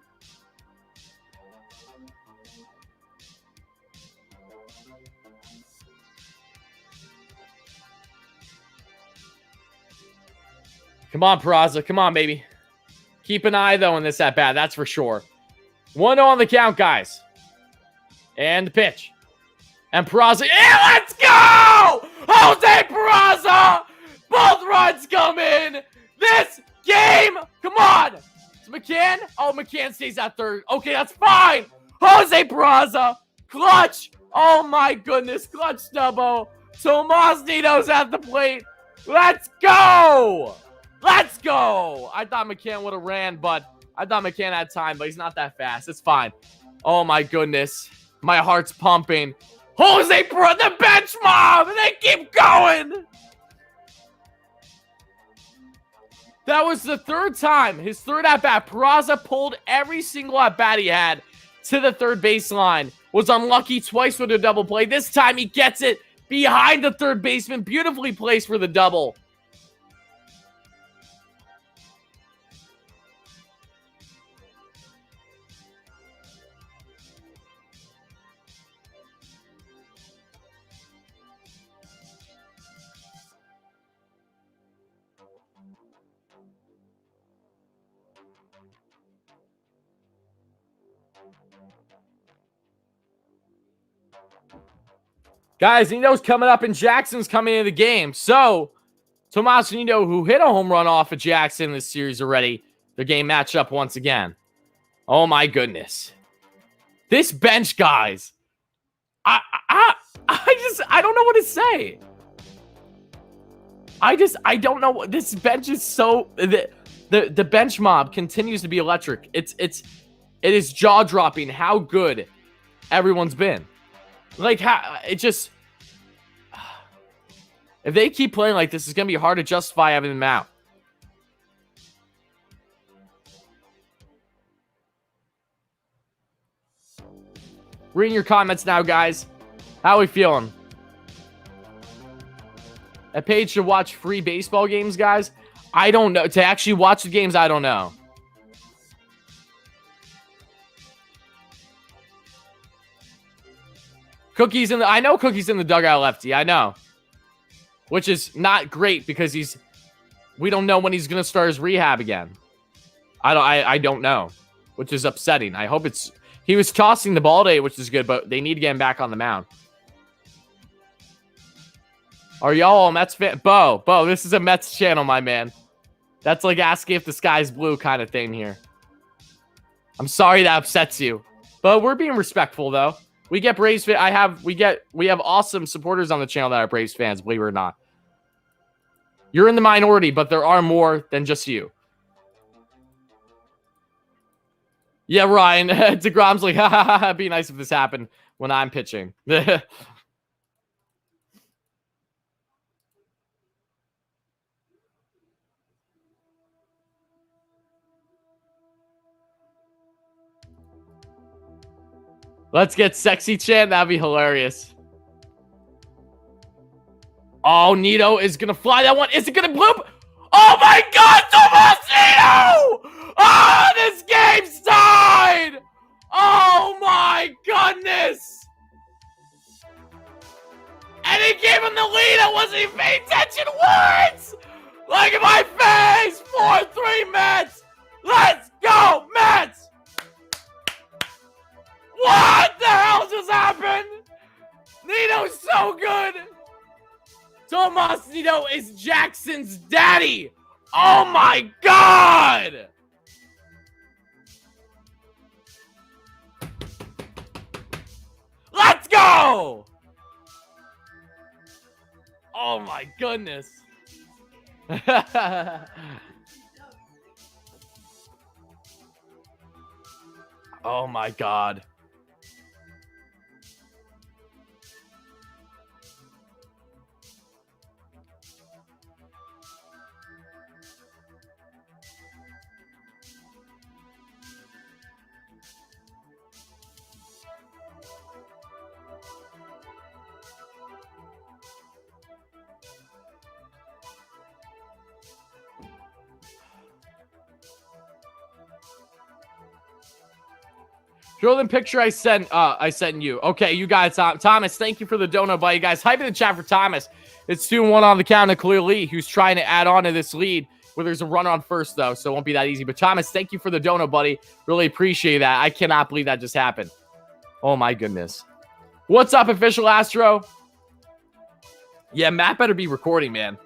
Come on, Peraza. Come on, baby. Keep an eye, though, on this at-bat. That's for sure. 1-0 on the count, guys. And the pitch. And Peraza. Yeah, let's go! Jose Peraza! Both runs come in. This game. Come on. It's McCann. Oh, McCann stays at third. Okay, that's fine. Jose Peraza. Clutch. Oh, my goodness. Clutch Stubbo. Tomas Nido's at the plate. Let's go. Let's go. I thought McCann would have ran, but I thought McCann had time, but he's not that fast. It's fine. Oh, my goodness. My heart's pumping. Jose Peraza, the bench mob. They keep going. That was the third time, his third at-bat. Peraza pulled every single at-bat he had to the third baseline. Was unlucky twice with a double play. This time he gets it behind the third baseman. Beautifully placed for the double. Guys, Nino's coming up and Jackson's coming into the game. So, Tomas Nino, who hit a home run off of Jackson this series already, their game matched up once again. Oh my goodness. This bench, guys. I don't know what to say. I don't know what this bench is so the bench mob continues to be electric. It is jaw-dropping how good everyone's been. Like, how it just... If they keep playing like this, it's going to be hard to justify having them out. Reading your comments now, guys. How are we feeling? That page should watch free baseball games, guys. I don't know. To actually watch the games, I don't know. Cookie's in the... I know Cookie's in the dugout, lefty. I know. Which is not great because we don't know when he's going to start his rehab again. I don't know. Which is upsetting. I hope it's... He was tossing the ball today, which is good, but they need to get him back on the mound. Are y'all all Mets fan? Bo, this is a Mets channel, my man. That's like asking if the sky's blue kind of thing here. I'm sorry that upsets you. But we're being respectful, though. We get Braves fans. We have awesome supporters on the channel that are Braves fans, believe it or not. You're in the minority, but there are more than just you. Yeah, Ryan. DeGrom's like, ha ha ha, it'd be nice if this happened when I'm pitching. Let's get sexy chant. That'd be hilarious. Oh, Nito is going to fly that one. Is it going to bloop? Oh, my God. Tomas Nito! Oh, this game's tied! Oh, my goodness! And he gave him the lead. I wasn't even paying attention. Words! Look at my face. 4-3 Mets. Let's go, Mets! What the hell just happened? Nito's so good. Tomas Nito is Jackson's daddy. Oh my God. Let's go. Oh my goodness. Oh my God. Show them picture I sent you. Okay, you guys, Thomas, thank you for the donut, buddy. Guys, hype in the chat for Thomas. It's 2-1 on the count of Khalil Lee, who's trying to add on to this lead, where there's a run on first, though, so it won't be that easy. But Thomas, thank you for the donut, buddy. Really appreciate that. I cannot believe that just happened. Oh, my goodness. What's up, Official Astro? Yeah, Matt better be recording, man.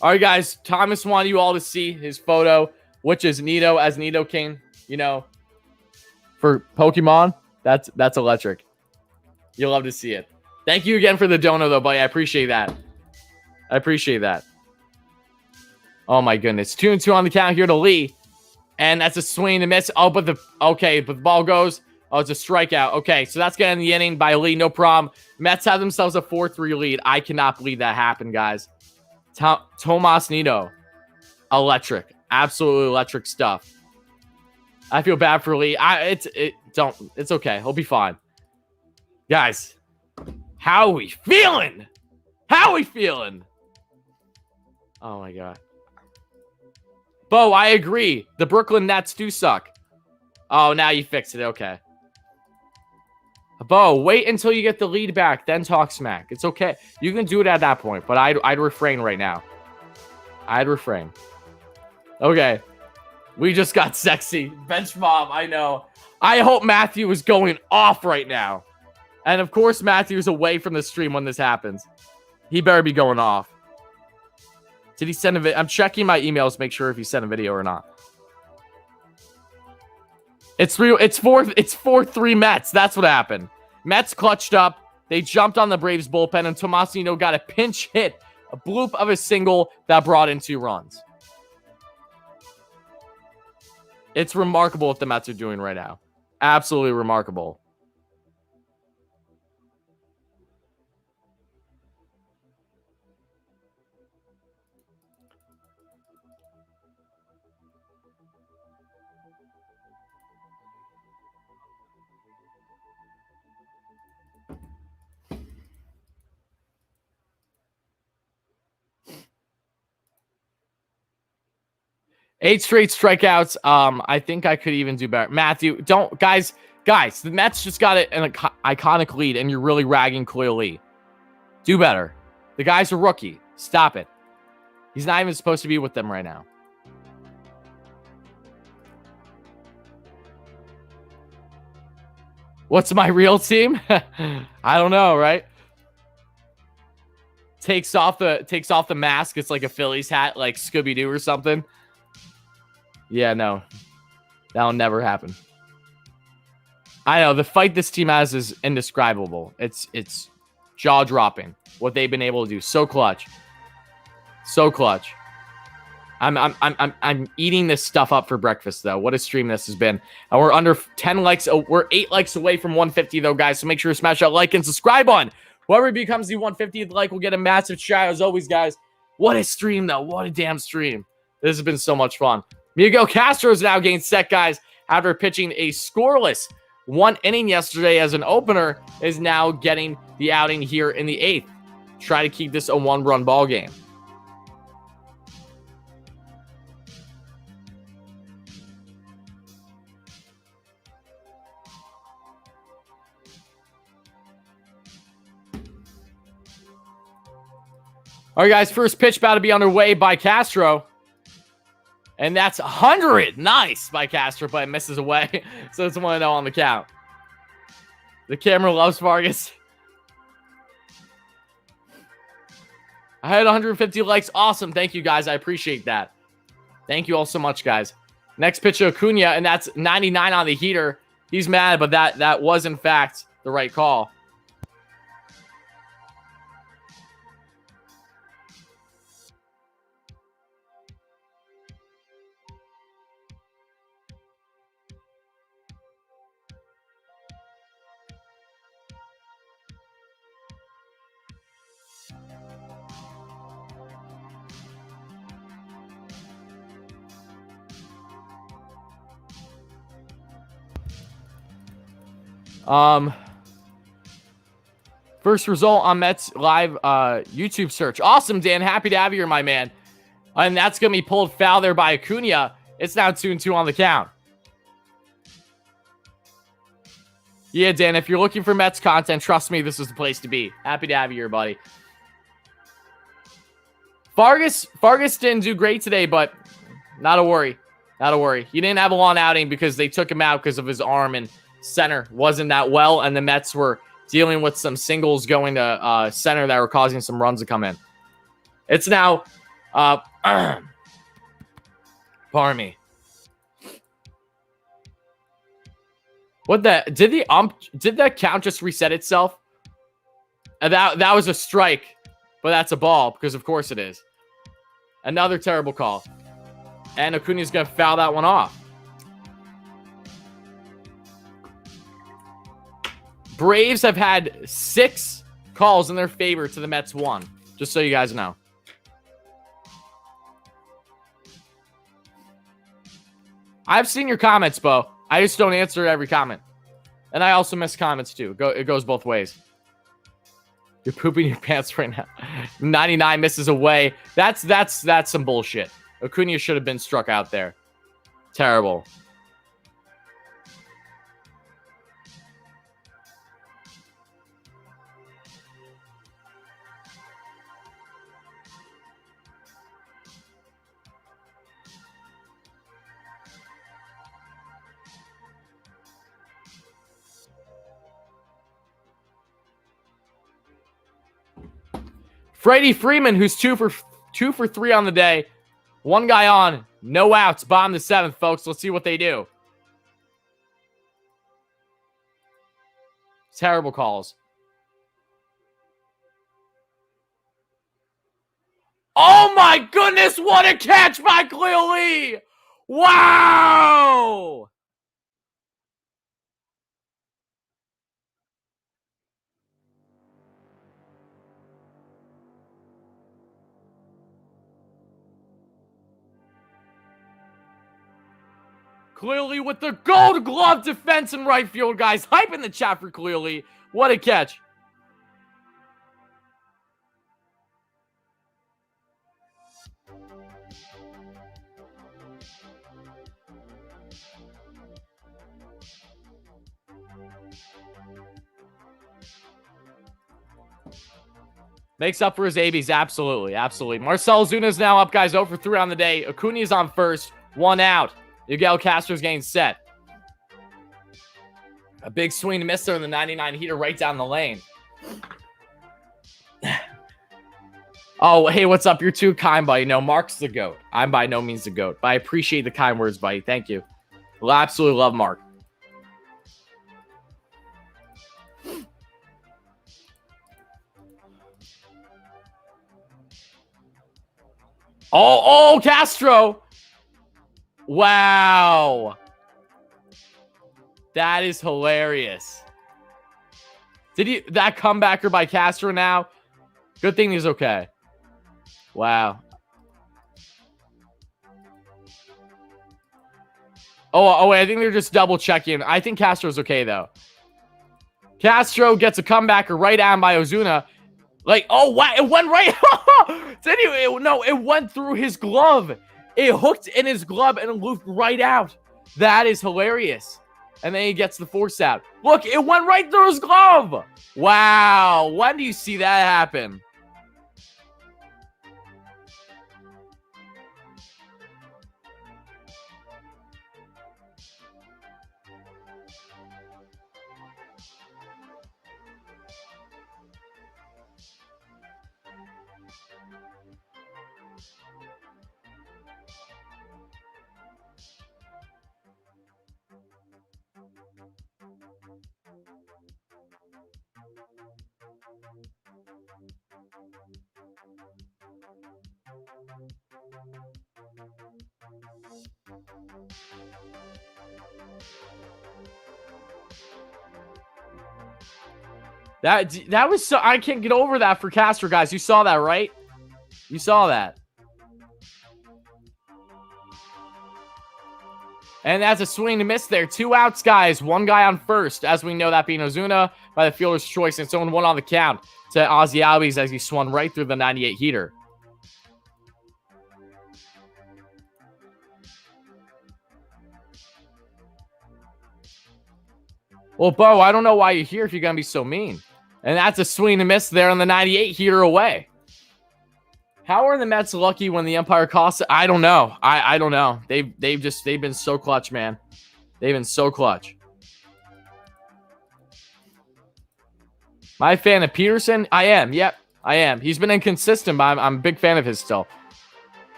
All right, guys. Thomas wanted you all to see his photo, which is Nito as Nito King. For Pokemon, that's electric. You'll love to see it. Thank you again for the dono, though, buddy. I appreciate that. Oh, my goodness. 2-2 on the count here to Lee. And that's a swing and a miss. Oh, but the ball goes. Oh, it's a strikeout. Okay, so that's getting the inning by Lee. No problem. Mets have themselves a 4-3 lead. I cannot believe that happened, guys. Tomas Nido. Electric. Absolutely electric stuff. I feel bad for Lee. It's okay. He'll be fine. Guys, how are we feeling? Oh, my God. Bo, I agree. The Brooklyn Nets do suck. Oh, now you fixed it. Okay. Bo, wait until you get the lead back, then talk smack. It's okay. You can do it at that point, but I'd refrain right now. Okay. We just got sexy. Bench mom, I know. I hope Matthew is going off right now. And, of course, Matthew's away from the stream when this happens. He better be going off. Did he send a video? I'm checking my emails to make sure if he sent a video or not. It's 4-3 Mets. That's what happened. Mets clutched up. They jumped on the Braves bullpen, and Tomasino got a pinch hit, a bloop of a single that brought in 2 runs. It's remarkable what the Mets are doing right now. Absolutely remarkable. Eight straight strikeouts. I think I could even do better. Matthew, guys, the Mets just got an iconic lead, and you're really ragging Khalil Lee. Do better. The guy's a rookie. Stop it. He's not even supposed to be with them right now. What's my real team? I don't know, right? Takes off the mask. It's like a Phillies hat, like Scooby-Doo or something. Yeah, no. That'll never happen. I know. The fight this team has is indescribable. It's jaw-dropping what they've been able to do. So clutch. I'm eating this stuff up for breakfast, though. What a stream this has been. And we're under 10 likes. We're 8 likes away from 150, though, guys. So make sure to smash that like and subscribe button. Whoever becomes the 150th like will get a massive shout. As always, guys. What a stream, though. What a damn stream. This has been so much fun. Miguel Castro's now getting set, guys, after pitching a scoreless 1 inning yesterday as an opener, is now getting the outing here in the 8th. Try to keep this a 1-run ball game. All right, guys, first pitch about to be underway by Castro. And that's 100. Nice by Castro, but it misses away. So it's 1-0 on the count. The camera loves Vargas. I had 150 likes. Awesome. Thank you, guys. I appreciate that. Thank you all so much, guys. Next pitch to Acuna, and that's 99 on the heater. He's mad, but that was, in fact, the right call. First result on Mets live YouTube search. Awesome, Dan. Happy to have you here, my man. And that's going to be pulled foul there by Acuna. It's now 2-2 on the count. Yeah, Dan, if you're looking for Mets content, trust me, this is the place to be. Happy to have you here, buddy. Vargas didn't do great today, but not a worry. Not a worry. He didn't have a long outing because they took him out because of his arm, and center wasn't that well, and the Mets were dealing with some singles going to center that were causing some runs to come in. It's now Pardon me. What the? Did that count just reset itself? That was a strike, but that's a ball because of course it is. Another terrible call. And Acuna's going to foul that one off. Braves have had 6 calls in their favor to the Mets 1. Just so you guys know. I've seen your comments, Bo. I just don't answer every comment. And I also miss comments too. It goes both ways. You're pooping your pants right now. 99 misses away. That's some bullshit. Acuna should have been struck out there. Terrible. Freddie Freeman, who's 2 for 3 on the day. 1 guy on. No outs. Bottom of the 7th, folks. Let's see what they do. Terrible calls. Oh my goodness, what a catch by Clearly! Wow! Clearly with the gold glove defense in right field, guys. Hype in the chat for Clearly. What a catch. Makes up for his ABs. Absolutely. Absolutely. Marcell Ozuna's now up, guys. 0 for 3 on the day. Acuna's on first. 1 out. Miguel Castro's getting set. A big swing and miss there in the 99 heater right down the lane. Oh, hey, what's up? You're too kind, buddy. No, Mark's the GOAT. I'm by no means the GOAT, but I appreciate the kind words, buddy. Thank you. Well, I absolutely love Mark. Oh, Castro. Wow. That is hilarious. That comebacker by Castro now? Good thing he's okay. Wow. Oh, wait, I think they're just double checking. I think Castro's okay, though. Castro gets a comebacker right on by Ozuna. Like, oh, wow, it went right. No, it went through his glove. It hooked in his glove and it looped right out. That is hilarious. And then he gets the force out. Look, it went right through his glove. Wow. When do you see that happen? That was so, I can't get over that for Castro, guys. You saw that, right? You saw that. And that's a swing and miss there. 2 outs, guys. 1 guy on first. As we know, that being Ozuna by the fielder's choice. And someone 1 on the count to Ozzy Albies as he swung right through the 98 heater. Well, Bo, I don't know why you're here if you're going to be so mean. And that's a swing and miss there on the 98 heater away. How are the Mets lucky when the umpire costs it? I don't know. I don't know. They've been so clutch, man. They've been so clutch. Am I a fan of Peterson? I am. Yep, I am. He's been inconsistent, but I'm a big fan of his still.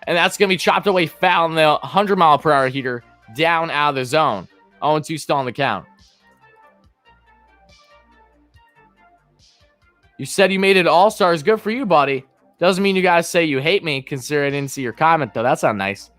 And that's going to be chopped away foul in the 100-mile-per-hour heater down out of the zone. 0-2 still on the count. You said you made it All-Stars. Good for you, buddy. Doesn't mean you guys say you hate me, considering I didn't see your comment, though. That's not nice.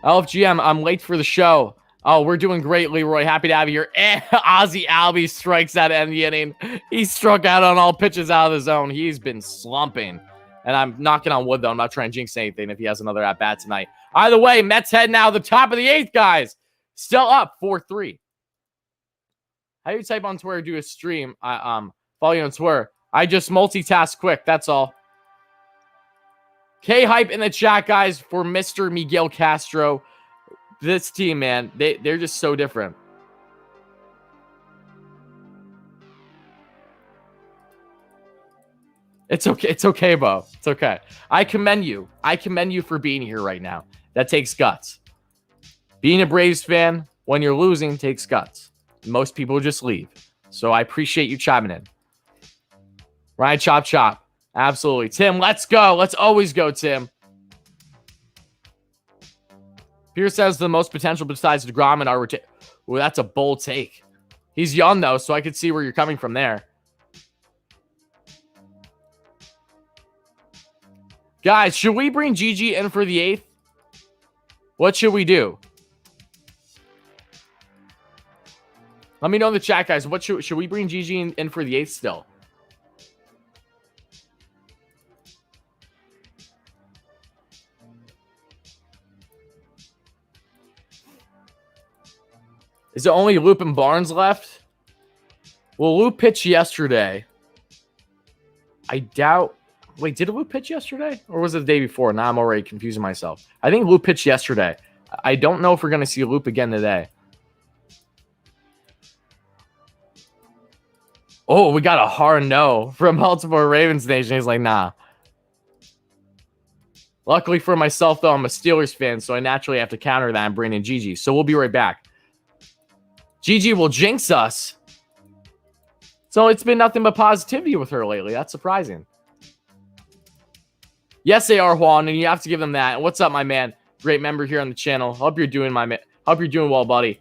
LFGM, I'm late for the show. Oh, we're doing great, Leroy. Happy to have you here. And Ozzy Albie strikes out at the inning. He struck out on all pitches out of the zone. He's been slumping. And I'm knocking on wood, though. I'm not trying to jinx anything if he has another at-bat tonight. Either way, Mets head now to the top of the 8th, guys. Still up 4-3. How do you type on Twitter, do a stream? Follow you on Twitter. I just multitask quick. That's all. K-hype in the chat, guys, for Mr. Miguel Castro. This team, man, they're just so different. It's okay. It's okay, Bo. It's okay. I commend you. I commend you for being here right now. That takes guts. Being a Braves fan when you're losing takes guts. Most people just leave. So I appreciate you chiming in. Ryan Chop Chop. Absolutely. Tim, let's go. Let's always go, Tim. Pierce says the most potential besides DeGrom and our rotation. Well, that's a bold take. He's young, though, so I could see where you're coming from there. Guys, should we bring Gigi in for the 8th? What should we do? Let me know in the chat, guys. What should we bring Gigi in for the 8th still? Is there only Loop and Barnes left? Well, Loop pitched yesterday. I doubt... Wait, did Loop pitch yesterday? Or was it the day before? Now I'm already confusing myself. I think Loop pitched yesterday. I don't know if we're going to see Loop again today. Oh, we got a hard no from Baltimore Ravens Nation. He's like, nah. Luckily for myself, though, I'm a Steelers fan, so I naturally have to counter that and bring in Gigi. So we'll be right back. Gigi will jinx us. So it's been nothing but positivity with her lately. That's surprising. Yes, they are, Juan, and you have to give them that. What's up, my man? Great member here on the channel. Hope you're doing Hope you're doing well, buddy.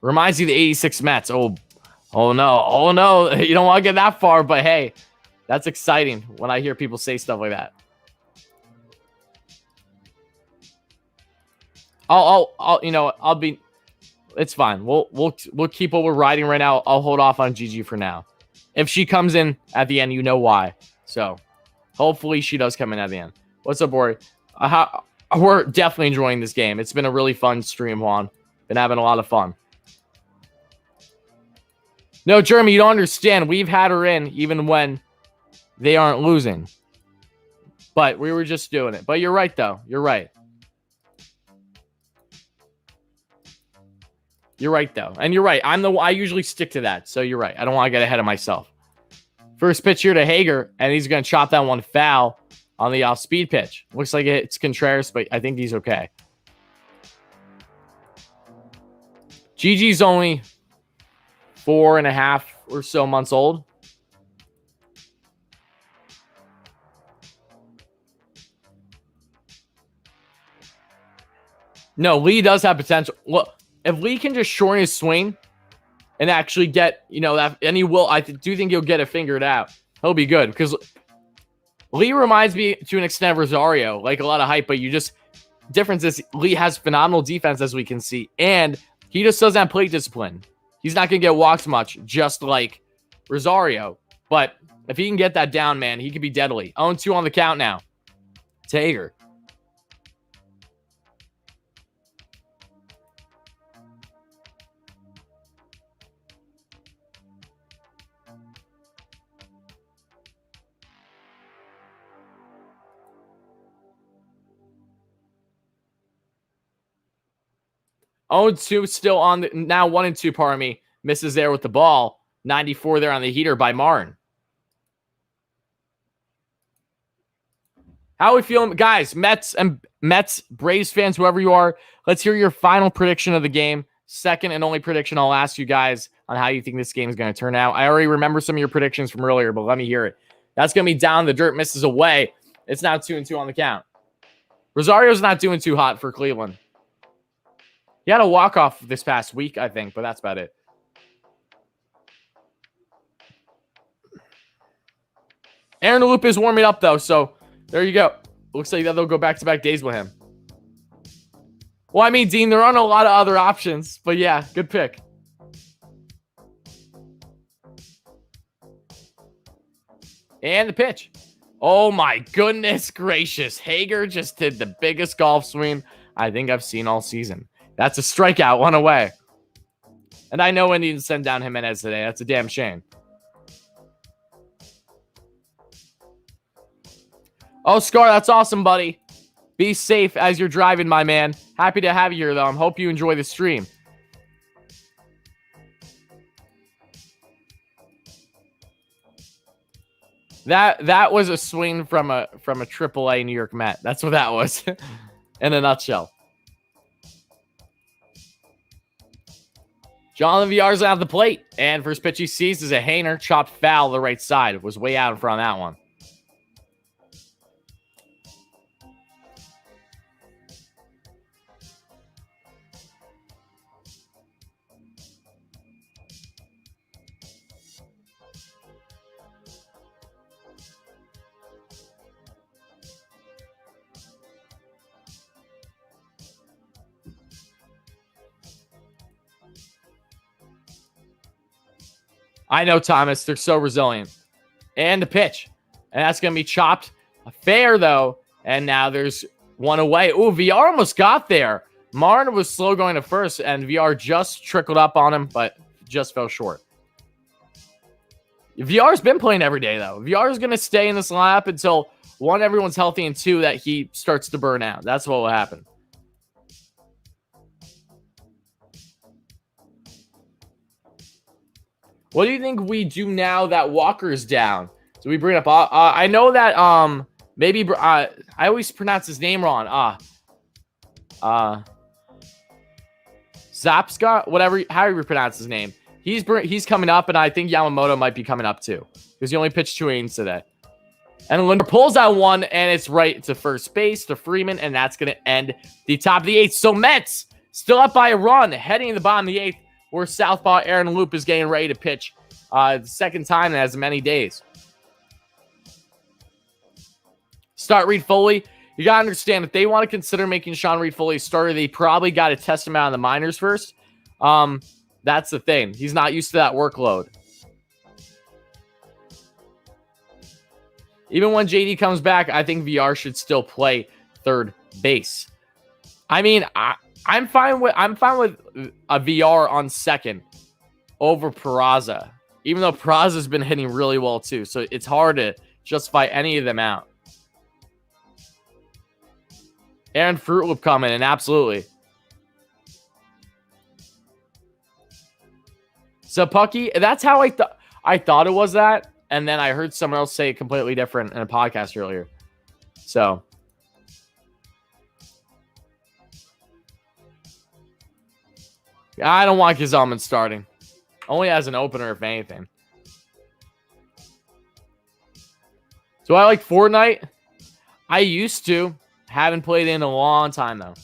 Reminds you of the 86 Mets. Oh no. You don't want to get that far, but hey, that's exciting when I hear people say stuff like that. I'll be. It's fine. We'll keep what we're riding right now. I'll hold off on Gigi for now. If she comes in at the end, you know why. So hopefully she does come in at the end. What's up, Bori? We're definitely enjoying this game. It's been a really fun stream, Juan. Been having a lot of fun. No, Jeremy, you don't understand. We've had her in even when they aren't losing. But we were just doing it. But you're right, though. You're right. You're right, though. And you're right. I usually stick to that. So you're right. I don't want to get ahead of myself. First pitch here to Hager. And he's going to chop that one foul on the off-speed pitch. Looks like it's Contreras, but I think he's okay. Gigi's only 4.5 or so months old. No, Lee does have potential. Look, if Lee can just shorten his swing and actually get, that, and he will, I do think he'll get it figured out. He'll be good because Lee reminds me to an extent of Rosario, like a lot of hype, but difference is Lee has phenomenal defense, as we can see, and he just doesn't have plate discipline. He's not going to get walks much, just like Rosario. But if he can get that down, man, he could be deadly. 0-2 on the count now. Hager. Oh, 2 still on the now 1-2, pardon me. Misses there with the ball. 94 there on the heater by Martin. How are we feeling? Guys, Mets and Mets, Braves fans, whoever you are, let's hear your final prediction of the game. Second and only prediction I'll ask you guys on how you think this game is going to turn out. I already remember some of your predictions from earlier, but let me hear it. That's going to be down the dirt, misses away. It's now 2-2 on the count. Rosario's not doing too hot for Cleveland. He had a walk-off this past week, I think, but that's about it. Aaron Loop is warming up, though, so there you go. Looks like they'll go back-to-back days with him. Well, I mean, Dean, there aren't a lot of other options, but yeah, good pick. And the pitch. Oh, my goodness gracious. Hager just did the biggest golf swing I think I've seen all season. That's a strikeout, one away. And I know I need to send down Jimenez today. That's a damn shame. Oh, Scar, that's awesome, buddy. Be safe as you're driving, my man. Happy to have you here, though. I hope you enjoy the stream. That was a swing from a AAA New York Met. That's what that was in a nutshell. Jonathan Villar's out of the plate. And first pitch he sees is a Hainer chopped foul the right side. It was way out in front of that one. I know, Thomas. They're so resilient. And the pitch. And that's going to be chopped. Fair, though. And now there's one away. Ooh, VR almost got there. Martin was slow going to first, and VR just trickled up on him, but just fell short. VR's been playing every day, though. VR is going to stay in this lineup until, one, everyone's healthy, and two, that he starts to burn out. That's what will happen. What do you think we do now that Walker's down? So we bring up... I know that maybe... I always pronounce his name wrong. Zapska? Whatever, however you pronounce his name. He's coming up, and I think Yamamoto might be coming up too. Because he only pitched 2 innings today. And Linder pulls out one, and it's right to first base, to Freeman, and that's going to end the top of the 8th. So Mets, still up by a run, heading to the bottom of the 8th. Where Southpaw Aaron Loop is getting ready to pitch the second time in as many days. Start Reed Foley. You got to understand, if they want to consider making Sean Reed Foley a starter, they probably got to test him out in the minors first. That's the thing. He's not used to that workload. Even when JD comes back, I think VR should still play third base. I mean, I'm fine with a VR on second over Peraza, even though Peraza's been hitting really well too. So it's hard to justify any of them out. Aaron Fruit Loop coming in, absolutely. So Pucky, that's how I thought it was that, and then I heard someone else say it completely different in a podcast earlier. So. I don't want Gazelman starting. Only as an opener, if anything. Do I like Fortnite? I used to. Haven't played in a long time, though.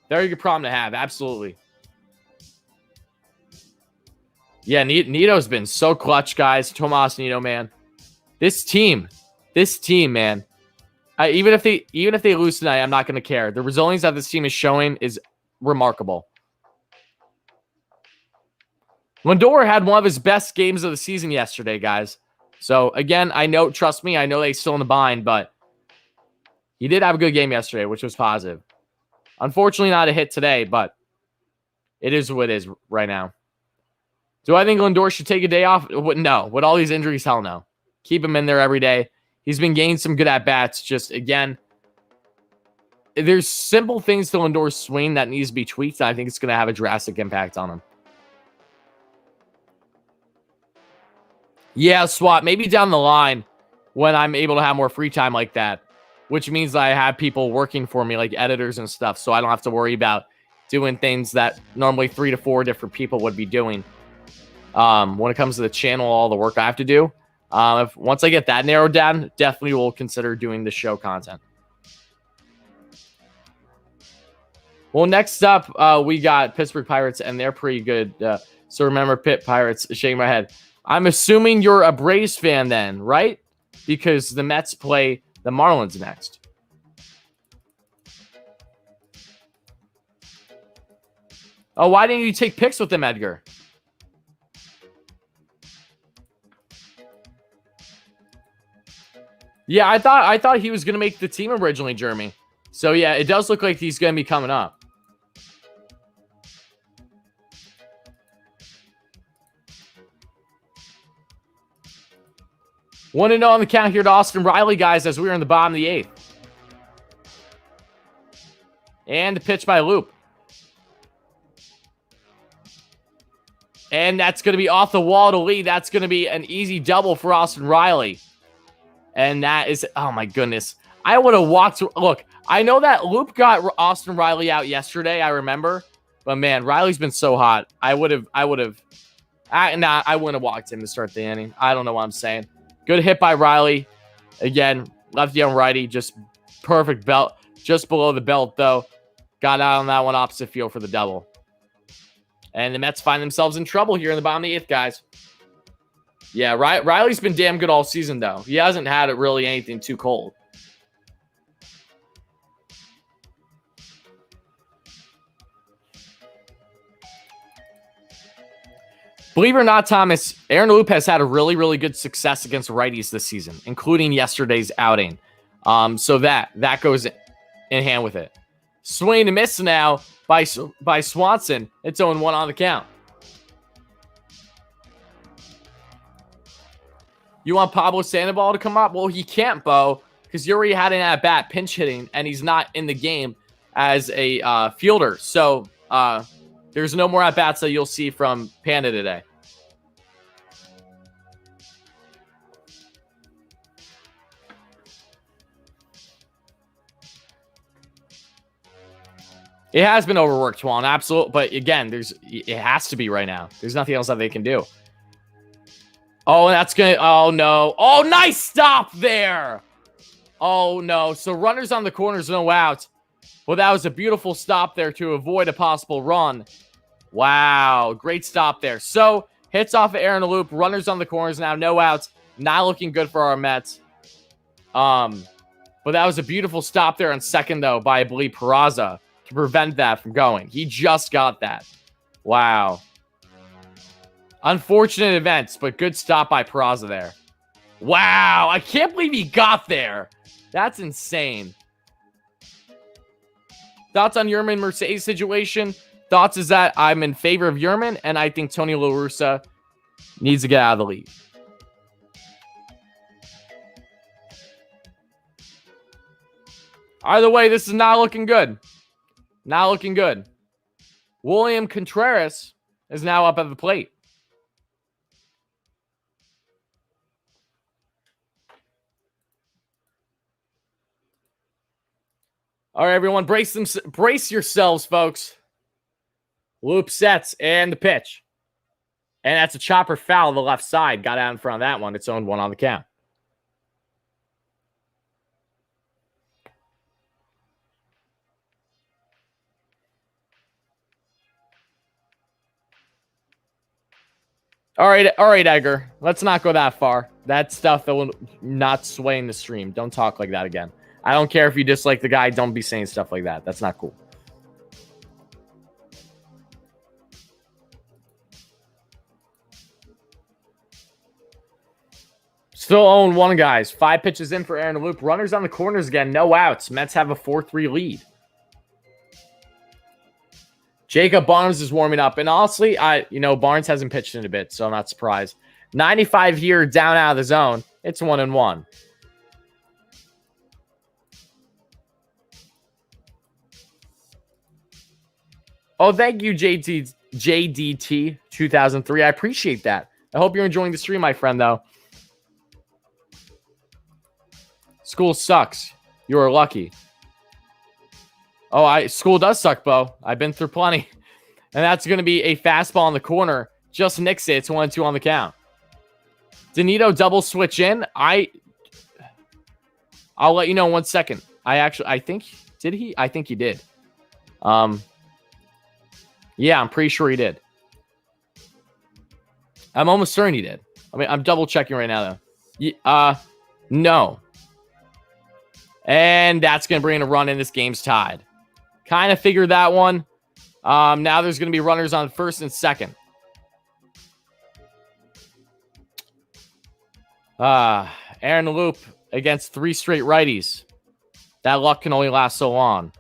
Very good problem to have. Absolutely. Yeah, Nito's been so clutch, guys. Tomas Nito, man. This team, man. Even if they lose tonight, I'm not going to care. The resilience that this team is showing is remarkable. Lindor had one of his best games of the season yesterday, guys. So, again, trust me, I know they're still in the bind, but he did have a good game yesterday, which was positive. Unfortunately, not a hit today, but it is what it is right now. Do I think Lindor should take a day off? No. With all these injuries, hell no. Keep him in there every day. He's been getting some good at-bats. Just, again, there's simple things to Lindor's swing that needs to be tweaked, and I think it's going to have a drastic impact on him. Yeah, Swat, maybe down the line. when I'm able to have more free time like that, which means I have people working for me, like editors and stuff, so I don't have to worry about doing things that normally 3 to 4 different people would be doing. When it comes to the channel, all the work I have to do. Once I get that narrowed down, definitely will consider doing the show content. Well, next up, we got Pittsburgh Pirates, and they're pretty good. So remember, Pitt Pirates, shaking my head. I'm assuming you're a Braves fan then, right? Because the Mets play the Marlins next. Oh, why didn't you take pics with them, Edgar? Yeah, I thought he was going to make the team originally, Jeremy. So, yeah, it does look like he's going to be coming up. Want to know on the count here to Austin Riley, guys, as we are in the bottom of the 8th. And the pitch by Loop. And that's going to be off the wall to lead. That's going to be an easy double for Austin Riley. And that is, oh my goodness. I would have walked. Look, I know that Loop got Austin Riley out yesterday. I remember. But man, Riley's been so hot. I wouldn't have walked him to start the inning. I don't know what I'm saying. Good hit by Riley. Again, lefty on righty. Just perfect belt. Just below the belt, though. Got out on that one opposite field for the double. And the Mets find themselves in trouble here in the bottom of the 8th, guys. Yeah, Riley's been damn good all season, though. He hasn't had it really anything too cold. Believe it or not, Thomas, Aaron Loop has had a really, really good success against righties this season, including yesterday's outing. So that goes in hand with it. Swing and miss now by Swanson. It's 0-1 on the count. You want Pablo Sandoval to come up? Well, he can't, Bo, because you already had an at-bat pinch hitting, and he's not in the game as a fielder. So there's no more at-bats that you'll see from Panda today. It has been overworked, Juan, absolutely. But again, it has to be right now. There's nothing else that they can do. Oh, that's going to... Oh, no. Oh, nice stop there. Oh, no. So runners on the corners, no outs. Well, that was a beautiful stop there to avoid a possible run. Wow. Great stop there. So, hits off of Aaron Loop. Runners on the corners now, no outs. Not looking good for our Mets. But that was a beautiful stop there on second, though, by, I believe, Peraza to prevent that from going. He just got that. Wow. Unfortunate events, but good stop by Peraza there. Wow. I can't believe he got there. That's insane. Thoughts on Yermin Mercedes situation? Thoughts is that I'm in favor of Yermin, and I think Tony La Russa needs to get out of the league. Either way, this is not looking good. Not looking good. William Contreras is now up at the plate. All right, everyone, brace yourselves, folks. Loop sets and the pitch. And that's a chopper foul on the left side. Got out in front of that one. It's 0-1 on the count. All right, Edgar. Let's not go that far. That stuff that will not sway in the stream. Don't talk like that again. I don't care if you dislike the guy. Don't be saying stuff like that. That's not cool. Still 0-1, guys. 5 pitches in for Aaron Loop. Runners on the corners again. No outs. Mets have a 4-3 lead. Jacob Barnes is warming up. And honestly, Barnes hasn't pitched in a bit, so I'm not surprised. 95 here, down out of the zone. It's 1-1. Oh, thank you, JDT 2003. I appreciate that. I hope you're enjoying the stream, my friend, though. School sucks. You are lucky. Oh, school does suck, Bo. I've been through plenty. And that's going to be a fastball in the corner. Just nicks it. It's 1-2 on the count. Danito double switch in. I'll let you know in 1 second. I think, did he? I think he did. Yeah, I'm pretty sure he did. I'm almost certain he did. I mean, I'm double checking right now, though. No. And that's going to bring in a run in. This game's tied. Kind of figured that one. Now there's going to be runners on first and second. Aaron Loop against 3 straight righties. That luck can only last so long.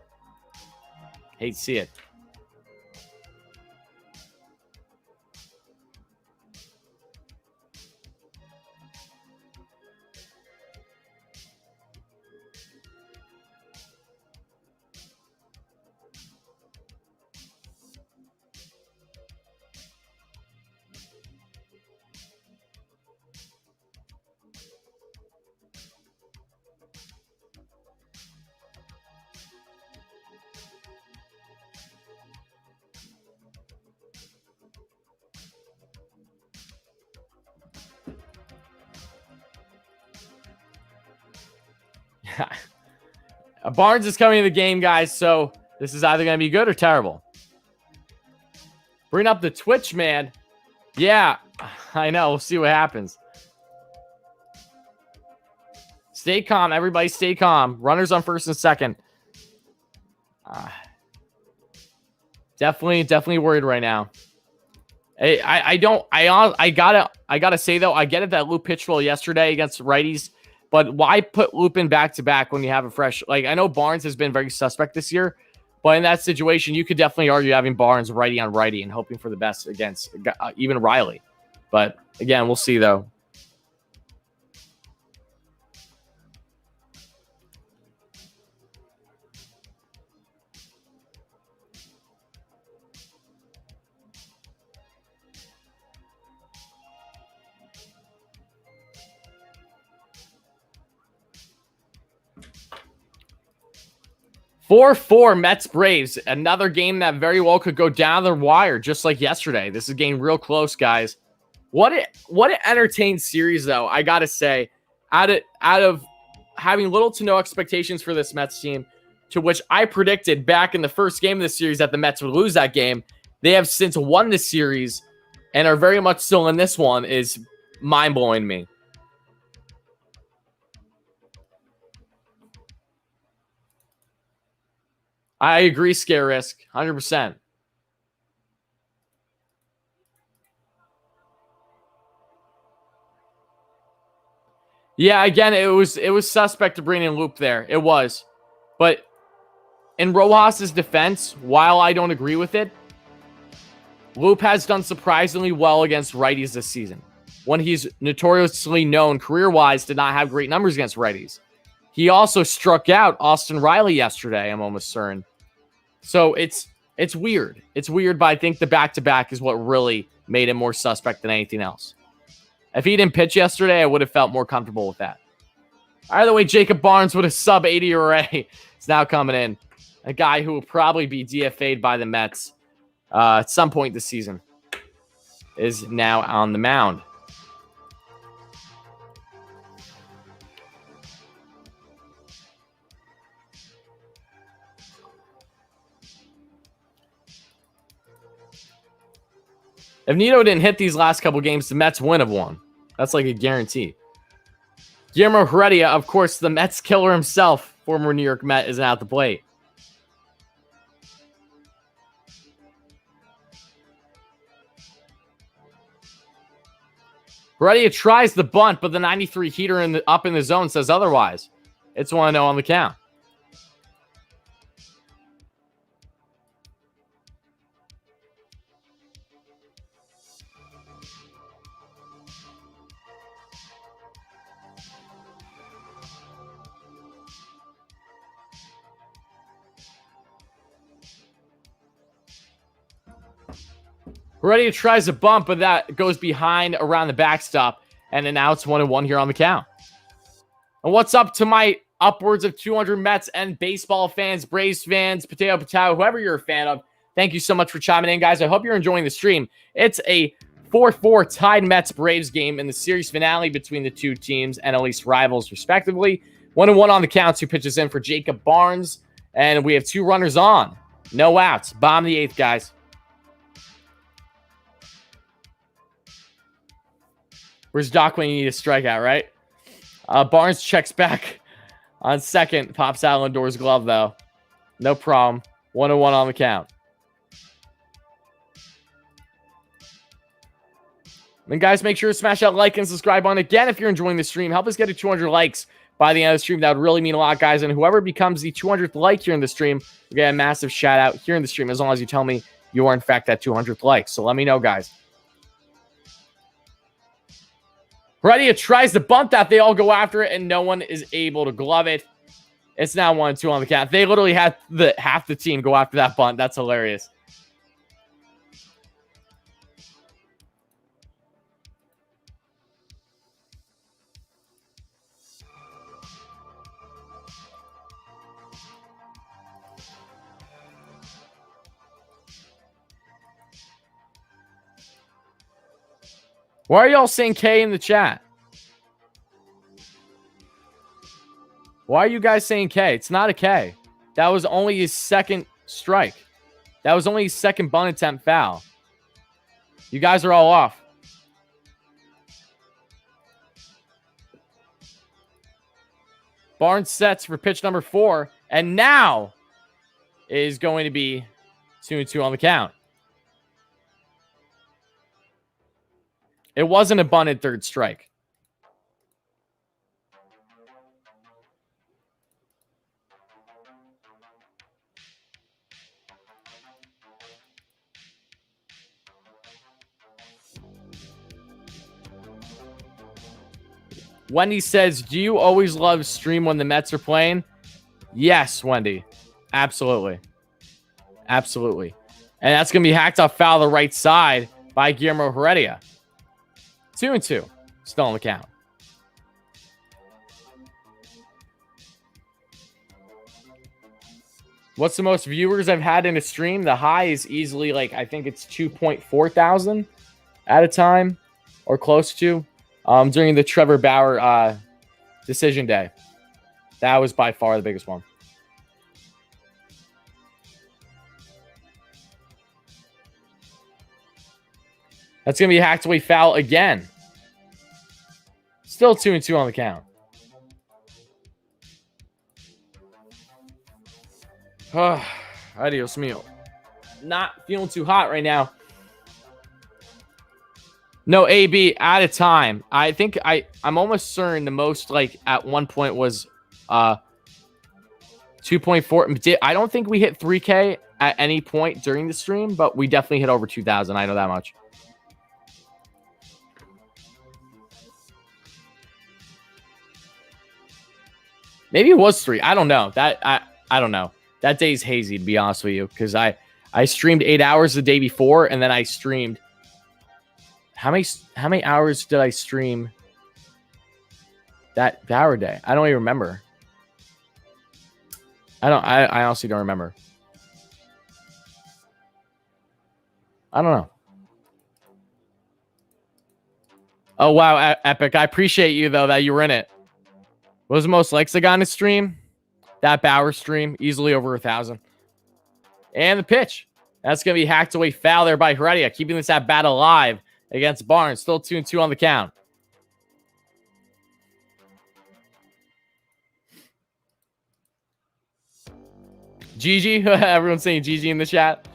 Hate to see it. Barnes is coming to the game, guys, so this is either going to be good or terrible. Bring up the Twitch, man. Yeah, I know. We'll see what happens. Stay calm. Everybody stay calm. Runners on first and second. Definitely worried right now. I gotta say, though, I get it that Luke pitched well yesterday against righties. But why put Lupin back-to-back when you have a fresh... Like, I know Barnes has been very suspect this year, but in that situation, you could definitely argue having Barnes righty on righty and hoping for the best against even Riley. But, again, we'll see, though. Four Mets Braves. Another game that very well could go down the wire, just like yesterday. This is getting real close, guys. What an entertained series, though. I gotta say, out of having little to no expectations for this Mets team, to which I predicted back in the first game of the series that the Mets would lose that game. They have since won the series and are very much still in this one. Is mind blowing me. I agree, Scare Risk, 100%. Yeah, again, it was suspect to bring in Loop there. It was. But in Rojas' defense, while I don't agree with it, Loop has done surprisingly well against righties this season, when he's notoriously known career-wise to not have great numbers against righties. He also struck out Austin Riley yesterday, I'm almost certain. So it's weird. It's weird, but I think the back-to-back is what really made him more suspect than anything else. If he didn't pitch yesterday, I would have felt more comfortable with that. Either way, Jacob Barnes with a sub-80 ERA is now coming in. A guy who will probably be DFA'd by the Mets at some point this season is now on the mound. If Nito didn't hit these last couple games, the Mets would have won. That's like a guarantee. Guillermo Heredia, of course, the Mets killer himself, former New York Met, is at the plate. Heredia tries the bunt, but the 93 heater up in the zone says otherwise. It's 1-0 on the count. Heredia tries a bump, but that goes behind around the backstop. And then now it's 1-1 here on the count. And what's up to my upwards of 200 Mets and baseball fans, Braves fans, potato, whoever you're a fan of. Thank you so much for chiming in, guys. I hope you're enjoying the stream. It's a 4-4 tied Mets-Braves game in the series finale between the two teams and at least rivals, respectively. 1-1 on the counts. Who pitches in for Jacob Barnes? And we have 2 runners on. No outs. Bottom of the 8th, guys. Where's Doc when you need a strikeout, right? Barnes checks back on second. Pops out Lindor's glove, though. No problem. 1-1 on the count. Then, guys, make sure to smash that like and subscribe button. Again, if you're enjoying the stream, help us get to 200 likes by the end of the stream. That would really mean a lot, guys. And whoever becomes the 200th like here in the stream will get a massive shout out here in the stream, as long as you tell me you are, in fact, that 200th like. So let me know, guys. Heredia tries to bunt that. They all go after it, and no one is able to glove it. It's now 1-2 on the count. They literally had half the team go after that bunt. That's hilarious. Why are y'all saying K in the chat? Why are you guys saying K? It's not a K. That was only his second strike. That was only his second bunt attempt foul. You guys are all off. Barnes sets for pitch number 4. And now is going to be 2-2 on the count. It wasn't a bunted third strike. Wendy says, do you always love stream when the Mets are playing? Yes, Wendy. Absolutely. Absolutely. And that's going to be hacked off foul the right side by Guillermo Heredia. 2-2. Still on the count. What's the most viewers I've had in a stream? The high is easily like, I think it's 2.4 thousand at a time, or close to, during the Trevor Bauer decision day. That was by far the biggest one. That's going to be a hacked away foul again. Still 2-2 on the count. Adios mio. Not feeling too hot right now. No, AB, at a time. I think I'm almost certain the most, like, at one point was 2.4. I don't think we hit 3K at any point during the stream, but we definitely hit over 2,000. I know that much. Maybe it was 3. I don't know. I don't know. That day's hazy, to be honest with you, because I streamed 8 hours the day before, and then I streamed. How many hours did I stream that Bauer day? I don't even remember. I honestly don't remember. I don't know. Oh, wow, Epic. I appreciate you, though, that you were in it. What was the most likes I got in a stream? That Bauer stream, easily over 1,000. And the pitch. That's going to be hacked away foul there by Heredia, keeping this at bat alive against Barnes. Still 2-2 on the count. GG. Everyone's saying GG in the chat.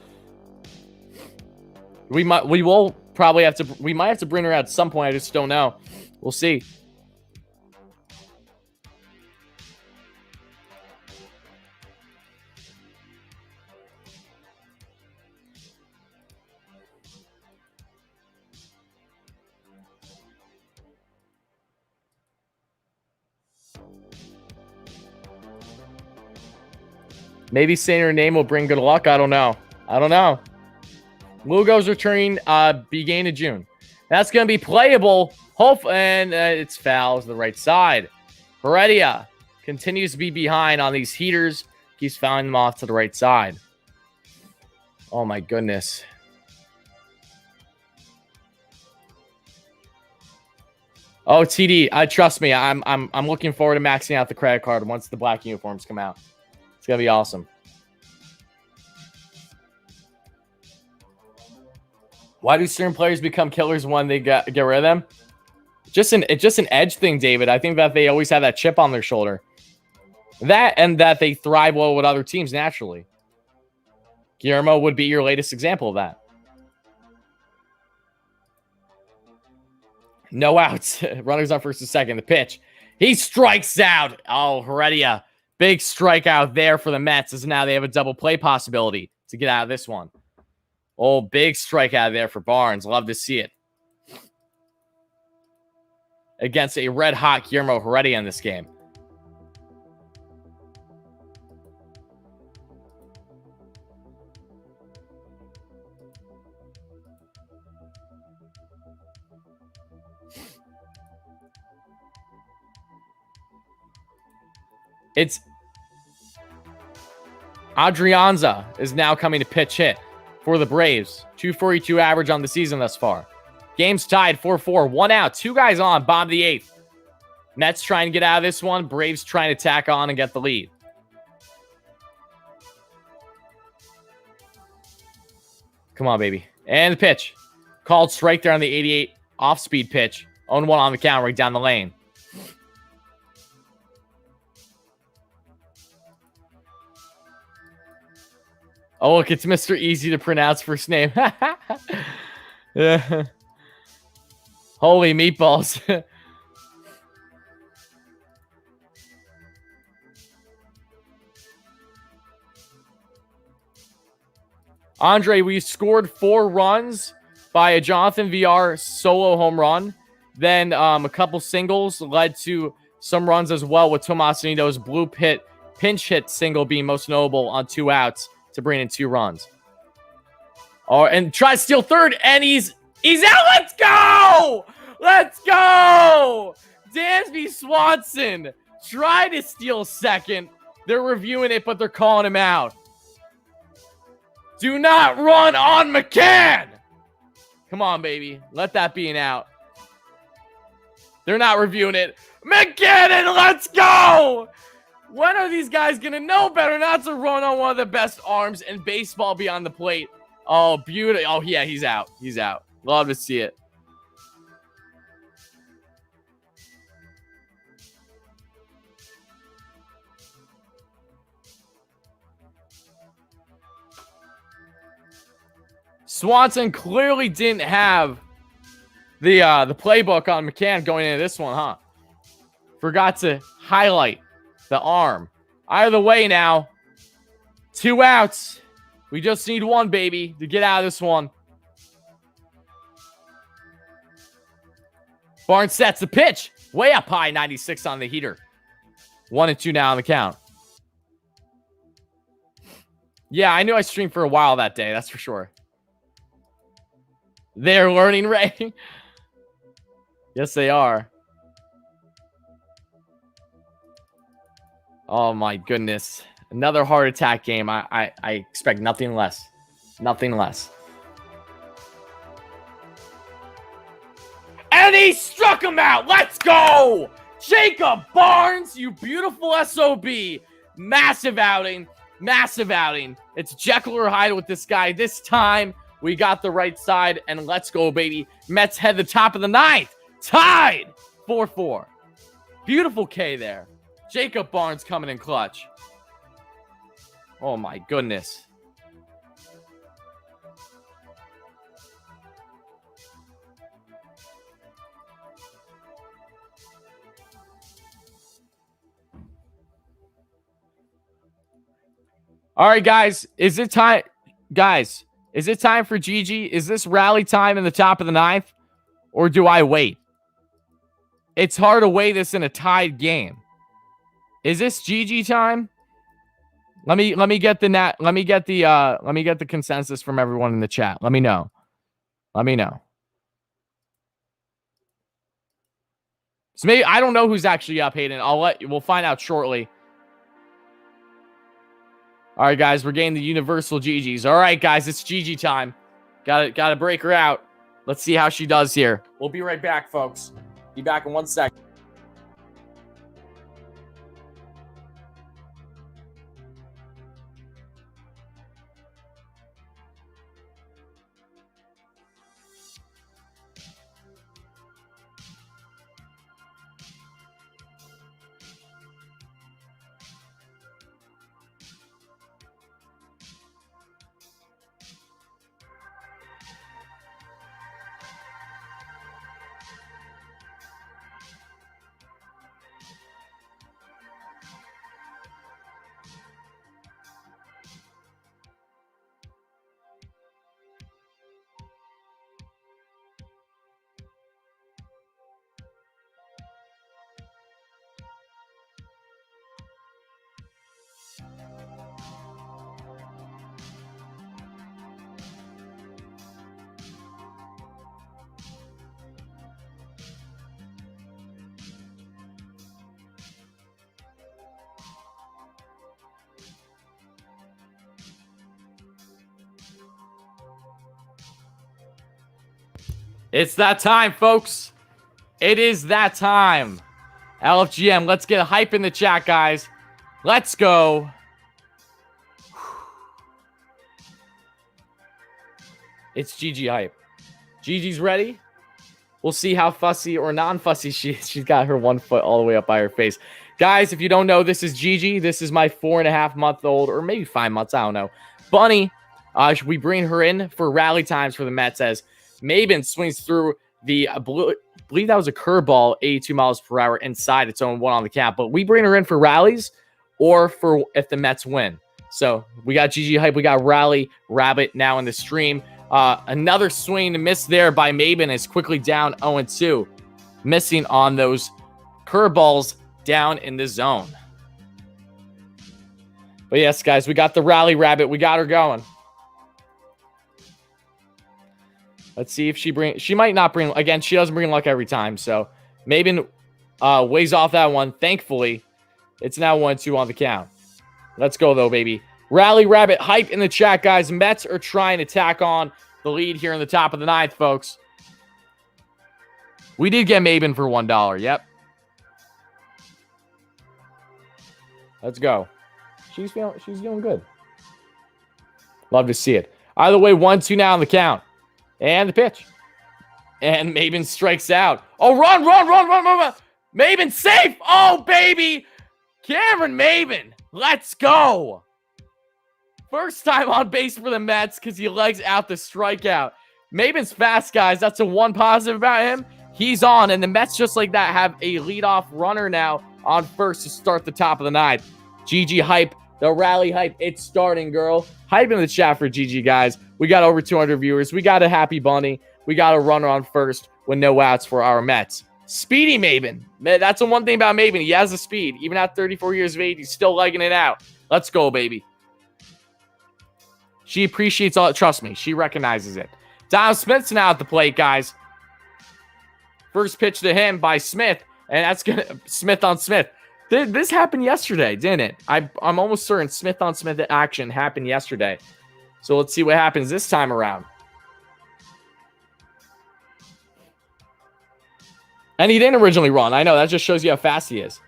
We might have to bring her out at some point. I just don't know. We'll see. Maybe saying her name will bring good luck. I don't know. Lugo's returning beginning of June. That's going to be playable. And it's foul to the right side. Heredia continues to be behind on these heaters. Keeps fouling them off to the right side. Oh my goodness. Oh, TD, trust me, I'm looking forward to maxing out the credit card once the black uniforms come out. It's gonna be awesome. Why do certain players become killers when they get rid of them? It's just an edge thing, David. I think that they always have that chip on their shoulder. That and that they thrive well with other teams naturally. Guillermo would be your latest example of that. No outs. Runners on first and second. The pitch. He strikes out. Oh, Heredia. Big strikeout there for the Mets, as now they have a double play possibility to get out of this one. Oh, big strikeout there for Barnes. Love to see it. Against a red-hot Guillermo Heredia in this game. It's Adrianza is now coming to pitch hit for the Braves. 242 average on the season thus far. Game's tied 4-4. 1 out. 2 guys on. Bottom of the 8th. Mets trying to get out of this one. Braves trying to tack on and get the lead. Come on, baby. And the pitch. Called strike there on the 88 off-speed pitch. 0-1 on the count right down the lane. Oh, look, it's Mr. Easy to pronounce first name. Yeah. Holy meatballs. Andre, we scored 4 runs by a Jonathan VR solo home run. Then a couple singles led to some runs as well, with Tomas Nido's blue pit pinch hit single being most notable on 2 outs to bring in 2 runs. Oh, and try to steal third, and he's out. Let's go! Let's go! Dansby Swanson tried to steal second. They're reviewing it, but they're calling him out. Do not run on McCann! Come on, baby. Let that be an out. They're not reviewing it. McKinnon, let's go! When are these guys going to know better not to run on one of the best arms in baseball beyond the plate? Oh, beautiful. Oh, yeah, he's out. He's out. Love to see it. Swanson clearly didn't have the playbook on McCann going into this one, huh? Forgot to highlight the arm. Either way now, 2 outs. We just need 1, baby, to get out of this one. Barnes sets the pitch. Way up high, 96 on the heater. 1-2 now on the count. Yeah, I knew I streamed for a while that day, that's for sure. They're learning, Ray. Yes, they are. Oh, my goodness. Another heart attack game. I expect nothing less. Nothing less. And he struck him out. Let's go. Jacob Barnes, you beautiful SOB. Massive outing. Massive outing. It's Jekyll or Hyde with this guy. This time, we got the right side, and let's go, baby. Mets head the top of the 9th. Tied 4-4. Beautiful K there. Jacob Barnes coming in clutch. Oh, my goodness. All right, guys. Is it time? Guys, is it time for Gigi? Is this rally time in the top of the 9th? Or do I wait? It's hard to weigh this in a tied game. Is this GG time? Let me get the consensus from everyone in the chat. Let me know. Let me know. So maybe I don't know who's actually up, Hayden. We'll find out shortly. All right, guys, we're getting the universal GGs. All right, guys, it's GG time. Gotta break her out. Let's see how she does here. We'll be right back, folks. Be back in 1 second. It's that time, folks. It is that time. LFGM, let's get a hype in the chat, guys. Let's go. It's GG hype. GG's ready. We'll see how fussy or non-fussy she is. She's got her 1 foot all the way up by her face. Guys, if you don't know, this is Gigi. This is my 4.5-month-old, or maybe 5 months, I don't know, bunny. We bring her in for rally times for the Mets as Maben swings through the, I believe that was a curveball, 82 miles per hour inside its own 1 on the count. But we bring her in for rallies or for if the Mets win. So we got GG hype. We got Rally Rabbit now in the stream. Another swing and miss there by Maben is quickly down 0-2. Missing on those curveballs down in the zone. But yes, guys, we got the Rally Rabbit. We got her going. Let's see if she might not bring, again, she doesn't bring luck every time. So Maben weighs off that one. Thankfully, it's now 1-2 on the count. Let's go, though, baby. Rally Rabbit hype in the chat, guys. Mets are trying to tack on the lead here in the top of the 9th, folks. We did get Maben for $1. Yep. Let's go. She's doing good. Love to see it. Either way, 1-2 now on the count. And the pitch. And Maben strikes out. Oh, run. Maben safe. Oh, baby. Cameron Maben. Let's go. First time on base for the Mets because he legs out the strikeout. Maben's fast, guys. That's the one positive about him. He's on, and the Mets, just like that, have a leadoff runner now on first to start the top of the 9th. GG hype. The rally hype. It's starting, girl. Hype in the chat for GG, guys. We got over 200 viewers. We got a happy bunny. We got a runner on first with no outs for our Mets. Speedy Maben. That's the one thing about Maben. He has the speed. Even at 34 years of age, he's still legging it out. Let's go, baby. She appreciates all it. Trust me. She recognizes it. Dom Smith's now at the plate, guys. First pitch to him by Smith. And that's going to Smith on Smith. This happened yesterday, didn't it? I'm almost certain Smith on Smith action happened yesterday. So let's see what happens this time around. And he didn't originally run. I know. That just shows you how fast he is.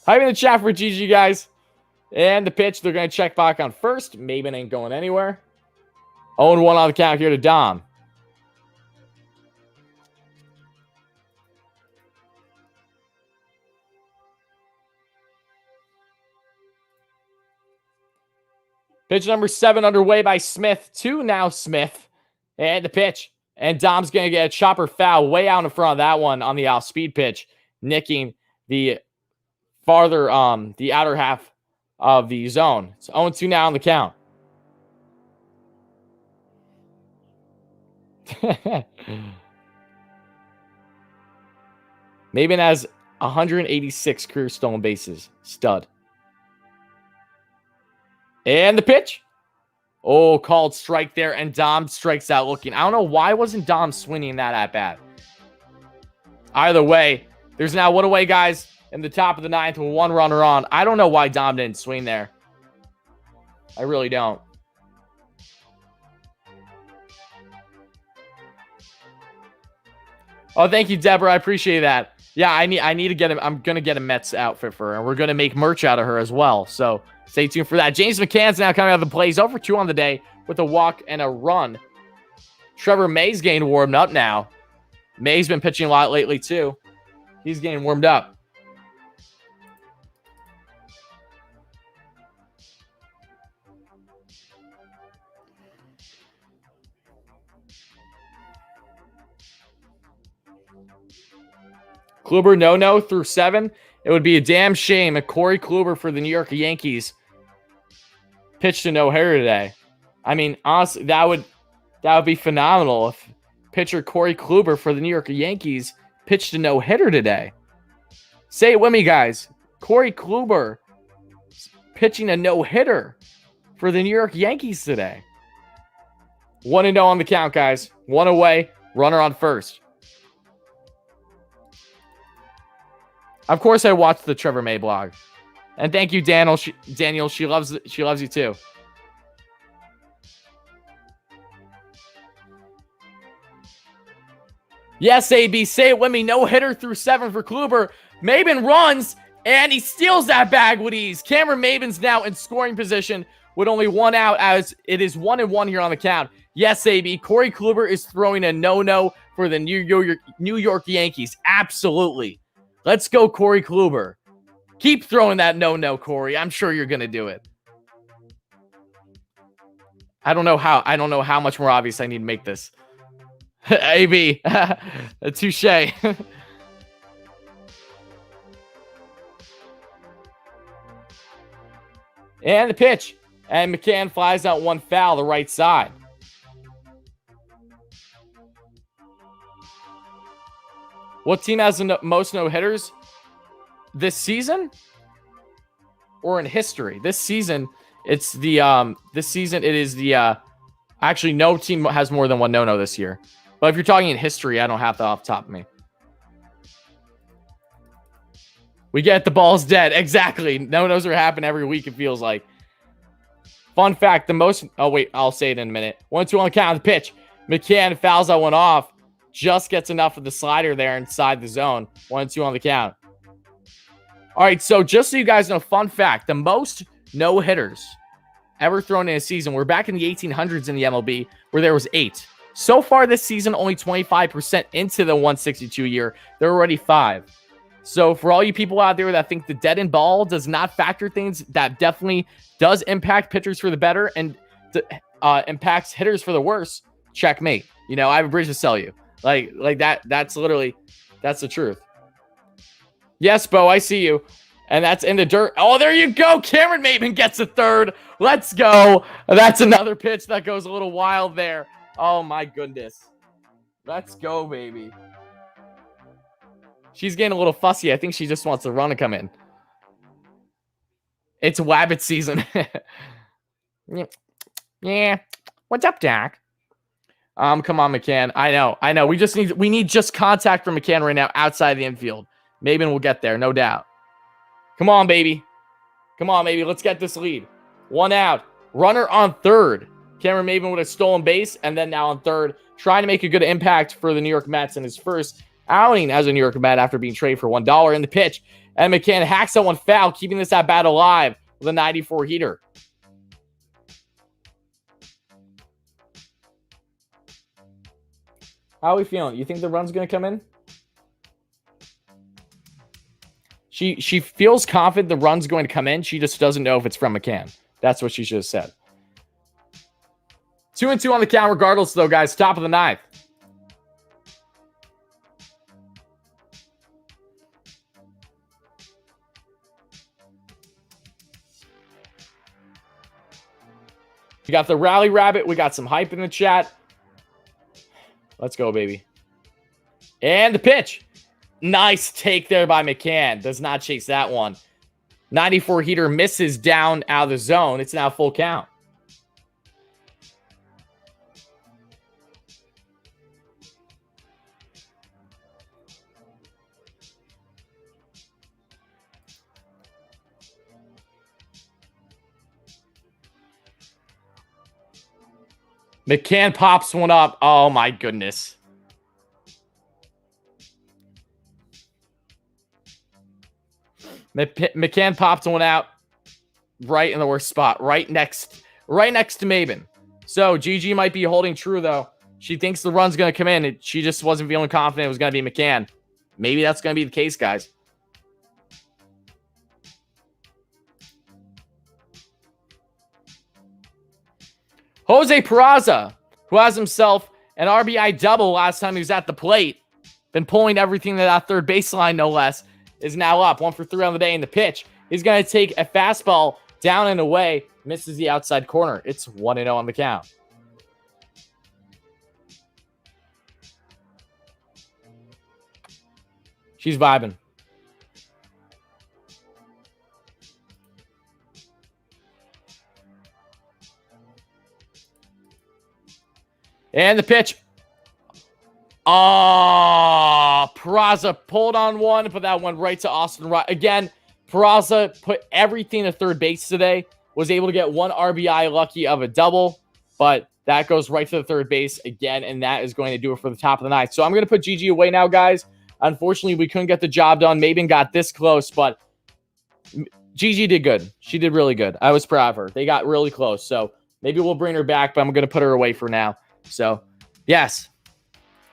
Hype in the chat for GG, guys. And the pitch, they're going to check back on first. Maben ain't going anywhere. 0-1 on the count here to Dom. Pitch number 7 underway by Smith. 2 now Smith. And the pitch. And Dom's going to get a chopper foul way out in front of that one on the off-speed pitch, nicking the farther, the outer half of the zone. It's 0-2 now on the count. Maben has 186 career stolen bases. Stud. And the pitch. Oh, called strike there, and Dom strikes out looking. I don't know why wasn't Dom swinging that at bat. Either way, there's now one away, guys, in the top of the ninth with one runner on. I don't know why Dom didn't swing there. I really don't. Oh, thank you, Deborah. I appreciate that. Yeah, I need to get him. I'm gonna get a Mets outfit for her, and we're gonna make merch out of her as well. So stay tuned for that. James McCann's now coming out of the plays, 0 for 2 on the day with a walk and a run. Trevor May's getting warmed up now. May's been pitching a lot lately too. He's getting warmed up. Kluber no through 7. It would be a damn shame if Corey Kluber for the New York Yankees pitched a no-hitter today. I mean, honestly, that would be phenomenal if pitcher Corey Kluber for the New York Yankees pitched a no-hitter today. Say it with me, guys. Corey Kluber pitching a no-hitter for the New York Yankees today. 1-0 on the count, guys. One away, runner on first. Of course, I watched the Trevor May blog, and thank you, Daniel. She loves you too. Yes, AB, say it with me. No hitter through 7 for Kluber. Maben runs, and he steals that bag with ease. Cameron Maben's now in scoring position with only 1 out, as it is 1-1 here on the count. Yes, AB, Corey Kluber is throwing a no-no for the New York Yankees. Absolutely. Let's go, Corey Kluber. Keep throwing that no-no, Corey. I'm sure you're going to do it. I don't know how much more obvious I need to make this. AB. Touche. And the pitch. And McCann flies out 1 foul, the right side. What team has the most no-hitters this season or in history? This season, it's the actually no team has more than 1 no-no this year. But if you're talking in history, I don't have that off the top of me. We get the ball's dead. Exactly. No-nos are happening every week, it feels like. Fun fact, the most... Oh, wait. I'll say it in a minute. 1-2 on the count of the pitch. McCann fouls that one off. Just gets enough of the slider there inside the zone. 1-2 on the count. All right, so just so you guys know, fun fact, the most no-hitters ever thrown in a season were back in the 1800s in the MLB, where there was 8. So far this season, only 25% into the 162 year. There are already 5. So for all you people out there that think the dead end ball does not factor things, that definitely does impact pitchers for the better and impacts hitters for the worse, checkmate. You know, I have a bridge to sell you. Like that's literally, that's the truth. Yes, Bo, I see you. And that's in the dirt. Oh, there you go. Cameron Maben gets a third. Let's go. That's another pitch that goes a little wild there. Oh, my goodness. Let's go, baby. She's getting a little fussy. I think she just wants the run to come in. It's Wabbit season. Yeah. What's up, Dak? Come on, McCann. I know. We need just contact from McCann right now outside the infield. Maben will get there, no doubt. Come on, baby. Let's get this lead. 1 out. Runner on third. Cameron Maben with a stolen base, and then now on third, trying to make a good impact for the New York Mets in his first outing as a New York Met after being traded for $1 in the pitch. And McCann hacks that one foul, keeping this at bat alive with a 94 heater. How are we feeling? You think the run's going to come in? She feels confident the run's going to come in. She just doesn't know if it's from McCann. That's what she should have said. 2-2 on the count regardless, though, guys. Top of the ninth. We got the Rally Rabbit. We got some hype in the chat. Let's go, baby. And the pitch. Nice take there by McCann. Does not chase that one. 94 heater misses down out of the zone. It's now full count. McCann pops one up. Oh, my goodness. McCann popped one out right in the worst spot, right next to Maben. So Gigi might be holding true, though. She thinks the run's going to come in. She just wasn't feeling confident it was going to be McCann. Maybe that's going to be the case, guys. Jose Peraza, who has himself an RBI double last time he was at the plate, been pulling everything to that third baseline, no less, is now up. 1 for 3 on the day in the pitch. He's going to take a fastball down and away. Misses the outside corner. It's 1-0 on the count. She's vibing. And the pitch. Oh, Peraza pulled on one, put that one right to Austin Riley. Again, Peraza put everything to third base today. Was able to get 1 RBI lucky of a double, but that goes right to the third base again, and that is going to do it for the top of the ninth. So I'm going to put Gigi away now, guys. Unfortunately, we couldn't get the job done. Maben got this close, but Gigi did good. She did really good. I was proud of her. They got really close, so maybe we'll bring her back, but I'm going to put her away for now. So, yes.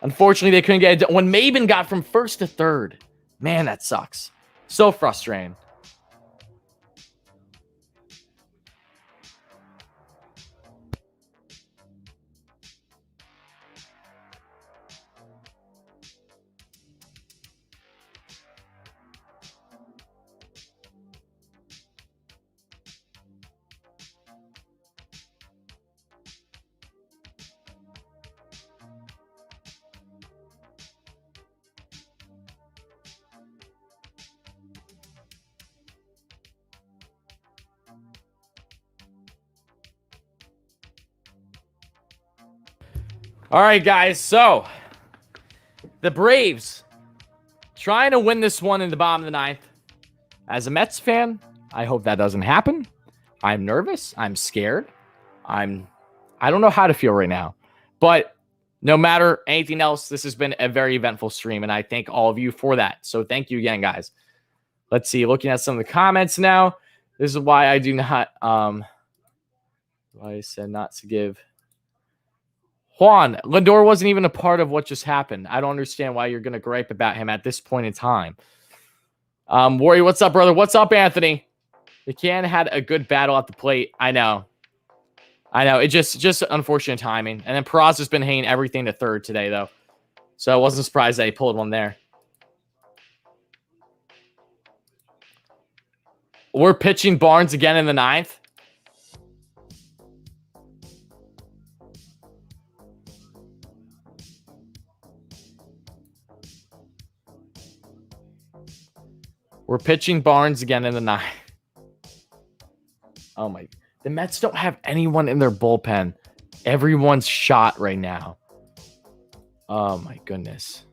Unfortunately, they couldn't get it done. When Maben got from first to third, man, that sucks. So frustrating. All right, guys. So, the Braves trying to win this one in the bottom of the ninth. As a Mets fan, I hope that doesn't happen. I'm nervous. I'm scared. I don't know how to feel right now. But no matter anything else, this has been a very eventful stream, and I thank all of you for that. So thank you again, guys. Let's see. Looking at some of the comments now. This is why I do not, why I said not to give. Juan, Lindor wasn't even a part of what just happened. I don't understand why you're going to gripe about him at this point in time. Warrior, what's up, brother? What's up, Anthony? McCann had a good battle at the plate. I know. It just unfortunate timing. And then Peraza's been hanging everything to third today, though. So I wasn't surprised that he pulled one there. We're pitching Barnes again in the ninth. We're pitching Barnes again in the ninth. Oh my. The Mets don't have anyone in their bullpen. Everyone's shot right now. Oh my goodness.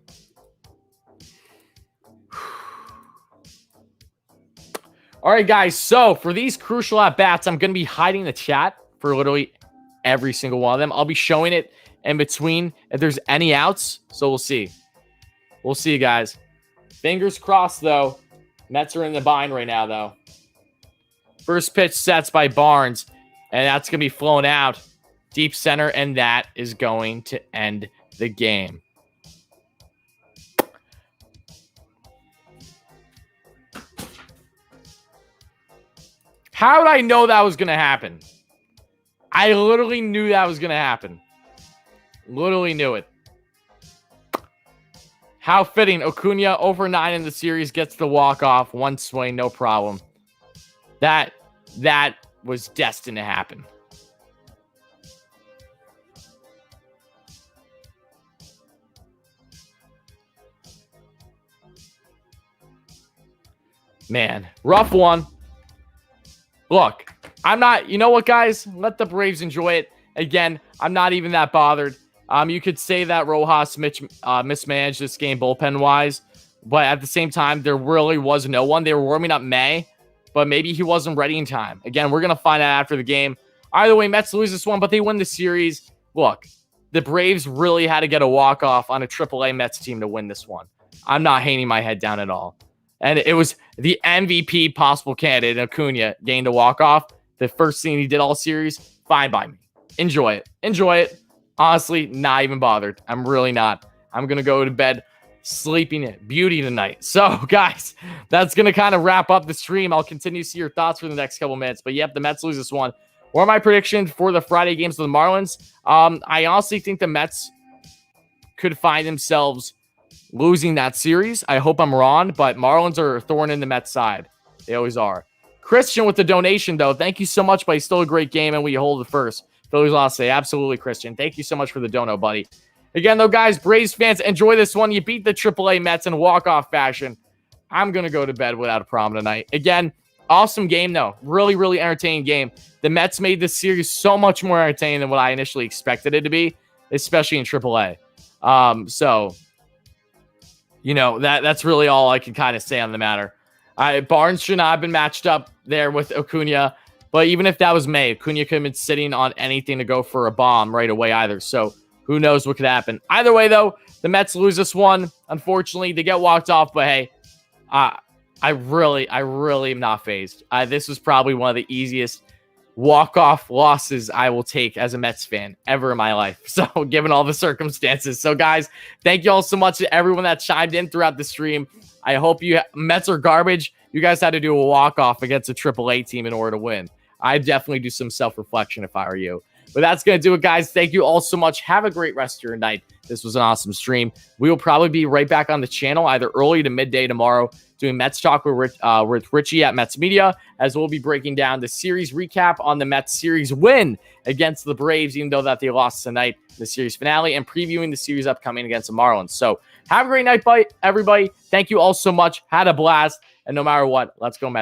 All right, guys. So for these crucial at-bats, I'm going to be hiding the chat for literally every single one of them. I'll be showing it in between if there's any outs. So we'll see. We'll see, guys. Fingers crossed, though. Mets are in the bind right now, though. First pitch sets by Barnes, and that's going to be flown out deep center, and that is going to end the game. How did I know that was going to happen? I literally knew that was going to happen. Literally knew it. How fitting. Acuna over 9 in the series gets the walk-off. One swing, no problem. That was destined to happen. Man, rough one. Look, I'm not, you know what, guys? Let the Braves enjoy it. Again, I'm not even that bothered. You could say that Rojas mismanaged this game bullpen-wise, but at the same time, there really was no one. They were warming up May, but maybe he wasn't ready in time. Again, we're going to find out after the game. Either way, Mets lose this one, but they win the series. look, the Braves really had to get a walk-off on a AAA Mets team to win this one. I'm not hanging my head down at all. And it was the MVP possible candidate, Acuna, gained a walk-off. The first thing he did all series, fine by me. Enjoy it. Enjoy it. Honestly, not even bothered. I'm really not. I'm going to go to bed sleeping in beauty tonight. So, guys, that's going to kind of wrap up the stream. I'll continue to see your thoughts for the next couple minutes. But, yep, the Mets lose this one. What are my predictions for the Friday games with the Marlins? I honestly think the Mets could find themselves losing that series. I hope I'm wrong, but Marlins are a thorn in the Mets side. They always are. Christian with the donation, though. Thank you so much, buddy. Still a great game, and we hold the first. Phillies lost today. Absolutely, Christian. Thank you so much for the dono, buddy. Again, though, guys, Braves fans, enjoy this one. You beat the AAA Mets in walk-off fashion. I'm going to go to bed without a problem tonight. Again, awesome game, though. Really, really entertaining game. The Mets made this series so much more entertaining than what I initially expected it to be, especially in AAA. So, you know, that's really all I can kind of say on the matter. Barnes should not have been matched up there with Acuna, but even if that was May, Acuna could have been sitting on anything to go for a bomb right away either. So who knows what could happen. Either way, though, the Mets lose this one. Unfortunately, they get walked off, but hey, I really am not fazed. This was probably one of the easiest walk-off losses I will take as a Mets fan ever in my life. So, given all the circumstances. So, guys, thank you all so much to everyone that chimed in throughout the stream. I hope Mets are garbage. You guys had to do a walk-off against a AAA team in order to win. I'd definitely do some self-reflection if I were you. But that's going to do it, guys. Thank you all so much. Have a great rest of your night. This was an awesome stream. We will probably be right back on the channel either early to midday tomorrow doing Mets Talk with Richie at Mets Media, as we'll be breaking down the series recap on the Mets series win against the Braves, even though that they lost tonight, the series finale, and previewing the series upcoming against the Marlins. So have a great night, everybody. Thank you all so much. Had a blast. And no matter what, let's go Mets.